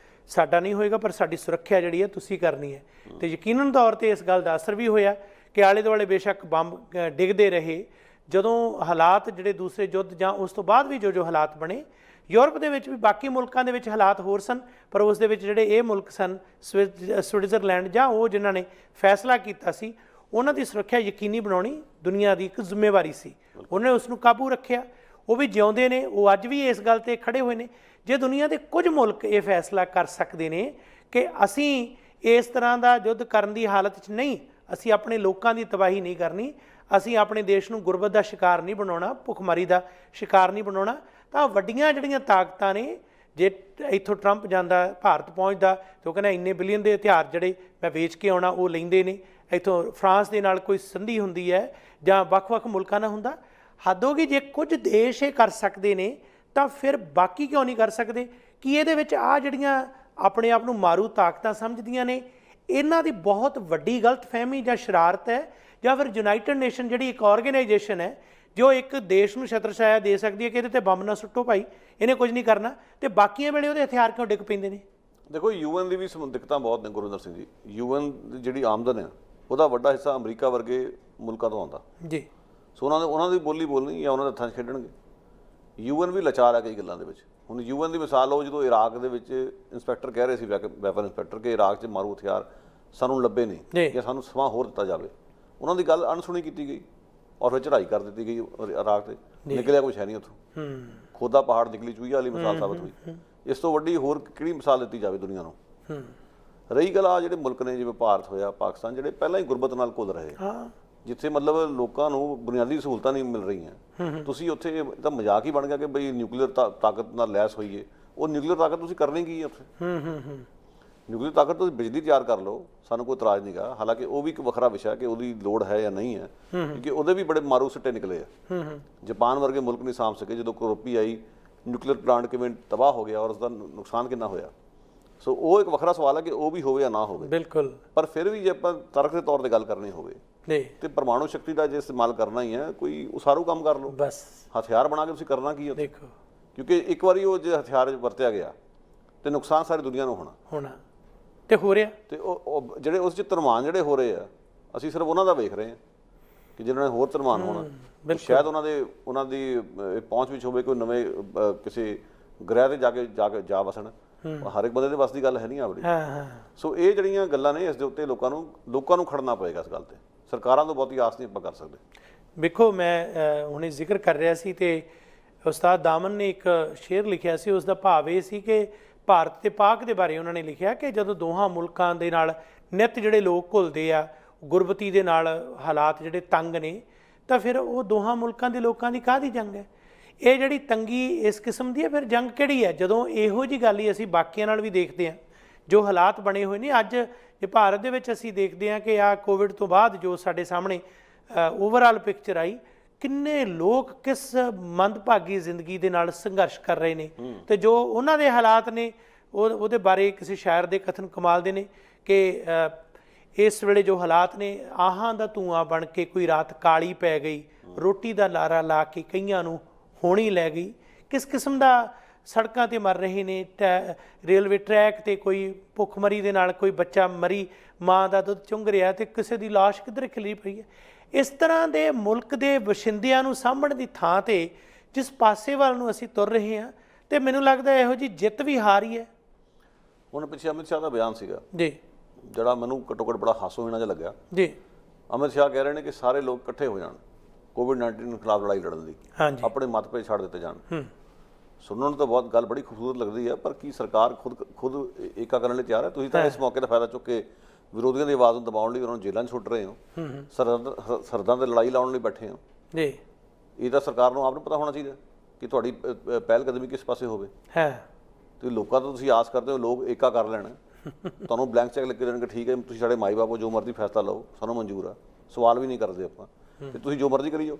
ਸਾਡਾ ਨਹੀਂ ਹੋਏਗਾ, ਪਰ ਸਾਡੀ ਸੁਰੱਖਿਆ ਜਿਹੜੀ ਹੈ ਤੁਸੀਂ ਕਰਨੀ ਹੈ। ਅਤੇ ਯਕੀਨਨ ਤੌਰ 'ਤੇ ਇਸ ਗੱਲ ਦਾ ਅਸਰ ਵੀ ਹੋਇਆ ਕਿ ਆਲੇ ਦੁਆਲੇ ਬੇਸ਼ੱਕ ਬੰਬ ਡਿੱਗਦੇ ਰਹੇ। ਜਦੋਂ ਹਾਲਾਤ ਜਿਹੜੇ ਦੂਸਰੇ ਯੁੱਧ ਜਾਂ ਉਸ ਤੋਂ ਬਾਅਦ ਵੀ ਜੋ ਹਾਲਾਤ ਬਣੇ, ਯੂਰਪ ਦੇ ਵਿੱਚ ਵੀ ਬਾਕੀ ਮੁਲਕਾਂ ਦੇ ਵਿੱਚ ਹਾਲਾਤ ਹੋਰ ਸਨ, ਪਰ ਉਸ ਦੇ ਵਿੱਚ ਜਿਹੜੇ ਇਹ ਮੁਲਕ ਸਨ ਸਵਿਟਜ਼ਰਲੈਂਡ ਜਾਂ ਉਹ ਜਿਨ੍ਹਾਂ ਨੇ ਫੈਸਲਾ ਕੀਤਾ ਸੀ, ਉਹਨਾਂ ਦੀ ਸੁਰੱਖਿਆ ਯਕੀਨੀ ਬਣਾਉਣੀ ਦੁਨੀਆ ਦੀ ਇੱਕ ਜ਼ਿੰਮੇਵਾਰੀ ਸੀ। ਉਹਨੇ ਉਸ ਨੂੰ ਕਾਬੂ ਰੱਖਿਆ, ਉਹ ਵੀ ਜਿਉਂਦੇ ਨੇ, ਉਹ ਅੱਜ ਵੀ ਇਸ ਗੱਲ ਤੇ ਖੜੇ ਹੋਏ ਨੇ। ਜੇ ਦੁਨੀਆ ਦੇ ਕੁਝ ਮੁਲਕ ਇਹ ਫੈਸਲਾ ਕਰ ਸਕਦੇ ਨੇ ਕਿ ਅਸੀਂ ਇਸ ਤਰ੍ਹਾਂ ਦਾ ਯੁੱਧ ਕਰਨ ਦੀ ਹਾਲਤ 'ਚ ਨਹੀਂ, ਅਸੀਂ ਆਪਣੇ ਲੋਕਾਂ ਦੀ ਤਬਾਹੀ ਨਹੀਂ ਕਰਨੀ, ਅਸੀਂ ਆਪਣੇ ਦੇਸ਼ ਨੂੰ ਗੁਰਬਤ ਦਾ ਸ਼ਿਕਾਰ ਨਹੀਂ ਬਣਾਉਣਾ, ਭੁੱਖਮਰੀ ਦਾ ਸ਼ਿਕਾਰ ਨਹੀਂ ਬਣਾਉਣਾ, ਤਾਂ ਵੱਡੀਆਂ ਜਿਹੜੀਆਂ ਤਾਕਤਾਂ ਨੇ, ਜੇ ਇੱਥੋਂ ਟਰੰਪ ਜਾਂਦਾ, ਭਾਰਤ ਪਹੁੰਚਦਾ ਤਾਂ ਉਹ ਕਹਿੰਦਾ ਇੰਨੇ ਬਿਲੀਅਨ ਦੇ ਹਥਿਆਰ ਜਿਹੜੇ ਮੈਂ ਵੇਚ ਕੇ ਆਉਣਾ ਉਹ ਲੈਂਦੇ ਨੇ। ਇੱਥੋਂ ਫਰਾਂਸ ਦੇ ਨਾਲ ਕੋਈ ਸੰਧੀ ਹੁੰਦੀ ਹੈ ਜਾਂ ਵੱਖ-ਵੱਖ ਮੁਲਕਾਂ ਨਾਲ ਹੁੰਦਾ, ਹੱਦ ਹੋ ਗਈ। ਜੇ ਕੁਝ ਦੇਸ਼ ਇਹ ਕਰ ਸਕਦੇ ਨੇ ਤਾਂ ਫਿਰ ਬਾਕੀ ਕਿਉਂ ਨਹੀਂ ਕਰ ਸਕਦੇ? ਕਿ ਇਹਦੇ ਵਿੱਚ ਆ ਜਿਹੜੀਆਂ ਆਪਣੇ ਆਪ ਨੂੰ ਮਾਰੂ ਤਾਕਤਾਂ ਸਮਝਦੀਆਂ ਨੇ, ਇਹਨਾਂ ਦੀ ਬਹੁਤ ਵੱਡੀ ਗਲਤਫਹਿਮੀ ਜਾਂ ਸ਼ਰਾਰਤ ਹੈ, ਜਾਂ ਫਿਰ ਯੂਨਾਈਟਿਡ ਨੇਸ਼ਨ ਜਿਹੜੀ ਇੱਕ ਆਰਗੇਨਾਈਜੇਸ਼ਨ ਹੈ ਜੋ ਇੱਕ ਦੇਸ਼ ਨੂੰ ਛਤਰਛਾਇਆ ਦੇ ਸਕਦੀ ਹੈ ਕਿ ਇਹਦੇ ਤੇ ਬੰਬ ਨਾ ਸੁੱਟੋ ਭਾਈ, ਇਹਨੇ ਕੁਝ ਨਹੀਂ ਕਰਨਾ, ਤੇ ਬਾਕੀਆਂ ਵੇਲੇ ਉਹਦੇ ਹਥਿਆਰ ਕਿਉਂ ਡਿੱਗ ਪੈਂਦੇ ਨੇ? ਦੇਖੋ, ਯੂਐਨ ਦੀ ਵੀ ਦਿੱਕਤਾਂ ਬਹੁਤ ਨੇ ਗੁਰਵਿੰਦਰ ਸਿੰਘ ਜੀ। ਯੂਐਨ ਦੀ ਜਿਹੜੀ ਆਮਦਨ ਹੈ ਉਹਦਾ ਵੱਡਾ ਹਿੱਸਾ ਅਮਰੀਕਾ ਵਰਗੇ ਮੁਲਕਾਂ ਤੋਂ ਆਉਂਦਾ ਜੀ। ਸੋ ਉਹਨਾਂ ਦੀ ਬੋਲੀ ਬੋਲਣੀ ਜਾਂ ਉਹਨਾਂ ਦੇ ਹੱਥਾਂ 'ਚ ਖੇਡਣਗੇ। ਯੂਐਨ ਵੀ ਲਾਚਾਰ ਹੈ ਕਈ ਗੱਲਾਂ ਦੇ ਵਿੱਚ। ਹੁਣ ਯੂਐਨ ਦੀ ਮਿਸਾਲ ਲਓ, ਜਦੋਂ ਇਰਾਕ ਦੇ ਵਿੱਚ ਇੰਸਪੈਕਟਰ ਕਹਿ ਰਹੇ ਸੀ, ਵੈਪਨ ਇੰਸਪੈਕਟਰ, ਕਿ ਇਰਾਕ 'ਚ ਮਾਰੂ ਹਥਿਆਰ ਸਾਨੂੰ ਲੱਭੇ ਨਹੀਂ ਜਾਂ ਸਾਨੂੰ ਸਮਾਂ ਹੋਰ ਦਿੱਤਾ ਜਾਵੇ, ਉਹਨਾਂ ਦੀ ਗੱਲ ਅਣਸੁਣੀ ਕੀਤੀ ਗਈ ਔਰ ਫਿਰ ਚੜ੍ਹਾਈ ਕਰ ਦਿੱਤੀ ਗਈ ਇਰਾਕ 'ਤੇ। ਨਿਕਲਿਆ ਕੁਛ ਹੈ ਨਹੀਂ ਉੱਥੋਂ, ਖੋਦਾ ਪਹਾੜ ਨਿਕਲੀ ਚੂਹੀਆਂ ਵਾਲੀ ਮਿਸਾਲ ਸਾਬਤ ਹੋਈ। ਇਸ ਤੋਂ ਵੱਡੀ ਹੋਰ ਕਿਹੜੀ ਮਿਸਾਲ ਦਿੱਤੀ ਜਾਵੇ ਦੁਨੀਆ ਨੂੰ? ਰਹੀ ਗੱਲ ਆ ਜਿਹੜੇ ਮੁਲਕ ਨੇ ਜਿਵੇਂ ਭਾਰਤ ਹੋਇਆ, ਪਾਕਿਸਤਾਨ, ਜਿਹੜੇ ਪਹਿਲਾਂ ਹੀ ਗੁਰਬਤ ਨਾਲ ਘੁਲ ਰਹੇ, ਜਿੱਥੇ ਮਤਲਬ ਲੋਕਾਂ ਨੂੰ ਬੁਨਿਆਦੀ ਸਹੂਲਤਾਂ ਨਹੀਂ ਮਿਲ ਰਹੀਆਂ, ਤੁਸੀਂ ਉੱਥੇ ਤਾਂ ਮਜ਼ਾਕ ਹੀ ਬਣ ਗਿਆ ਕਿ ਬਈ ਨਿਊਕਲੀਅਰ ਤਾਕਤ ਨਾਲ ਲੈਸ ਹੋਈਏ। ਉਹ ਨਿਊਕਲੀਅਰ ਤਾਕਤ ਤੁਸੀਂ ਕਰਨੀ ਕੀ ਹੈ ਉੱਥੇ? ਨਿਊਕਲੀਅਰ ਤਾਕਤ ਤੁਸੀਂ ਬਿਜਲੀ ਤਿਆਰ ਕਰ ਲਓ, ਸਾਨੂੰ ਕੋਈ ਇਤਰਾਜ਼ ਨਹੀਂਗਾ। ਹਾਲਾਂਕਿ ਉਹ ਵੀ ਇੱਕ ਵੱਖਰਾ ਵਿਸ਼ਾ ਕਿ ਉਹਦੀ ਲੋੜ ਹੈ ਜਾਂ ਨਹੀਂ ਹੈ, ਕਿਉਂਕਿ ਉਹਦੇ ਵੀ ਬੜੇ ਮਾਰੂ ਸਿੱਟੇ ਨਿਕਲੇ ਆ। ਜਾਪਾਨ ਵਰਗੇ ਮੁਲਕ ਨਹੀਂ ਸਾਂਭ ਸਕੇ ਜਦੋਂ ਕਰੋਪੀ ਆਈ, ਨਿਊਕਲੀਅਰ ਪਲਾਂਟ ਕਿਵੇਂ ਤਬਾਹ ਹੋ ਗਿਆ ਔਰ ਉਸਦਾ ਨੁਕਸਾਨ ਕਿੰਨਾ ਹੋਇਆ। ਸੋ ਉਹ ਇੱਕ ਵੱਖਰਾ ਸਵਾਲ ਹੈ ਕਿ ਉਹ ਵੀ ਹੋਵੇ ਜਾਂ ਨਾ ਹੋਵੇ। ਬਿਲਕੁਲ। ਪਰ ਫਿਰ ਵੀ ਜੇ ਆਪਾਂ ਤਰਕ ਦੇ ਤੌਰ ਤੇ ਗੱਲ ਕਰਨੀ ਹੋਵੇ ਤੇ ਪਰਮਾਣੂ ਸ਼ਕਤੀ ਦਾ ਜੇ ਇਸਤੇਮਾਲ ਕਰਨਾ ਹੀ ਹੈ, ਕੋਈ ਉਸਾਰੂ ਕੰਮ ਕਰ ਲਓ, ਬਸ। ਹਥਿਆਰ ਬਣਾ ਕੇ ਤੁਸੀਂ ਕਰਨਾ ਕੀ ਹੈ? ਦੇਖੋ, ਕਿਉਂਕਿ ਇੱਕ ਵਾਰੀ ਉਹ ਜੇ ਹਥਿਆਰ ਵਰਤਿਆ ਗਿਆ ਤੇ ਨੁਕਸਾਨ ਸਾਰੀ ਦੁਨੀਆ ਨੂੰ ਹੋਣਾ ਤੇ ਹੋ ਰਿਹਾ। ਤੇ ਉਹ ਜਿਹੜੇ ਉਸ 'ਚ ਧਰਮਾਨ ਜਿਹੜੇ ਹੋ ਰਹੇ ਆ, ਅਸੀਂ ਸਿਰਫ ਉਹਨਾਂ ਦਾ ਵੇਖ ਰਹੇ ਹਾਂ ਕਿ ਜਿਹਨਾਂ ਨੇ ਹੋਰ ਧਰਮਾਨ ਹੋਣਾ, ਸ਼ਾਇਦ ਉਹਨਾਂ ਦੀ ਪਹੁੰਚ ਵਿੱਚ ਹੋਵੇ ਕੋਈ ਨਵੇਂ ਕਿਸੇ ਗ੍ਰਹਿ ਤੇ ਜਾ ਵਸਣ। ਹਰ ਇੱਕ ਬੰਦੇ ਦੇ ਵੱਸ ਦੀ ਗੱਲ ਹੈ ਨਹੀਂ ਆਪਣੀ। ਸੋ ਇਹ ਜਿਹੜੀਆਂ ਗੱਲਾਂ ਨੇ, ਇਸ ਦੇ ਉੱਤੇ ਲੋਕਾਂ ਨੂੰ ਖੜਨਾ ਪਏਗਾ ਇਸ ਗੱਲ ਤੇ। ਸਰਕਾਰਾਂ ਤੋਂ ਬਹੁਤੀ ਆਸ ਨਹੀਂ ਆਪਾਂ ਕਰ ਸਕਦੇ। ਵੇਖੋ, ਮੈਂ ਹੁਣੇ ਜ਼ਿਕਰ ਕਰ ਰਿਹਾ ਸੀ ਤੇ ਉਸਤਾਦ ਦਾਮਨ ਨੇ ਇੱਕ ਸ਼ੇਅਰ ਲਿਖਿਆ ਸੀ, ਉਸ ਦਾ ਭਾਵ ਇਹ ਸੀ ਕਿ ਭਾਰਤ ਤੇ ਪਾਕ ਦੇ ਬਾਰੇ ਉਹਨਾਂ ਨੇ ਲਿਖਿਆ ਕਿ ਜਦੋਂ ਦੋਹਾਂ ਮੁਲਕਾਂ ਦੇ ਨਾਲ ਨਿੱਤ ਜਿਹੜੇ ਲੋਕ ਘੁਲਦੇ ਆ, ਗੁਰਬਤੀ ਦੇ ਨਾਲ ਹਾਲਾਤ ਜਿਹੜੇ ਤੰਗ ਨੇ, ਤਾਂ ਫਿਰ ਉਹ ਦੋਹਾਂ ਮੁਲਕਾਂ ਦੇ ਲੋਕਾਂ ਦੀ ਕਾਹਦੀ ਜੰਗ ਹੈ? ਇਹ ਜਿਹੜੀ ਤੰਗੀ ਇਸ ਕਿਸਮ ਦੀ ਹੈ, ਫਿਰ ਜੰਗ ਕਿਹੜੀ ਹੈ? ਜਦੋਂ ਇਹੋ ਜਿਹੀ ਗੱਲ ਹੀ ਅਸੀਂ ਬਾਕੀਆਂ ਨਾਲ ਵੀ ਦੇਖਦੇ ਹਾਂ, ਜੋ ਹਾਲਾਤ ਬਣੇ ਹੋਏ ਨੇ ਅੱਜ ਜੇ ਭਾਰਤ ਦੇ ਵਿੱਚ ਅਸੀਂ ਦੇਖਦੇ ਹਾਂ ਕਿ ਆਹ ਕੋਵਿਡ ਤੋਂ ਬਾਅਦ ਜੋ ਸਾਡੇ ਸਾਹਮਣੇ ਓਵਰਆਲ ਪਿਕਚਰ ਆਈ, ਕਿੰਨੇ ਲੋਕ ਕਿਸ ਮੰਦਭਾਗੀ ਜ਼ਿੰਦਗੀ ਦੇ ਨਾਲ ਸੰਘਰਸ਼ ਕਰ ਰਹੇ ਨੇ, ਤੇ ਜੋ ਉਹਨਾਂ ਦੇ ਹਾਲਾਤ ਨੇ ਉਹਦੇ ਬਾਰੇ ਕਿਸੇ ਸ਼ਾਇਰ ਦੇ ਕਥਨ ਕਮਾਲ ਦੇ ਨੇ ਕਿ ਇਸ ਵੇਲੇ ਜੋ ਹਾਲਾਤ ਨੇ, ਆਹਾਂ ਦਾ ਧੂੰਆਂ ਬਣ ਕੇ ਕੋਈ ਰਾਤ ਕਾਲੀ ਪੈ ਗਈ, ਰੋਟੀ ਦਾ ਲਾਰਾ ਲਾ ਕੇ ਕਈਆਂ ਨੂੰ ਹੋਣੀ ਲੈ ਗਈ। ਕਿਸ ਕਿਸਮ ਦਾ ਸੜਕਾਂ ਤੇ ਮਰ ਰਹੇ ਨੇ, ਰੇਲਵੇ ਟਰੈਕ ਤੇ ਕੋਈ ਭੁੱਖਮਰੀ ਦੇ ਨਾਲ ਕੋਈ ਬੱਚਾ ਮਰੀ, ਮਾਂ ਦਾ ਦੁੱਧ ਚੁੰਘ ਰਿਹਾ ਤੇ ਕਿਸੇ ਦੀ ਲਾਸ਼ ਕਿੱਧਰ ਖਿਲਰੀ ਪਈ ਹੈ। ਇਸ ਤਰ੍ਹਾਂ ਦੇ ਮੁਲਕ ਦੇ ਵਸਿੰਦਿਆਂ ਨੂੰ ਸਾਂਭਣ ਦੀ ਥਾਂ ਤੇ ਜਿਸ ਪਾਸੇ ਵੱਲ ਨੂੰ ਅਸੀਂ ਤੁਰ ਰਹੇ ਹਾਂ, ਤੇ ਮੈਨੂੰ ਲੱਗਦਾ ਇਹੋ ਜਿਹੀ ਜਿੱਤ ਵੀ ਹਾਰ ਹੀ ਹੈ। ਹੁਣ ਪਿੱਛੇ ਅਮਿਤ ਸ਼ਾਹ ਦਾ ਬਿਆਨ ਸੀਗਾ ਜੀ, ਜਿਹੜਾ ਮੈਨੂੰ ਘੱਟੋ ਘੱਟ ਬੜਾ ਹਾਸੋਹੀਣਾ ਜਿਹਾ ਲੱਗਿਆ ਜੀ। ਅਮਿਤ ਸ਼ਾਹ ਕਹਿ ਰਹੇ ਨੇ ਕਿ ਸਾਰੇ ਲੋਕ ਇਕੱਠੇ ਹੋ ਜਾਣ ਕੋਵਿਡ-19 ਖਿਲਾਫ ਲੜਾਈ ਲੜਨ ਲਈ, ਆਪਣੇ ਮਤਭੇਦ ਛੱਡ ਦਿੱਤੇ ਜਾਣ। ਸੁਣਨ ਨੂੰ ਤਾਂ ਬਹੁਤ ਗੱਲ ਬੜੀ ਖੂਬਸੂਰਤ ਲੱਗਦੀ ਹੈ, ਪਰ ਕੀ ਸਰਕਾਰ ਖੁਦ ਏਕਾ ਕਰਨ ਲਈ ਤਿਆਰ ਹੈ? ਤੁਸੀਂ ਤਾਂ ਇਸ ਮੌਕੇ ਦਾ ਫਾਇਦਾ ਚੁੱਕ ਕੇ ਵਿਰੋਧੀਆਂ ਦੀ ਆਵਾਜ਼ ਨੂੰ ਦਬਾਉਣ ਲਈ ਉਹਨਾਂ ਨੂੰ ਜੇਲ੍ਹਾਂ 'ਚ ਸੁੱਟ ਰਹੇ ਹੋ, ਸਰਹੱਦਾਂ ਤੇ ਲੜਾਈ ਲਾਉਣ ਲਈ ਬੈਠੇ ਹੋ। ਇਹ ਤਾਂ ਸਰਕਾਰ ਨੂੰ ਆਪ ਨੂੰ ਪਤਾ ਹੋਣਾ ਚਾਹੀਦਾ ਕਿ ਤੁਹਾਡੀ ਪਹਿਲ ਕਦਮੀ ਕਿਸ ਪਾਸੇ ਹੋਵੇ। ਤੇ ਲੋਕਾਂ ਤੋਂ ਤੁਸੀਂ ਆਸ ਕਰਦੇ ਹੋ ਲੋਕ ਏਕਾ ਕਰ ਲੈਣ, ਤੁਹਾਨੂੰ ਬਲੈਂਕ ਚੈੱਕ ਲਿਖ ਕੇ ਦੇਣਗੇ, ਠੀਕ ਹੈ ਤੁਸੀਂ ਸਾਡੇ ਮਾਈ ਬਾਪ ਜੋ ਮਰਜ਼ੀ ਫੈਸਲਾ ਲਓ, ਸਾਨੂੰ ਮਨਜ਼ੂਰ ਆ, ਸਵਾਲ ਵੀ ਨਹੀਂ ਕਰਦੇ ਆਪਾਂ, ਤੇ ਤੁਸੀਂ ਜੋ ਮਰਜ਼ੀ ਕਰੀ ਜਾਓ।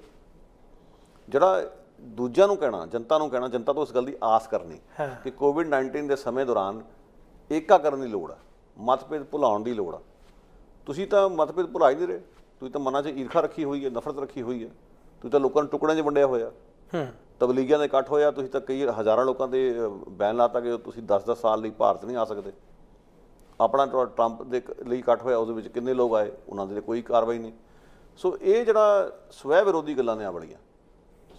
ਜਿਹੜਾ ਦੂਜਿਆਂ ਨੂੰ ਕਹਿਣਾ, ਜਨਤਾ ਨੂੰ ਕਹਿਣਾ, ਜਨਤਾ ਤੋਂ ਇਸ ਗੱਲ ਦੀ ਆਸ ਕਰਨੀ ਕਿ ਕੋਵਿਡ-19 ਦੇ ਸਮੇਂ ਦੌਰਾਨ ਏਕਾ ਕਰਨ ਦੀ ਲੋੜ ਆ, ਮਤਭੇਦ ਭੁਲਾਉਣ ਦੀ ਲੋੜ ਆ। ਤੁਸੀਂ ਤਾਂ ਮਤਭੇਦ ਭੁਲਾ ਹੀ ਨਹੀਂ ਰਹੇ, ਤੁਸੀਂ ਤਾਂ ਮਨਾਂ 'ਚ ਈਰਖਾ ਰੱਖੀ ਹੋਈ ਹੈ, ਨਫ਼ਰਤ ਰੱਖੀ ਹੋਈ ਹੈ, ਤੁਸੀਂ ਤਾਂ ਲੋਕਾਂ ਨੂੰ ਟੁਕੜਿਆਂ 'ਚ ਵੰਡਿਆ ਹੋਇਆ। ਤਬਲੀਗੀਆਂ ਦੇ ਇਕੱਠ ਹੋਇਆ, ਤੁਸੀਂ ਤਾਂ ਕਈ ਹਜ਼ਾਰਾਂ ਲੋਕਾਂ ਦੇ ਬੈਨ ਲਾਤਾ ਕਿ ਤੁਸੀਂ 10-10 ਸਾਲ ਲਈ ਭਾਰਤ ਨਹੀਂ ਆ ਸਕਦੇ। ਆਪਣਾ ਟਰੰਪ ਦੇ ਲਈ ਇਕੱਠ ਹੋਇਆ, ਉਹਦੇ ਵਿੱਚ ਕਿੰਨੇ ਲੋਕ ਆਏ, ਉਹਨਾਂ ਦੇ ਕੋਈ ਕਾਰਵਾਈ ਨਹੀਂ। ਸੋ ਇਹ ਜਿਹੜਾ ਸਵੈ ਵਿਰੋਧੀ ਗੱਲਾਂ ਨੇ ਆ ਬੜੀਆਂ।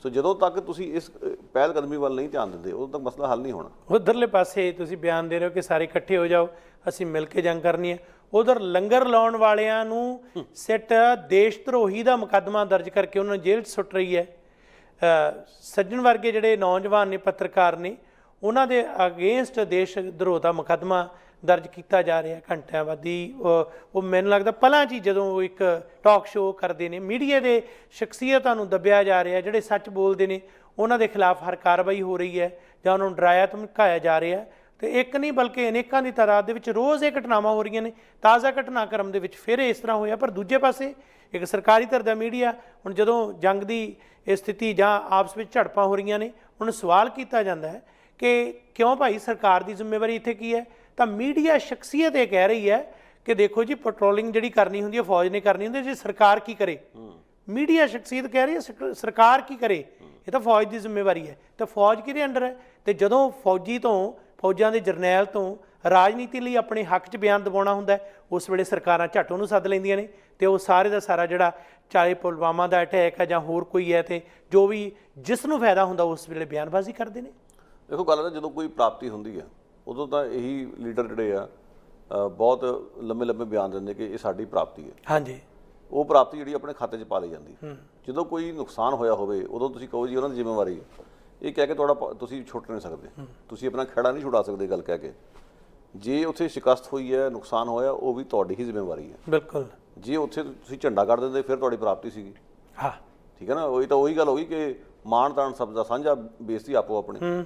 ਸੋ ਜਦੋਂ ਤੱਕ ਤੁਸੀਂ ਇਸ ਪਹਿਲ ਕਦਮੀ ਵੱਲ ਨਹੀਂ ਧਿਆਨ ਦਿੰਦੇ, ਉਦੋਂ ਤੱਕ ਮਸਲਾ ਹੱਲ ਨਹੀਂ ਹੋਣਾ। ਉੱਧਰਲੇ ਪਾਸੇ ਤੁਸੀਂ ਬਿਆਨ ਦੇ ਰਹੇ ਹੋ ਕਿ ਸਾਰੇ ਇਕੱਠੇ ਹੋ ਜਾਓ, ਅਸੀਂ ਮਿਲ ਕੇ ਜੰਗ ਕਰਨੀ ਹੈ। ਉਧਰ ਲੰਗਰ ਲਾਉਣ ਵਾਲਿਆਂ ਨੂੰ ਸਿੱਟ ਦੇਸ਼ ਧਰੋਹੀ ਦਾ ਮੁਕੱਦਮਾ ਦਰਜ ਕਰਕੇ ਉਹਨਾਂ ਨੂੰ ਜੇਲ੍ਹ 'ਚ ਸੁੱਟ ਰਹੀ ਹੈ। ਸੱਜਣ ਵਰਗੇ ਜਿਹੜੇ ਨੌਜਵਾਨ ਨੇ, ਪੱਤਰਕਾਰ ਨੇ, ਉਹਨਾਂ ਦੇ ਅਗੇਂਸਟ ਦੇਸ਼ ਧਰੋਹ ਦਾ ਮੁਕੱਦਮਾ ਦਰਜ ਕੀਤਾ ਜਾ ਰਿਹਾ ਘੰਟਿਆਂਵਾਦੀ। ਉਹ ਮੈਨੂੰ ਲੱਗਦਾ ਪਹਿਲਾਂ 'ਚ ਹੀ ਜਦੋਂ ਉਹ ਇੱਕ ਟਾਕ ਸ਼ੋਅ ਕਰਦੇ ਨੇ, ਮੀਡੀਆ ਦੇ ਸ਼ਖਸੀਅਤਾਂ ਨੂੰ ਦੱਬਿਆ ਜਾ ਰਿਹਾ, ਜਿਹੜੇ ਸੱਚ ਬੋਲਦੇ ਨੇ ਉਹਨਾਂ ਦੇ ਖਿਲਾਫ ਹਰ ਕਾਰਵਾਈ ਹੋ ਰਹੀ ਹੈ ਜਾਂ ਉਹਨਾਂ ਨੂੰ ਡਰਾਇਆ ਧਮਕਾਇਆ ਜਾ ਰਿਹਾ। ਤੇ ਇੱਕ ਨਹੀਂ ਬਲਕਿ ਅਨੇਕਾਂ ਦੀ ਤਾਦਾਦ ਦੇ ਵਿੱਚ ਰੋਜ਼ ਇਹ ਘਟਨਾਵਾਂ ਹੋ ਰਹੀਆਂ ਨੇ। ਤਾਜ਼ਾ ਘਟਨਾਕ੍ਰਮ ਦੇ ਵਿੱਚ ਫਿਰ ਇਸ ਤਰ੍ਹਾਂ ਹੋਇਆ। ਪਰ ਦੂਜੇ ਪਾਸੇ ਇੱਕ ਸਰਕਾਰੀ ਧਿਰ ਦਾ ਮੀਡੀਆ, ਹੁਣ ਜਦੋਂ ਜੰਗ ਦੀ ਇਹ ਸਥਿਤੀ ਜਾਂ ਆਪਸ ਵਿੱਚ ਝੜਪਾਂ ਹੋ ਰਹੀਆਂ ਨੇ, ਹੁਣ ਸਵਾਲ ਕੀਤਾ ਜਾਂਦਾ ਹੈ ਕਿ ਕਿਉਂ ਭਾਈ ਸਰਕਾਰ ਦੀ ਜ਼ਿੰਮੇਵਾਰੀ ਇੱਥੇ ਕੀ ਹੈ? ਤਾਂ ਮੀਡੀਆ ਸ਼ਖਸੀਅਤ ਇਹ ਕਹਿ ਰਹੀ ਹੈ ਕਿ ਦੇਖੋ ਜੀ, ਪੈਟਰੋਲਿੰਗ ਜਿਹੜੀ ਕਰਨੀ ਹੁੰਦੀ ਹੈ ਫੌਜ ਨੇ ਕਰਨੀ ਹੁੰਦੀ ਹੈ, ਜੇ ਸਰਕਾਰ ਕੀ ਕਰੇ? ਮੀਡੀਆ ਸ਼ਖਸੀਅਤ ਕਹਿ ਰਹੀ ਹੈ ਸਰਕਾਰ ਕੀ ਕਰੇ, ਇਹ ਤਾਂ ਫੌਜ ਦੀ ਜ਼ਿੰਮੇਵਾਰੀ ਹੈ। ਤਾਂ ਫੌਜ ਕਿਹਦੇ ਅੰਡਰ ਹੈ? ਤੇ ਜਦੋਂ ਫੌਜਾਂ ਦੇ ਜਰਨੈਲ ਤੋਂ ਰਾਜਨੀਤੀ ਲਈ ਆਪਣੇ ਹੱਕ 'ਚ ਬਿਆਨ ਦਿਵਾਉਣਾ ਹੁੰਦਾ, ਉਸ ਵੇਲੇ ਸਰਕਾਰਾਂ ਝੱਟ ਉਹਨੂੰ ਸੱਦ ਲੈਂਦੀਆਂ ਨੇ ਤੇ ਉਹ ਸਾਰੇ ਦਾ ਸਾਰਾ ਜਿਹੜਾ ਚਾਹੇ ਪੁਲਵਾਮਾ ਦਾ ਅਟੈਕ ਹੈ ਜਾਂ ਹੋਰ ਕੋਈ ਹੈ, ਤੇ ਜੋ ਵੀ ਜਿਸ ਨੂੰ ਫਾਇਦਾ ਹੁੰਦਾ ਉਸ ਵੇਲੇ ਬਿਆਨਬਾਜ਼ੀ ਕਰਦੇ ਨੇ। ਦੇਖੋ ਗੱਲ ਹੈ, ਜਦੋਂ ਕੋਈ ਪ੍ਰਾਪਤੀ ਹੁੰਦੀ ਹੈ ਉਦੋਂ ਤਾਂ ਇਹੀ ਲੀਡਰ ਜਿਹੜੇ ਆ ਬਹੁਤ ਲੰਮੇ ਲੰਮੇ ਬਿਆਨ ਦਿੰਦੇ ਕਿ ਇਹ ਸਾਡੀ ਪ੍ਰਾਪਤੀ ਹੈ। ਹਾਂਜੀ, ਉਹ ਪ੍ਰਾਪਤੀ ਜਿਹੜੀ ਆਪਣੇ ਖਾਤੇ 'ਚ ਪਾ ਲਈ ਜਾਂਦੀ। ਜਦੋਂ ਕੋਈ ਨੁਕਸਾਨ ਹੋਇਆ ਹੋਵੇ ਉਦੋਂ ਤੁਸੀਂ ਕਹੋ ਜੀ ਉਹਨਾਂ ਦੀ ਜ਼ਿੰਮੇਵਾਰੀ ਹੈ, ਇਹ ਕਹਿ ਕੇ ਤੁਸੀਂ ਛੁੱਟ ਨਹੀਂ ਸਕਦੇ, ਤੁਸੀਂ ਆਪਣਾ ਖਹਿੜਾ ਨਹੀਂ ਛੁਡਾ ਸਕਦੇ ਗੱਲ ਕਹਿ ਕੇ। ਜੇ ਉੱਥੇ ਸ਼ਿਕਸਤ ਹੋਈ ਹੈ, ਨੁਕਸਾਨ ਹੋਇਆ, ਉਹ ਵੀ ਤੁਹਾਡੀ ਹੀ ਜ਼ਿੰਮੇਵਾਰੀ ਹੈ। ਬਿਲਕੁਲ। ਜੇ ਉੱਥੇ ਤੁਸੀਂ ਝੰਡਾ ਕੱਢ ਦਿੰਦੇ ਫਿਰ ਤੁਹਾਡੀ ਪ੍ਰਾਪਤੀ ਸੀਗੀ। ਹਾਂ, ਠੀਕ ਹੈ ਨਾ। ਉਹੀ ਤਾਂ ਉਹੀ ਗੱਲ ਹੋ ਗਈ ਕਿ ਮਾਣ ਤਾਣ ਸਭ ਦਾ ਸਾਂਝਾ, ਬੇਇੱਜ਼ਤੀ ਆਪੋ ਆਪਣੀ।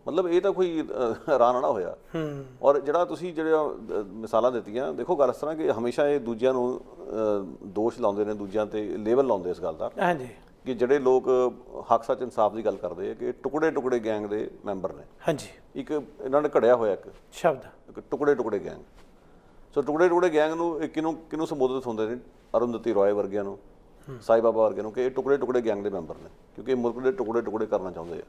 ਮਤਲਬ ਇਹ ਤਾਂ ਕੋਈ ਹੈਰਾਨ ਨਾ ਹੋਇਆ। ਔਰ ਜਿਹੜਾ ਤੁਸੀਂ ਜਿਹੜੇ ਮਿਸਾਲਾਂ ਦਿੱਤੀਆਂ, ਦੇਖੋ ਗੱਲ ਇਸ ਤਰ੍ਹਾਂ ਕਿ ਹਮੇਸ਼ਾ ਇਹ ਦੂਜਿਆਂ ਨੂੰ ਦੋਸ਼ ਲਾਉਂਦੇ ਨੇ, ਦੂਜਿਆਂ ਤੇ ਲੇਬਲ ਲਾਉਂਦੇ ਇਸ ਗੱਲ ਦਾ। ਹਾਂਜੀ, ਕਿ ਜਿਹੜੇ ਲੋਕ ਹੱਕ ਸੱਚ ਇਨਸਾਫ ਦੀ ਗੱਲ ਕਰਦੇ ਆ ਕਿ ਟੁਕੜੇ ਟੁਕੜੇ ਗੈਂਗ ਦੇ ਮੈਂਬਰ ਨੇ। ਹਾਂਜੀ, ਇੱਕ ਇਹਨਾਂ ਨੇ ਘੜਿਆ ਹੋਇਆ ਇੱਕ ਸ਼ਬਦ, ਟੁਕੜੇ ਟੁਕੜੇ ਗੈਂਗ। ਸੋ ਟੁਕੜੇ ਟੁਕੜੇ ਗੈਂਗ ਨੂੰ ਕਿਹਨੂੰ ਸੰਬੋਧਿਤ ਹੁੰਦੇ ਨੇ? ਅਰੁੰਧਤੀ ਰੋਏ ਵਰਗਿਆਂ ਨੂੰ, ਸਾਈ ਬਾਬਾ ਵਰਗਿਆਂ ਨੂੰ, ਕਿ ਇਹ ਟੁਕੜੇ ਟੁਕੜੇ ਗੈਂਗ ਦੇ ਮੈਂਬਰ ਨੇ, ਕਿਉਂਕਿ ਇਹ ਮੁਲਕ ਦੇ ਟੁਕੜੇ ਟੁਕੜੇ ਕਰਨਾ ਚਾਹੁੰਦੇ ਆ।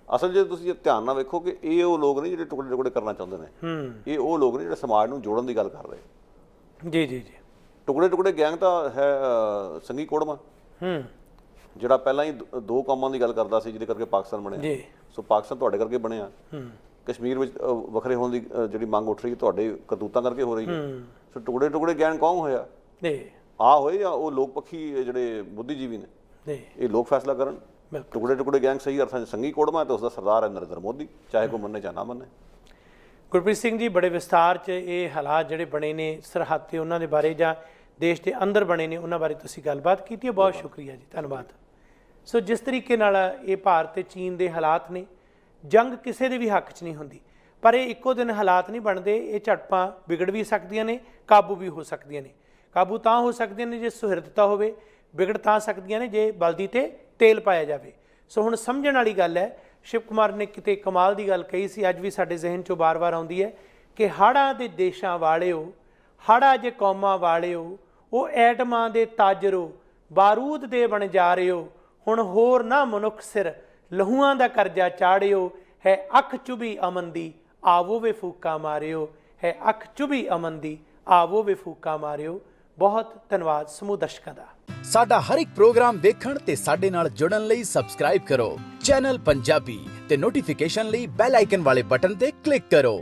ਅਸਲ ਜੇ ਤੁਸੀਂ ਧਿਆਨ ਨਾਲ ਵੇਖੋ ਕਿ ਇਹ ਉਹ ਲੋਕ ਨੇ ਜਿਹੜੇ ਟੁਕੜੇ ਟੁਕੜੇ ਕਰਨਾ ਚਾਹੁੰਦੇ ਨੇ। ਇਹ ਉਹ ਲੋਕ ਨੇ ਜਿਹੜੇ ਸਮਾਜ ਨੂੰ ਜੋੜਨ ਦੀ ਗੱਲ ਕਰ ਰਹੇ। ਜੀ ਜੀ ਜੀ। ਟੁਕੜੇ ਟੁਕੜੇ ਗੈਂਗ ਤਾਂ ਹੈ ਸੰਘੀ ਕੋੜਮਾ, ਜਿਹੜਾ ਪਹਿਲਾਂ ਹੀ ਦੋ ਕੌਮਾਂ ਦੀ ਗੱਲ ਕਰਦਾ ਸੀ, ਜਿਹਦੇ ਕਰਕੇ ਪਾਕਿਸਤਾਨ ਬਣਿਆ। ਸੋ ਪਾਕਿਸਤਾਨ ਤੁਹਾਡੇ ਕਰਕੇ ਬਣਿਆ। ਕਸ਼ਮੀਰ ਵਿੱਚ ਵੱਖਰੇ ਹੋਣ ਦੀ ਜਿਹੜੀ ਮੰਗ ਉੱਠ ਰਹੀ ਤੁਹਾਡੇ ਕਰਤੂਤਾਂ ਕਰਕੇ ਹੋ ਰਹੀ ਹੈ। ਸੋ ਟੁਕੜੇ ਟੁਕੜੇ ਗੈਂਗ ਕੌਣ ਹੋਇਆ? ਹੋਏ ਜਾਂ ਉਹ ਲੋਕ ਪੱਖੀ ਜਿਹੜੇ ਬੁੱਧੀਜੀਵੀ ਨੇ, ਇਹ ਲੋਕ ਫੈਸਲਾ ਕਰਨ। ਟੁਕੜੇ ਟੁਕੜੇ ਗੈਂਗ ਸਹੀ ਅਰਥਾਂ 'ਚ ਸੰਘੀ ਕੋੜਮਾ ਤੇ ਉਸਦਾ ਸਰਦਾਰ ਹੈ ਨਰਿੰਦਰ ਮੋਦੀ, ਚਾਹੇ ਕੋਈ ਮੰਨੇ ਜਾਂ ਨਾ ਮੰਨੇ। ਗੁਰਪ੍ਰੀਤ ਸਿੰਘ ਜੀ, ਬੜੇ ਵਿਸਤਾਰ 'ਚ ਇਹ ਹਾਲਾਤ ਜਿਹੜੇ ਬਣੇ ਨੇ ਸਰਹੱਦ 'ਤੇ, ਉਹਨਾਂ ਦੇ ਬਾਰੇ ਜਾਂ ਦੇਸ਼ ਦੇ ਅੰਦਰ ਬਣੇ ਨੇ, ਉਹਨਾਂ ਬਾਰੇ ਤੁਸੀਂ ਗੱਲਬਾਤ ਕੀਤੀ ਹੈ। ਬਹੁਤ ਸ਼ੁਕਰੀਆ ਜੀ, ਧੰਨਵਾਦ। ਸੋ ਜਿਸ ਤਰੀਕੇ ਨਾਲ ਇਹ ਭਾਰਤ ਤੇ ਚੀਨ ਦੇ ਹਾਲਾਤ ਨੇ, ਜੰਗ ਕਿਸੇ ਦੇ ਵੀ ਹੱਕ 'ਚ ਨਹੀਂ ਹੁੰਦੀ, ਪਰ ਇਹ ਇੱਕੋ ਦਿਨ ਹਾਲਾਤ ਨਹੀਂ ਬਣਦੇ। ਇਹ ਝੜਪਾਂ ਵਿਗੜ ਵੀ ਸਕਦੀਆਂ ਨੇ, ਕਾਬੂ ਵੀ ਹੋ ਸਕਦੀਆਂ ਨੇ। ਕਾਬੂ ਤਾਂ ਹੋ ਸਕਦੀਆਂ ਨੇ ਜੇ ਸੁਹਿਰਦਤਾ ਹੋਵੇ, ਵਿਗੜ ਤਾਂ ਸਕਦੀਆਂ ਨੇ ਜੇ ਬਲਦੀ ਤੇ ਤੇਲ ਪਾਇਆ ਜਾਵੇ। ਸੋ ਹੁਣ ਸਮਝਣ ਵਾਲੀ ਗੱਲ ਹੈ। ਸ਼ਿਵ ਕੁਮਾਰ ਨੇ ਕਿਤੇ ਕਮਾਲ ਦੀ ਗੱਲ ਕਹੀ ਸੀ, ਅੱਜ ਵੀ ਸਾਡੇ ਜ਼ਿਹਨ 'ਚੋਂ ਵਾਰ-ਵਾਰ ਆਉਂਦੀ ਹੈ ਕਿ ਹਾੜਾਂ ਦੇ ਦੇਸ਼ਾਂ ਵਾਲਿਓ, ਹਾੜਾ ਜੇ ਕੌਮਾਂ ਵਾਲਿਓ, ਉਹ ਐਟਮਾਂ ਦੇ ਤਾਜਰੋ, ਬਾਰੂਦ ਦੇ ਬਣ ਜਾ ਰਿਓ, ਹੁਣ ਹੋਰ ਨਾ ਮਨੁੱਖ ਸਿਰ ਲਹੂਆਂ ਦਾ ਕਰਜ਼ਾ ਚਾੜਿਓ, ਹੈ ਅੱਖ ਚੁਭੀ ਅਮਨ ਦੀ ਆਵੋ ਵੇ ਫੂਕਾ ਮਾਰਿਓ, ਹੈ ਅੱਖ ਚੁਭੀ ਅਮਨ ਦੀ ਆਵੋ ਵੇ ਫੂਕਾ ਮਾਰਿਓ। ਬਹੁਤ ਧੰਨਵਾਦ ਸਮੂਹ ਦਰਸ਼ਕਾਂ ਦਾ। ਸਾਡਾ ਹਰ ਇੱਕ ਪ੍ਰੋਗਰਾਮ ਦੇਖਣ ਤੇ ਸਾਡੇ ਨਾਲ ਜੁੜਨ ਲਈ ਸਬਸਕ੍ਰਾਈਬ ਕਰੋ ਚੈਨਲ ਪੰਜਾਬੀ ਤੇ ਨੋਟੀਫਿਕੇਸ਼ਨ ਲਈ ਬੈਲ ਆਈਕਨ ਵਾਲੇ ਬਟਨ ਤੇ ਕਲਿੱਕ ਕਰੋ।